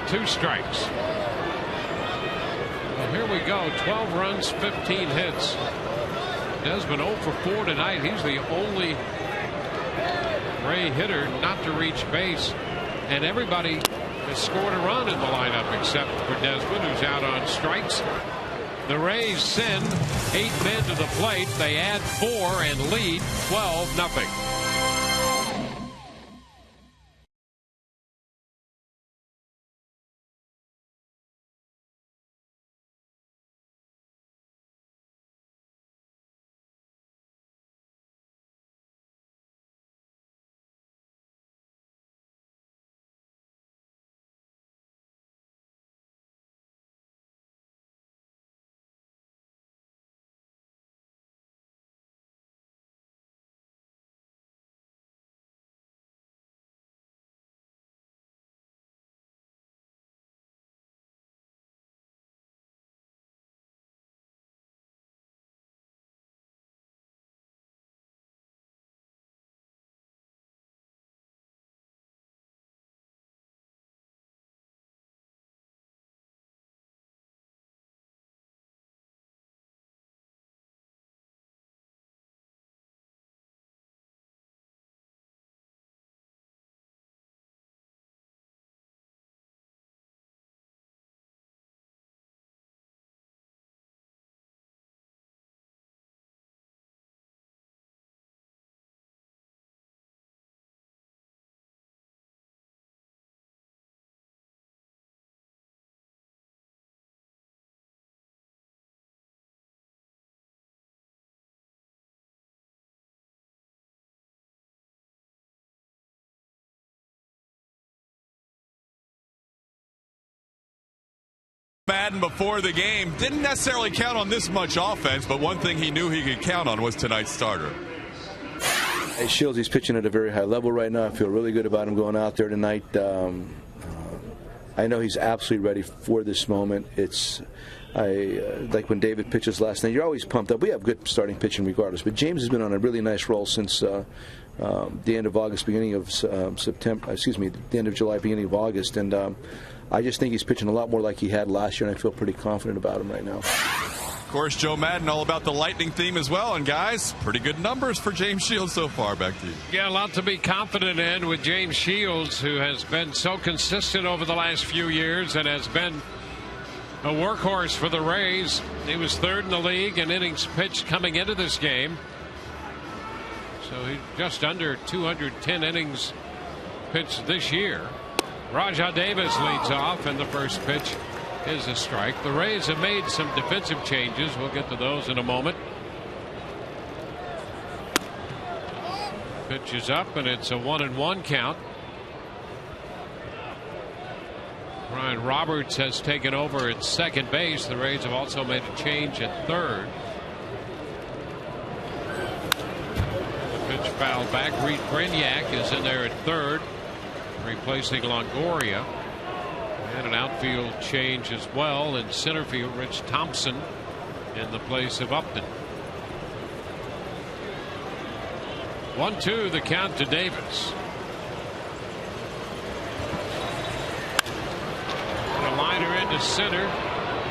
Two strikes. Well, here we go. 12 runs, 15 hits. Desmond 0 for 4 tonight. He's the only Ray hitter not to reach base, and everybody has scored a run in the lineup except for Desmond, who's out on strikes. The Rays send 8 men to the plate. They add 4 and lead 12-0.
Madden before the game. Didn't necessarily count on this much offense, but one thing he knew he could count on was tonight's starter.
Hey, Shields, he's pitching at a very high level right now. I feel really good about him going out there tonight. I know he's absolutely ready for this moment. Like when David pitches last night, you're always pumped up. We have good starting pitching regardless, but James has been on a really nice roll since the end of August, beginning of September. The end of July, beginning of August, and I just think he's pitching a lot more like he had last year, and I feel pretty confident about him right now.
Of course, Joe Madden all about the Lightning theme as well, and guys, pretty good numbers for James Shields so far. Back to you.
Yeah, a lot to be confident in with James Shields, who has been so consistent over the last few years and has been a workhorse for the Rays. He was third in the league in innings pitched coming into this game. So he's just under 210 innings pitched this year. Rajah Davis leads off, and the first pitch is a strike. The Rays have made some defensive changes. We'll get to those in a moment. Pitch is up, and it's a 1-1 count. Ryan Roberts has taken over at second base. The Rays have also made a change at third. The pitch fouled back. Reed Brignac is in there at third, replacing Longoria. And an outfield change as well in center field. Rich Thompson in the place of Upton. 1-2 the count to Davis. And a liner into center.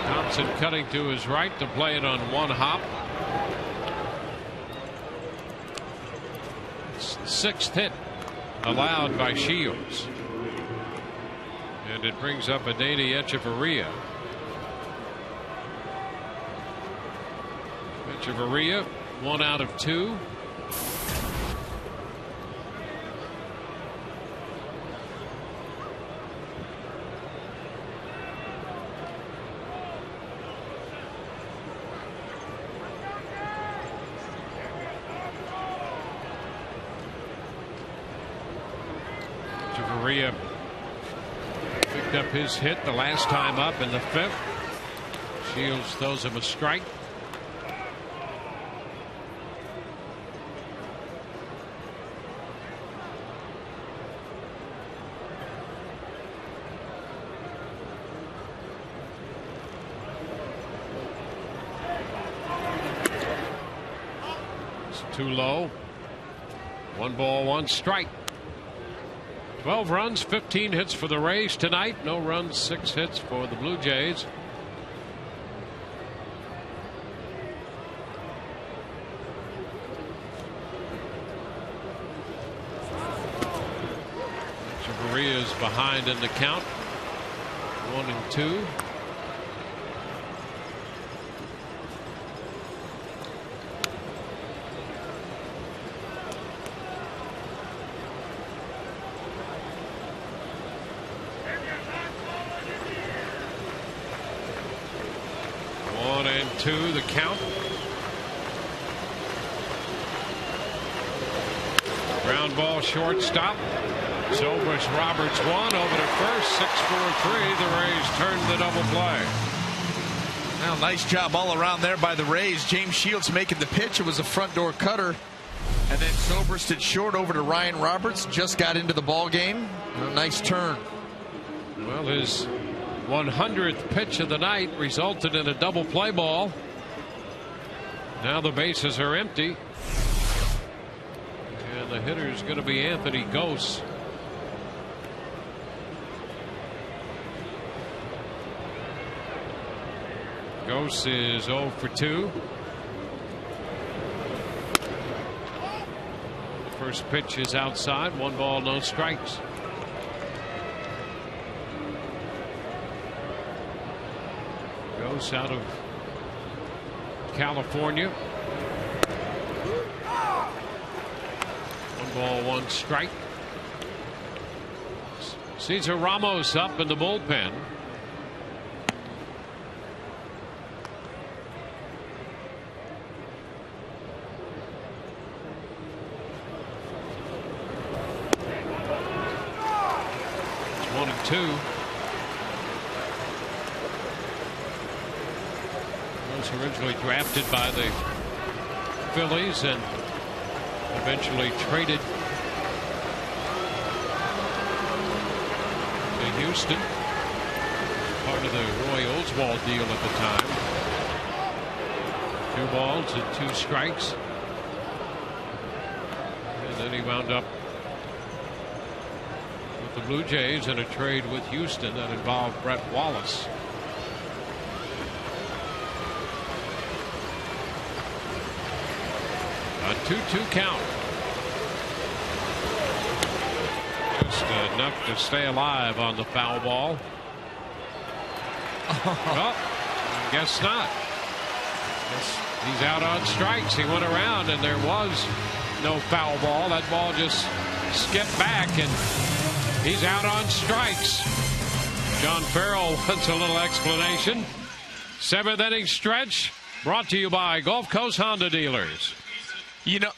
Thompson cutting to his right to play it on one hop. It's the sixth hit allowed by Shields. And it brings up Adeiny Echeverria. Echeverria, 1 out of 2. Echeverria picked up his hit the last time up in the fifth. Shields throws him a strike. It's too low. 1 ball, 1 strike. 12 runs, 15 hits for the Rays tonight. No runs, 6 hits for the Blue Jays. Echeverria is behind in the count. 1-2. The count. Ground ball, shortstop. Zobrist Roberts 1 over to first. 6-4-3. The Rays turned the double play.
Well, nice job all around there by the Rays. James Shields making the pitch. It was a front door cutter. And then Zobrist at short over to Ryan Roberts. Just got into the ball game. A nice turn.
Well, his 100th pitch of the night resulted in a double play ball. Now the bases are empty. And the hitter is going to be Anthony Gose. Gose is 0 for 2. First pitch is outside. 1 ball, no strikes. Gose out of California. 1 ball, 1 strike. Cesar Ramos up in the bullpen. It's 1-2. Royals, originally drafted by the Phillies and eventually traded to Houston. Part of the Roy Oswalt deal at the time. 2 balls and 2 strikes. And then he wound up with the Blue Jays in a trade with Houston that involved Brett Wallace. A 2-2 count. Just enough to stay alive on the foul ball. Oh, guess not. Guess he's out on strikes. He went around and there was no foul ball. That ball just skipped back and he's out on strikes. John Farrell wants a little explanation. 7th inning stretch brought to you by Gulf Coast Honda dealers.
You know,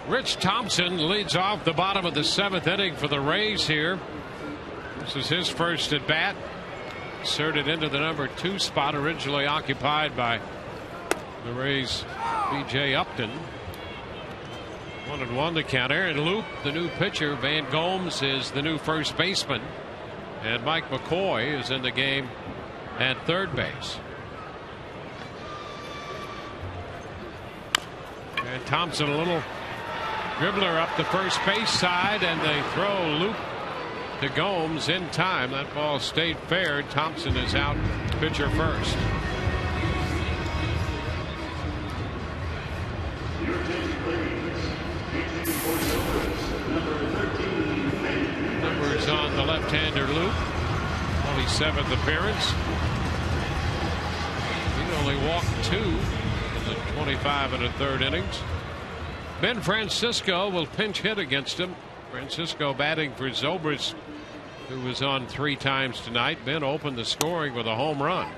Rich Thompson leads off the bottom of the 7th inning for the Rays here. This is his first at bat. Inserted into the number 2 spot, originally occupied by the Rays' B.J. Upton. 1-1 the count. Aaron Loop, the new pitcher. Van Gomes is the new first baseman. And Mike McCoy is in the game at third base. And Thompson, a little dribbler up the first base side, and they throw Loop to Gomes in time. That ball stayed fair. Thompson is out, pitcher first. Numbers on the left-hander Loop. 27th appearance. He only walked 2 in the 25 1/3 innings. Ben Francisco will pinch hit against him. Francisco batting for Zobrist, who was on 3 times tonight. Ben opened the scoring with a home run.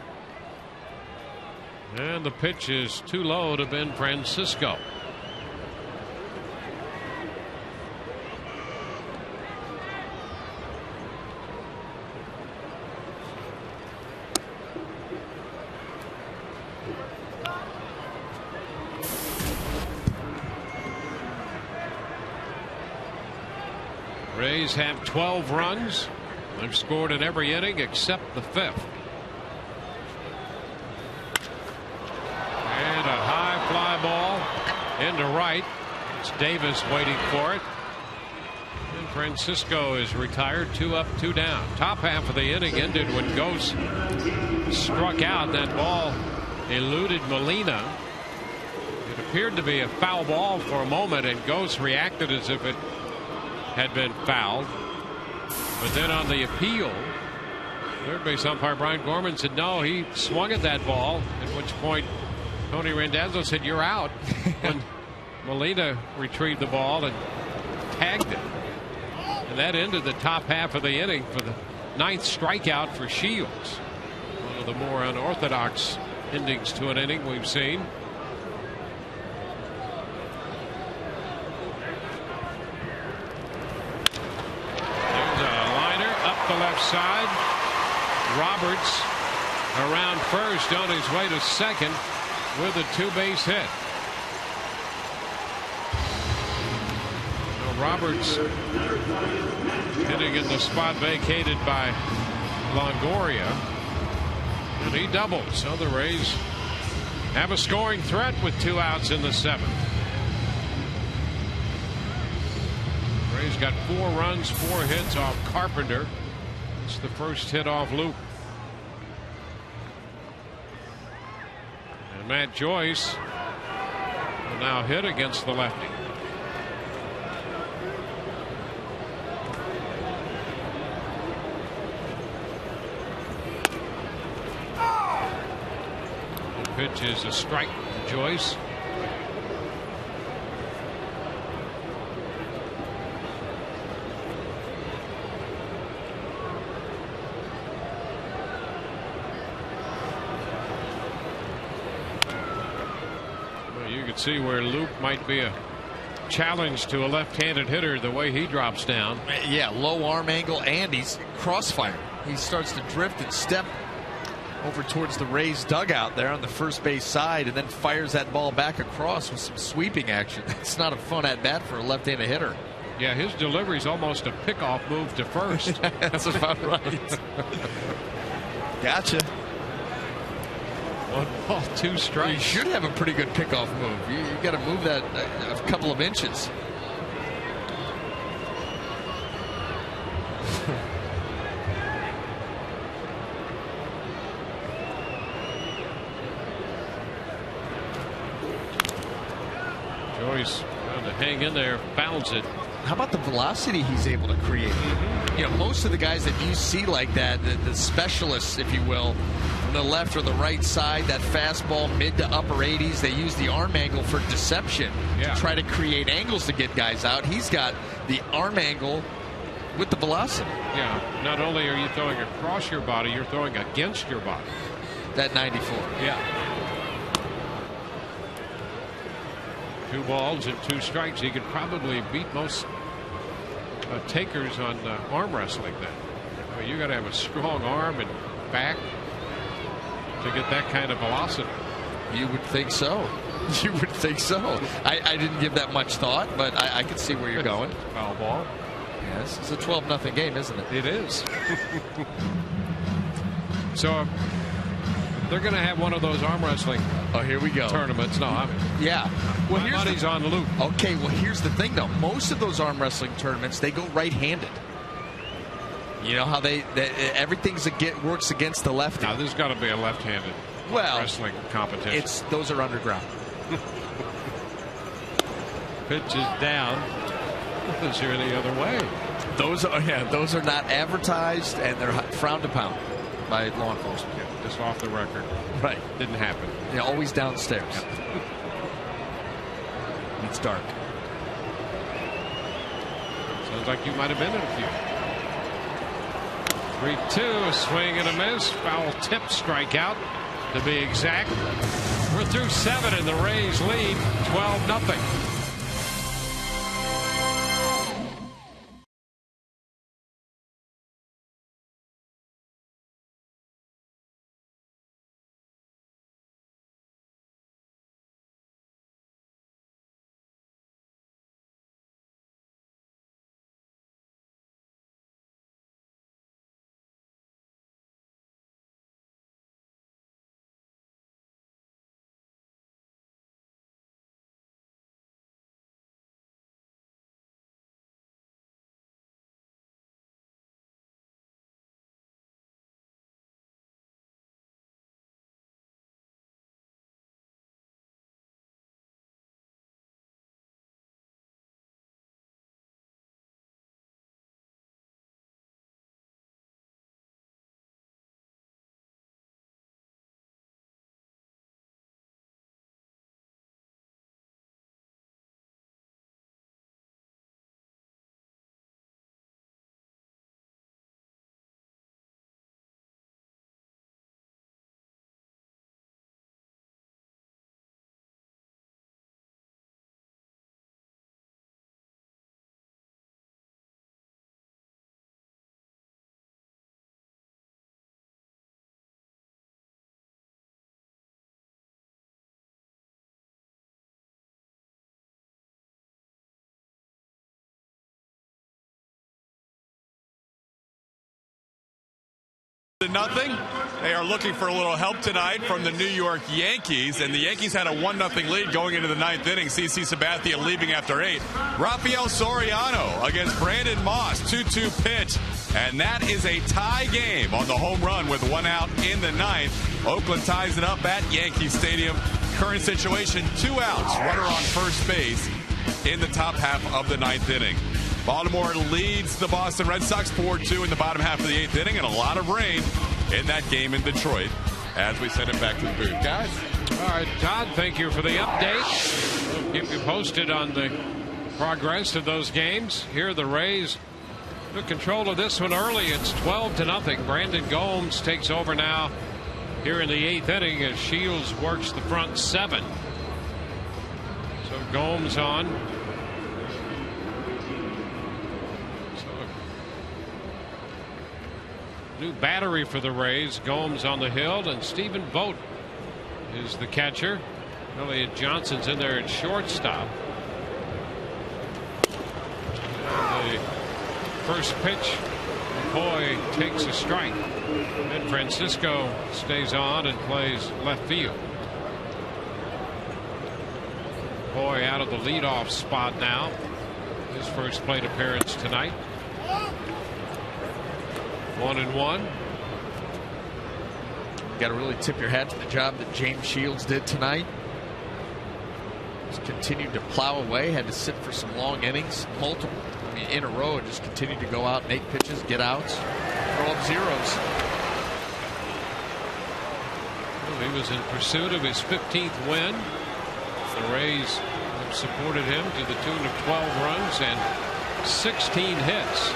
And the pitch is too low to Ben Francisco. Rays have 12 runs. They've scored in every inning except the 5th. Into right. It's Davis waiting for it. And Francisco is retired. 2 up, 2 down. Top half of the inning ended when Ghost struck out. That ball eluded Molina. It appeared to be a foul ball for a moment, and Ghost reacted as if it had been fouled. But then on the appeal, third base umpire Brian Gorman said no, he swung at that ball, at which point Tony Randazzo said you're out when Molina retrieved the ball and tagged it. And that ended the top half of the inning for the 9th strikeout for Shields. One of the more unorthodox endings to an inning we've seen. There's a liner up the left side. Roberts around first on his way to second with a 2-base hit. Roberts hitting in the spot vacated by Longoria, and he doubles. So the Rays have a scoring threat with 2 outs in the 7th. Rays got 4 runs, 4 hits off Carpenter. It's the first hit off Luke. And Matt Joyce will now hit against the lefty. Pitch is a strike to Joyce. Well, you can see where Luke might be a challenge to a left-handed hitter the way he drops down.
Yeah, low arm angle, and he's crossfire. He starts to drift and step over towards the Rays dugout there on the first base side, and then fires that ball back across with some sweeping action. It's not a fun at bat for a left-handed hitter.
Yeah, his delivery is almost a pickoff move to first.
That's about right. Gotcha.
1 ball, 2 strikes.
You should have a pretty good pickoff move. You got to move that a couple of inches.
Joyce trying to hang in there, fouls it.
How about the velocity he's able to create? You know, most of the guys that you see like that, the specialists, if you will, from the left or the right side, that fastball mid to upper 80s, they use the arm angle for deception to try to create angles to get guys out. He's got the arm angle with the velocity.
Yeah, not only are you throwing across your body, you're throwing against your body.
That 94.
Yeah. 2 balls and 2 strikes. He could probably beat most takers on arm wrestling then. I mean, you got to have a strong arm and back to get that kind of velocity.
You would think so. You would think so. I didn't give that much thought, but I could see where you're going.
Foul ball.
Yes, it's a 12-0 game, isn't it?
It is. So they're going to have one of those arm wrestling.
Oh, here we go.
Tournaments. No,
yeah.
Well, my money's on Luke.
Okay, well, here's the thing, though. Most of those arm wrestling tournaments, they go right-handed. You know how they works against the lefty.
Now, there's got to be a left-handed wrestling competition.
Those are underground.
Pitch is down. Is there any other way?
Those are not advertised, and they're frowned upon by law enforcement.
Yeah, just off the record.
Right.
Didn't happen.
Yeah, always downstairs. It's dark.
Sounds like you might have been in a few. 3-2, a swing and a miss. Foul tip strikeout to be exact. We're through 7 and the Rays lead 12-0.
0-0. They are looking for a little help tonight from the New York Yankees, and the Yankees had a 1-0 lead going into the 9th inning. CC Sabathia leaving after 8. Rafael Soriano against Brandon Moss, 2-2 pitch, and that is a tie game on the home run with 1 out in the 9th. Oakland ties it up at Yankee Stadium. Current situation, 2 outs, runner on first base in the top half of the 9th inning. Baltimore leads the Boston Red Sox 4-2 in the bottom half of the 8th inning, and a lot of rain in that game in Detroit as we send it back to the booth. Guys?
All right, Todd, thank you for the update. We'll keep you posted on the progress of those games. Here the Rays took control of this one early. It's 12-0. Brandon Gomes takes over now here in the 8th inning as Shields works the front 7. So Gomes on. New battery for the Rays. Gomes on the hill, and Stephen Vogt is the catcher. Elliott Johnson's in there at shortstop. And the first pitch, McCoy takes a strike. And Francisco stays on and plays left field. McCoy out of the leadoff spot now. His first plate appearance tonight. 1-1.
Got to really tip your hat to the job that James Shields did tonight. Just continued to plow away. Had to sit for some long innings, multiple in a row, and just continued to go out, make pitches, get outs, throw up zeros.
Well, he was in pursuit of his 15th win. The Rays have supported him to the tune of 12 runs and 16 hits.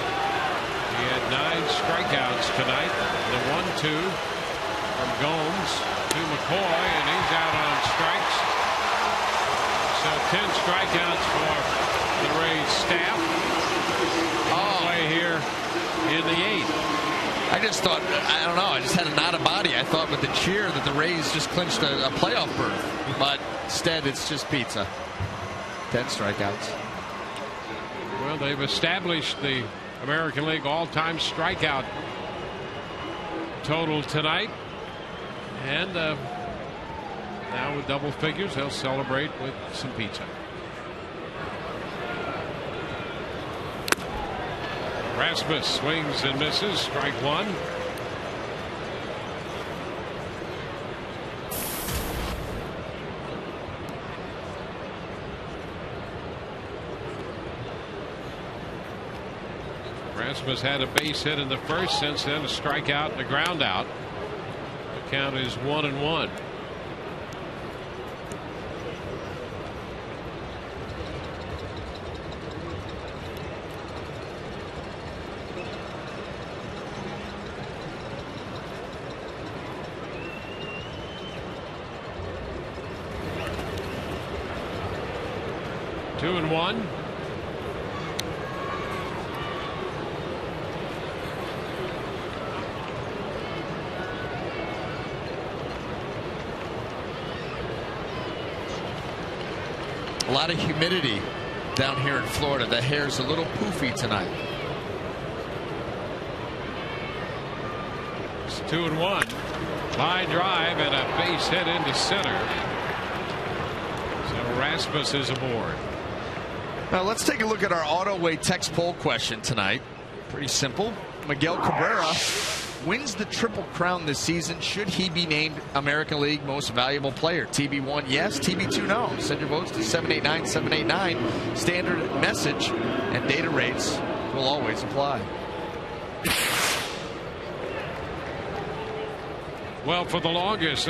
He had 9 strikeouts tonight. The 1-2 from Gomes to McCoy, and he's out on strikes. So 10 strikeouts for the Rays staff. Play here in the 8th.
I just thought, I don't know, I just had an out of body. I thought with the cheer that the Rays just clinched a playoff berth, but instead it's just pizza. 10 strikeouts.
Well, they've established the American League all-time strikeout total tonight, and now with double figures they'll celebrate with some pizza. Rasmus swings and misses, strike 1. Rasmus had a base hit in the first, since then a strikeout and a ground out. The count is 1-1. Two and one.
A lot of humidity down here in Florida. The hair's a little poofy tonight.
It's 2-1. Line drive and a base hit into center. So Rasmus is aboard.
Now let's take a look at our AutoWay text poll question tonight. Pretty simple. Miguel Cabrera wins the Triple Crown this season. Should he be named American League Most Valuable Player? TB1 yes, TB2 no. Send your votes to 789-789. Standard message and data rates will always apply.
Well, for the longest,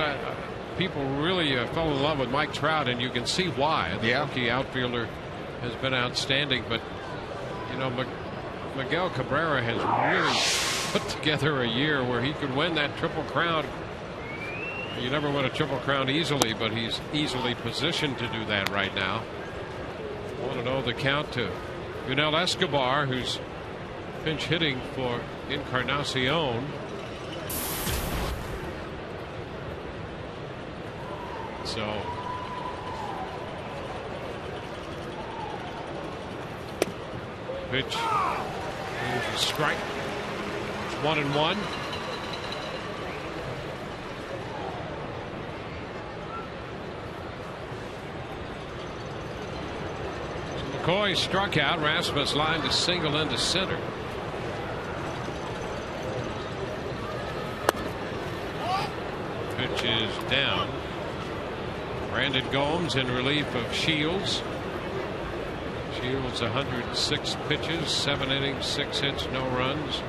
people really fell in love with Mike Trout, and you can see why. The rookie outfielder has been outstanding, but you know, Miguel Cabrera has really put together a year where he could win that Triple Crown. You never win a Triple Crown easily, but he's easily positioned to do that right now. 1-0 the count to Yunel Escobar, who's pinch hitting for Encarnacion. So pitch, strike. 1-1. McCoy struck out. Rasmus lined a single into center. Pitch is down. Brandon Gomes in relief of Shields. Shields 106 pitches, 7 innings, 6 hits, no runs,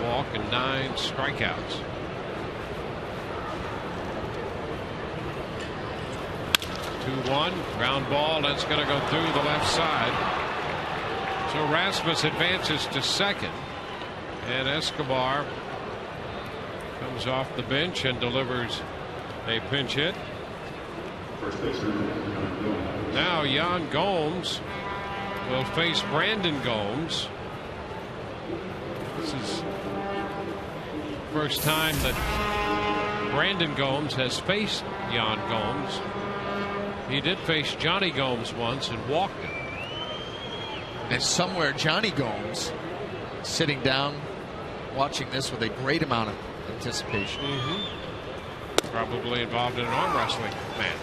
a walk, and 9 strikeouts. Two-one ground ball. That's going to go through the left side. So Rasmus advances to second, and Escobar comes off the bench and delivers a pinch hit. Now Yan Gomes will face Brandon Gomes. This is the first time that Brandon Gomes has faced Yan Gomes. He did face Johnny Gomes once and walked him.
And somewhere Johnny Gomes sitting down watching this with a great amount of anticipation.
Probably involved in an arm wrestling match.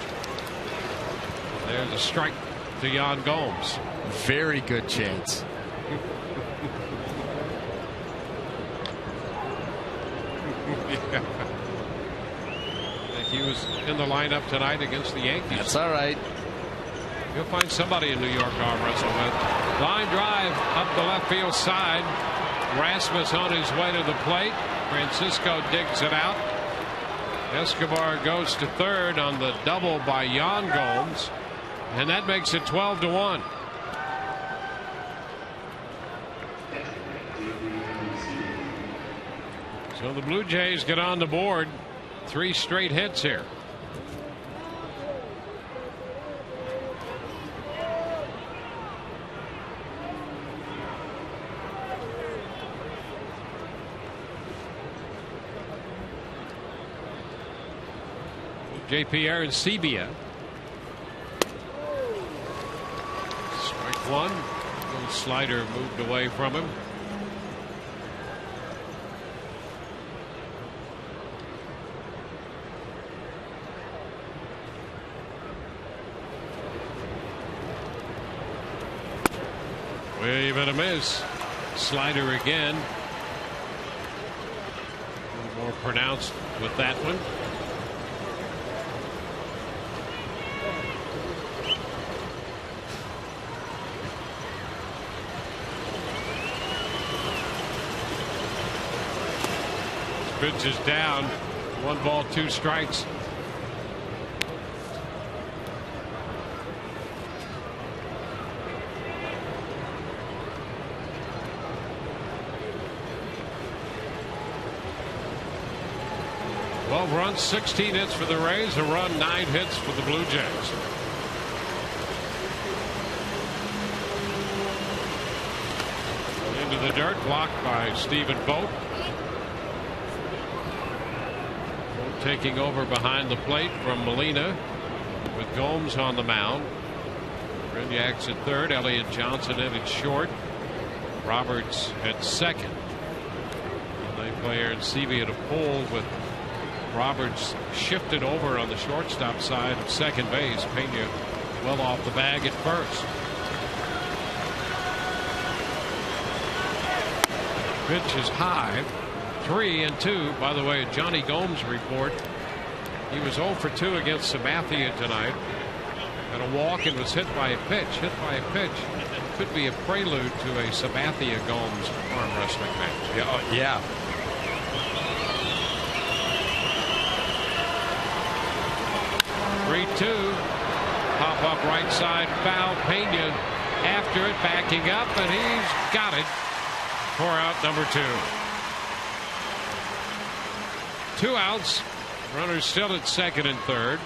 There's a strike to Yan Gomes.
Very good chance.
Yeah. He was in the lineup tonight against the Yankees.
That's all right.
You'll find somebody in New York to arm wrestle with. Line drive up the left field side. Rasmus on his way to the plate. Francisco digs it out. Escobar goes to third on the double by Yan Gomes, and that makes it 12-1. So the Blue Jays get on the board. 3 straight hits here. J.P. Arancibia. Strike one. Little slider moved away from him. Wave and a miss. Slider again. A little more pronounced with that one. Pitch is down. 1 ball, 2 strikes. Runs, 16 hits for the Rays, a run, 9 hits for the Blue Jays. Into the dirt, blocked by Stephen Vogt. Vogt taking over behind the plate from Molina with Gomes on the mound. Brignacs at third, Elliott Johnson in at short, Roberts at second. And they play Arancibia to pull with Roberts shifted over on the shortstop side of second base. Pena well off the bag at first. Pitch is high. 3-2. By the way, Johnny Gomes report. He was 0 for 2 against Sabathia tonight. And a walk and was hit by a pitch. Hit by a pitch. Could be a prelude to a Sabathia Gomes arm wrestling match.
Yeah.
3-2. Pop up right side foul. Pena after it, backing up, and he's got it for out number 2. 2 outs. Runners still at second and third.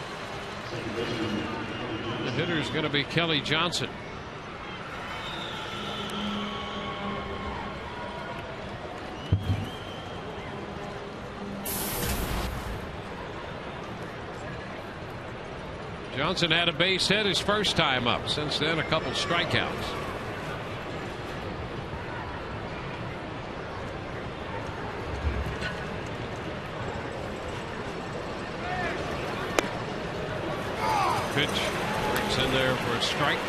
The hitter is going to be Kelly Johnson. Johnson had a base hit his first time up. Since then, a couple strikeouts. Pitch breaks in there for a strike.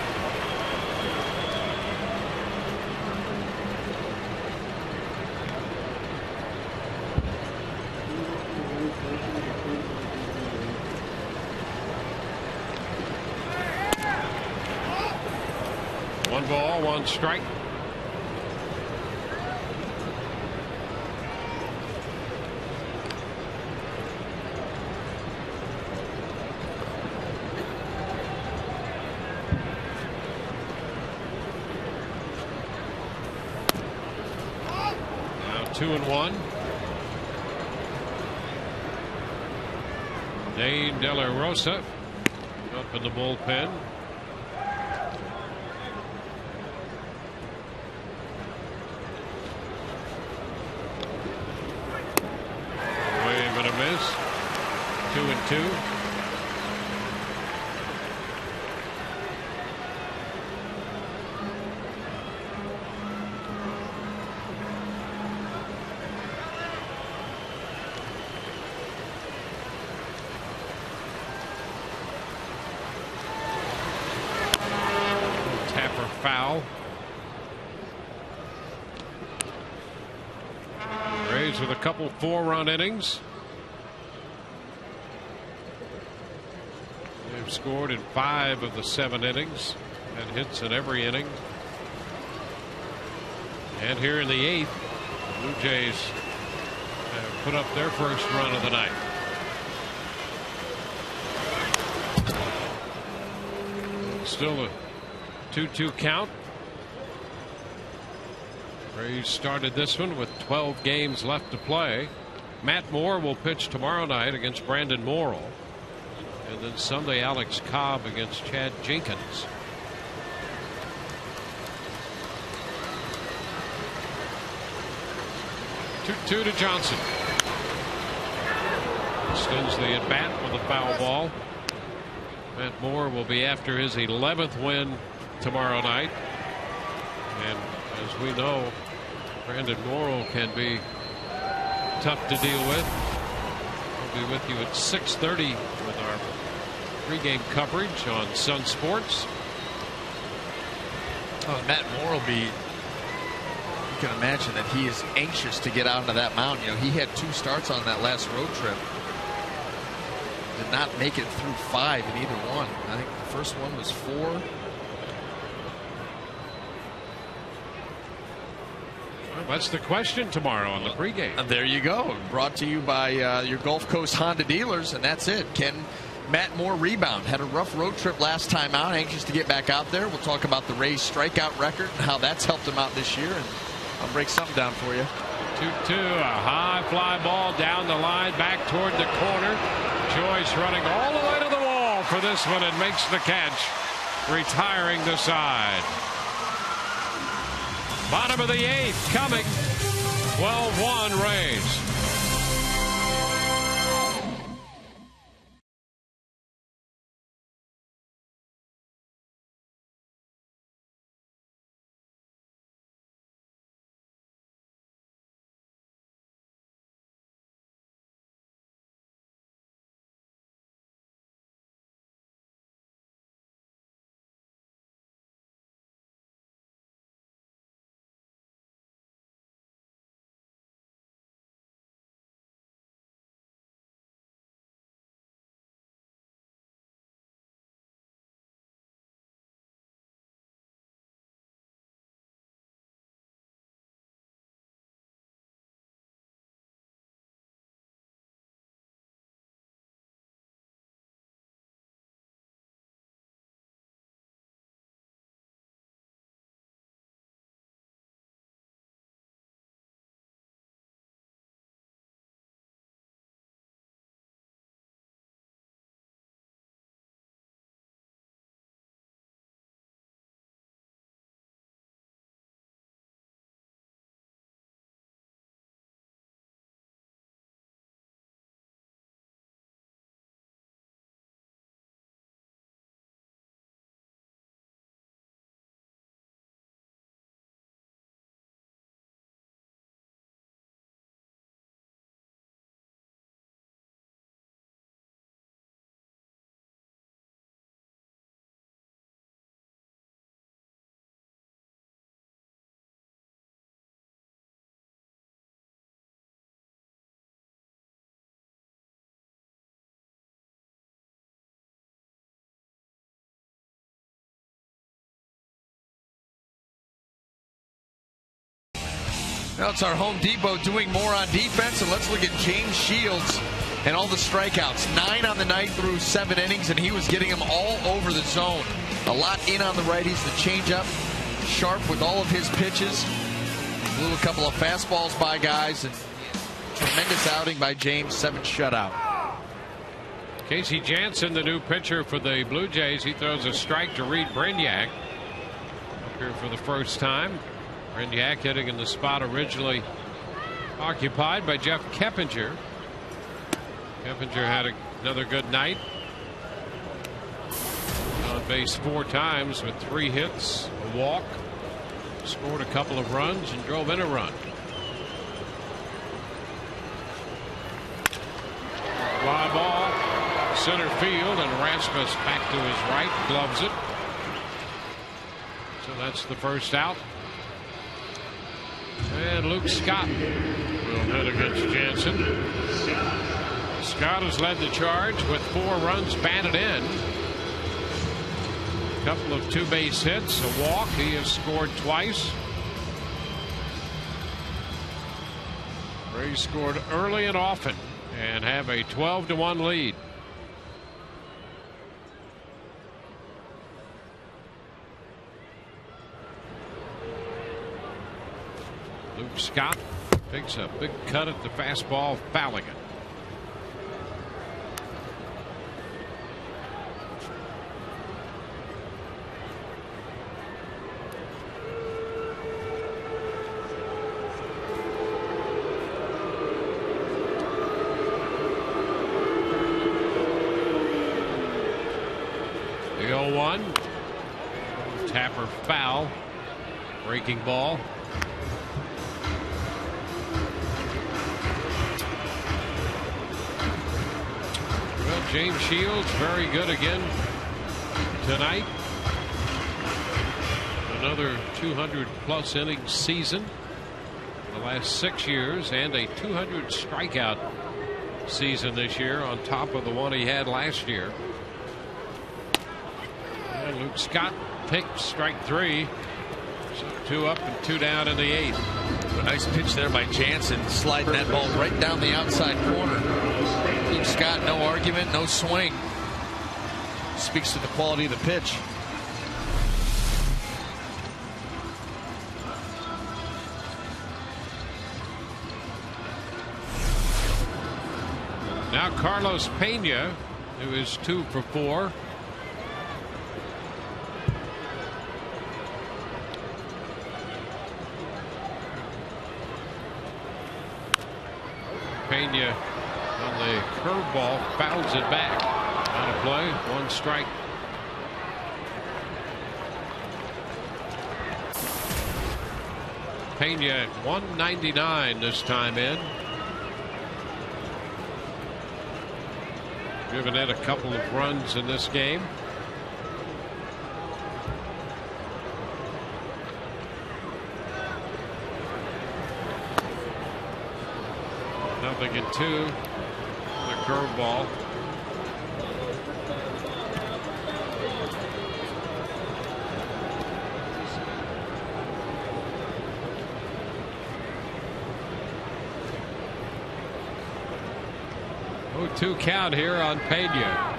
on strike. Now 2-1. Dane De La Rosa up in the bullpen. Wave and a miss. 2-2. Foul. Rays with a couple 4-run innings. They've scored in 5 of the 7 innings and hits in every inning. And here in the 8th, the Blue Jays have put up their first run of the night. Still a 2-2 count. Rays started this one with 12 games left to play. Matt Moore will pitch tomorrow night against Brandon Morrill. And then Sunday, Alex Cobb against Chad Jenkins. Two to Johnson. Extends the at bat with a foul ball. Matt Moore will be after his 11th win tomorrow night. And as we know, Brandon Morrill can be tough to deal with. We'll be with you at 6:30 with our pregame coverage on Sun Sports.
Oh, Matt Moore will be, you can imagine that he is anxious to get out onto that mound. You know, he had 2 starts on that last road trip. Did not make it through 5 in either one. I think the first one was 4.
Well, that's the question tomorrow on the pregame.
There you go. Brought to you by your Gulf Coast Honda dealers, and that's it. Can Matt Moore rebound? Had a rough road trip last time out. Anxious to get back out there. We'll talk about the Rays strikeout record and how that's helped him out this year, and I'll break something down for you.
2-2, a high fly ball down the line, back toward the corner. Joyce running all the way to the wall for this one and makes the catch, retiring the side. Bottom of the 8th coming. 12-1 Rays.
Now it's our Home Depot doing more on defense, and let's look at James Shields and all the strikeouts. 9 on the night through 7 innings, and he was getting them all over the zone. A lot in on the righties, the changeup, sharp with all of his pitches. A little couple of fastballs by guys, and tremendous outing by James, 7 shutout.
Casey Jansen, the new pitcher for the Blue Jays, he throws a strike to Reed Brignac up here for the first time. Brignac hitting in the spot originally occupied by Jeff Keppinger. Keppinger had another good night. On base 4 times with 3 hits, a walk, scored a couple of runs, and drove in a run. Fly ball, center field, and Rasmus back to his right, gloves it. So that's the first out. And Luke Scott will hit against Jansen. Scott has led the charge with 4 runs batted in. A couple of 2-base hits, a walk. He has scored twice. Rays scored early and often and have a 12-1 lead. Luke Scott takes a big cut at the fastball, fouling it. The 0-1. Tapper foul. Breaking ball. Well, James Shields very good again tonight. Another 200+ inning season in the last 6 years, and a 200 strikeout season this year on top of the one he had last year. And Luke Scott picks strike 3. So 2 up and 2 down in the 8th.
A nice pitch there by Jansen, sliding that ball right down the outside corner. Luke Scott, no argument, no swing. Speaks to the quality of the pitch.
Now Carlos Pena, who is 2 for 4. Pena on the curveball fouls it back. On a play, 1 strike. Pena at 199 this time in. Driven in a couple of runs in this game. Nothing in 2. The curveball. Oh, 2 count here on Pena.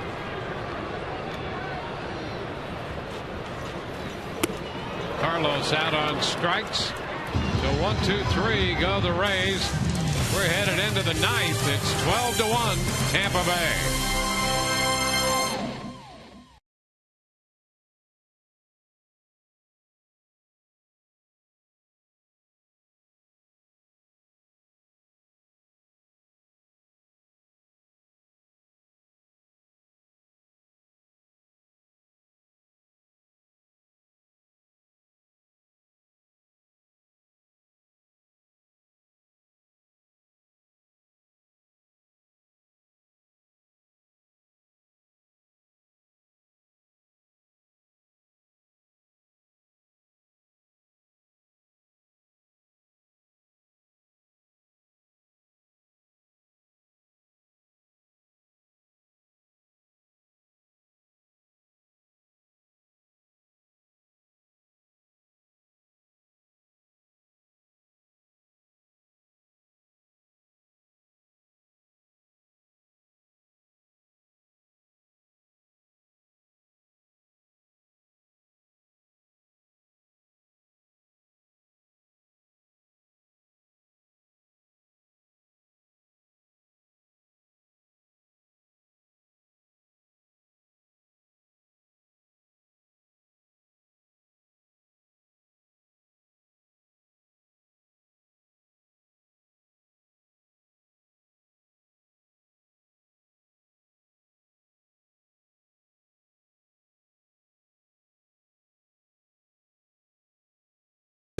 Carlos out on strikes. So 1, 2, 3 go the Rays. We're headed into the 9th. It's 12-1 Tampa Bay.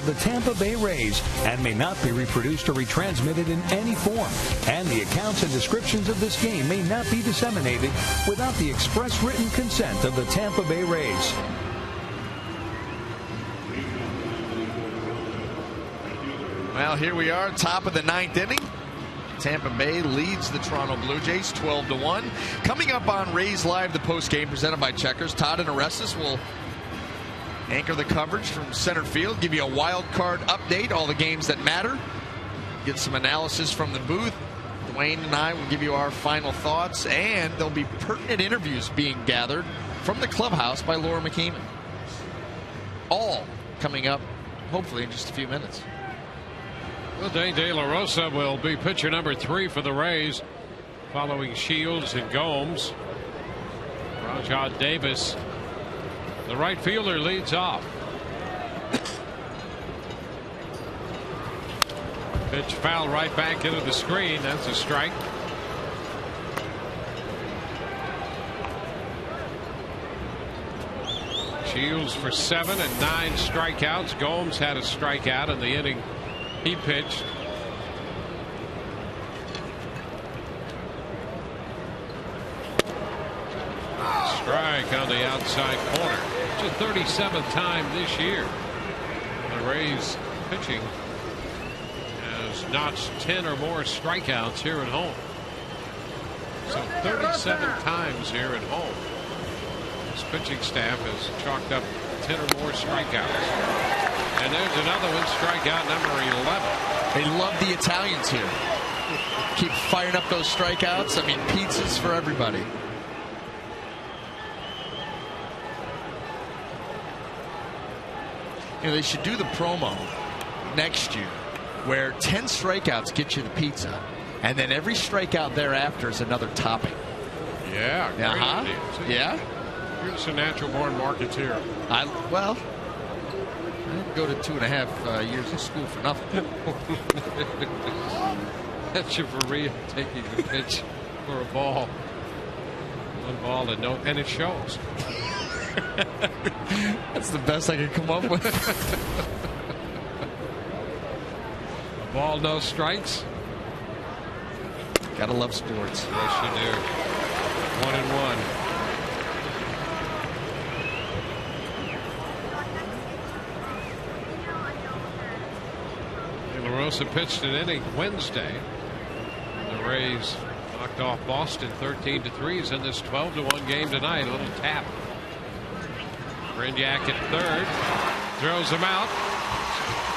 The Tampa Bay Rays and may not be reproduced or retransmitted in any form. And the accounts and descriptions of this game may not be disseminated without the express written consent of the Tampa Bay Rays.
Well, here we are, top of the 9th inning. Tampa Bay leads the Toronto Blue Jays 12-1. Coming up on Rays Live, the postgame presented by Checkers. Todd and Orestes will anchor the coverage from center field, give you a wild card update, all the games that matter, get some analysis from the booth. Dwayne and I will give you our final thoughts, and there'll be pertinent interviews being gathered from the clubhouse by Laura McKeeman. All coming up, hopefully, in just a few minutes.
Well, Dane De La Rosa will be pitcher number 3 for the Rays, following Shields and Gomes. Rajat Davis, the right fielder, leads off. Pitch foul right back into the screen. That's a strike. Shields for 7 and 9 strikeouts. Gomes had a strikeout in the inning he pitched. Strike on the outside corner. It's the 37th time this year the Rays pitching has notched 10 or more strikeouts here at home. So 37 times here at home. This pitching staff has chalked up 10 or more strikeouts. And there's another one, strikeout number 11.
They love the Italians here. Keep firing up those strikeouts. I mean, pizzas for everybody. You know, they should do the promo next year where 10 strikeouts get you the pizza, and then every strikeout thereafter is another topping.
Yeah.
Yeah.
You're just a natural-born marketeer.
I didn't go to 2.5 years of school for nothing.
That's your for real taking the pitch for a ball. One ball and it shows.
That's the best I could come up with.
A ball, no strikes.
Gotta love sports.
Yes, you do. 1-1. De La Rosa pitched an inning Wednesday. The Rays knocked off Boston 13-3 in this 12-1 game tonight. A little tap. Brignac at third, throws him out.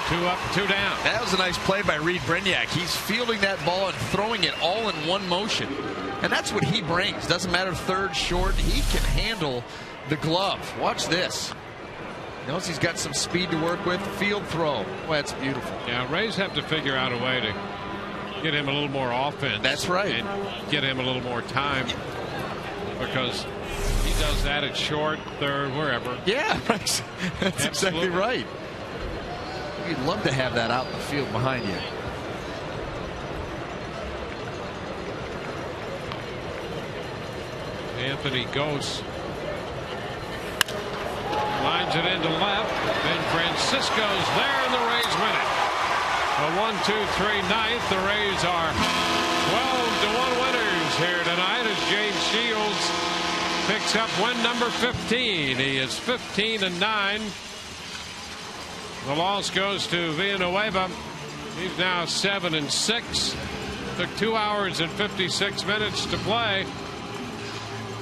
2 up, 2 down.
That was a nice play by Reed Brignac. He's fielding that ball and throwing it all in one motion. And that's what he brings. Doesn't matter third, short. He can handle the glove. Watch this. Knows he's got some speed to work with. Field throw. Well, that's beautiful.
Yeah, Rays have to figure out a way to get him a little more offense.
That's right.
And get him a little more time, because he does that at short, third, wherever.
Yeah, that's exactly right. You'd love to have that out in the field behind you.
Anthony Gose lines it into left. Then Francisco's there, and the Rays win it. A 1-2-3 ninth. The Rays are 12-1 winners here tonight as James Shields picks up win number 15. He is 15-9. The loss goes to Villanueva. He's now 7-6. Took 2 hours and 56 minutes to play.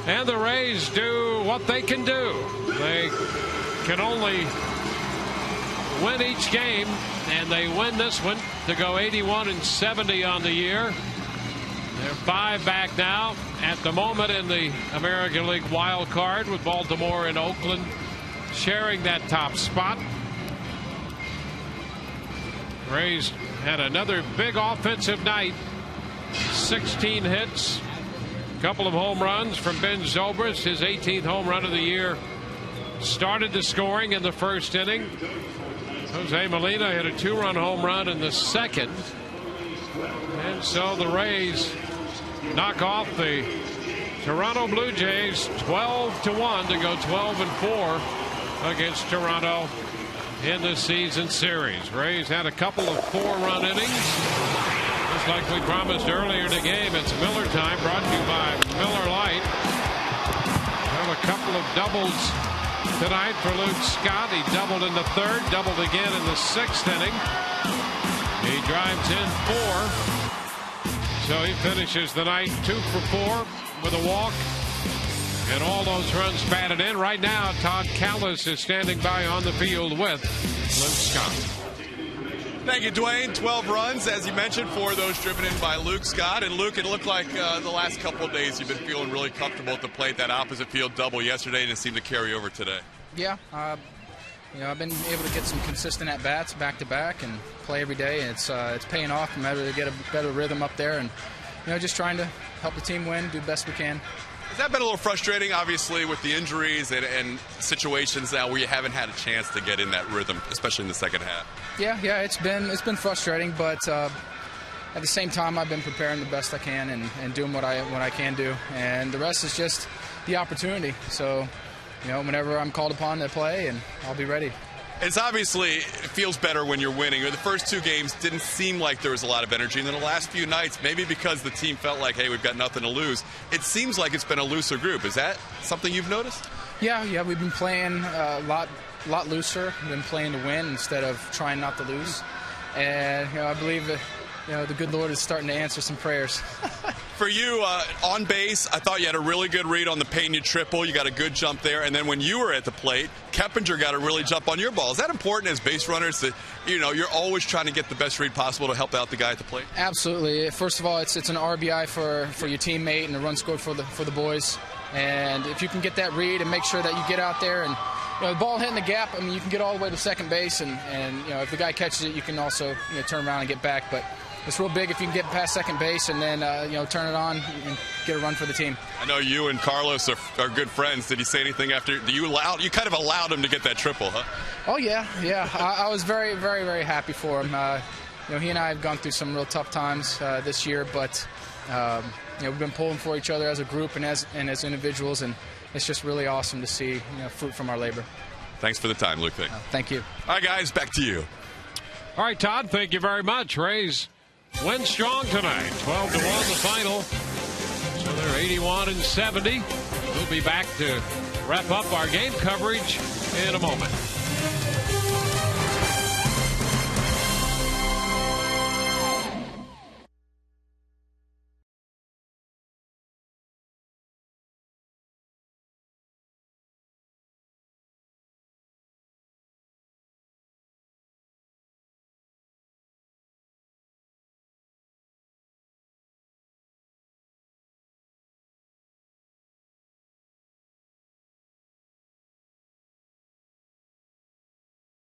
And the Rays do what they can do. They can only win each game, and they win this one to go 81-70 on the year. They're 5 back now at the moment in the American League wild card, with Baltimore and Oakland sharing that top spot. Rays had another big offensive night. 16 hits, a couple of home runs from Ben Zobrist. His 18th home run of the year started the scoring in the first inning. Jose Molina hit a 2-run home run in the second. And so the Rays knock off the Toronto Blue Jays 12-1 to go 12-4 against Toronto in the season series. Rays had a couple of 4-run innings. Just like we promised earlier in the game, it's Miller time, brought to you by Miller Lite. Have a couple of doubles tonight for Luke Scott. He doubled in the third, doubled again in the sixth inning. He drives in 4. So he finishes the night 2 for 4 with a walk. And all those runs batted in. Right now, Todd Callis is standing by on the field with Luke Scott.
Thank you, Dwayne. 12 runs, as you mentioned, 4 of those driven in by Luke Scott. And Luke, it looked like the last couple of days you've been feeling really comfortable at the plate. That opposite field double yesterday didn't seem to carry over today.
Yeah, I've been able to get some consistent at bats back to back and play every day. And it's paying off. I'm able to get a better rhythm up there, and just trying to help the team win, do the best we can.
Has that been a little frustrating, obviously, with the injuries and situations now where you haven't had a chance to get in that rhythm, especially in the second half?
Yeah, it's been frustrating, but at the same time, I've been preparing the best I can and doing what I can do, and the rest is just the opportunity. So, whenever I'm called upon to play, and I'll be ready.
It's obviously, it feels better when you're winning. The first 2 games didn't seem like there was a lot of energy. And then the last few nights, maybe because the team felt like, hey, we've got nothing to lose, it seems like it's been a looser group. Is that something you've noticed?
Yeah, we've been playing a lot looser. We've been playing to win instead of trying not to lose. And, I believe that, the good Lord is starting to answer some prayers.
For you, on base, I thought you had a really good read on the Pena triple. You got a good jump there. And then when you were at the plate, Keppinger got a really jump on your ball. Is that important as base runners that, you're always trying to get the best read possible to help out the guy at the plate?
Absolutely. First of all, it's an RBI for your teammate and a run scored for the boys. And if you can get that read and make sure that you get out there and the ball hitting the gap, you can get all the way to second base. And if the guy catches it, you can also turn around and get back. But it's real big if you can get past second base and then turn it on and get a run for the team.
I know you and Carlos are good friends. Did he say anything after you kind of allowed him to get that triple, huh?
Oh yeah. I was very, very, very happy for him. He and I have gone through some real tough times this year, but we've been pulling for each other as a group and as individuals, and it's just really awesome to see fruit from our labor.
Thanks for the time, Luke.
Thank you.
All right, guys, back to you.
All right, Todd, thank you very much. Rays win strong tonight, 12-1 the final. So they're 81-70. We'll be back to wrap up our game coverage in a moment.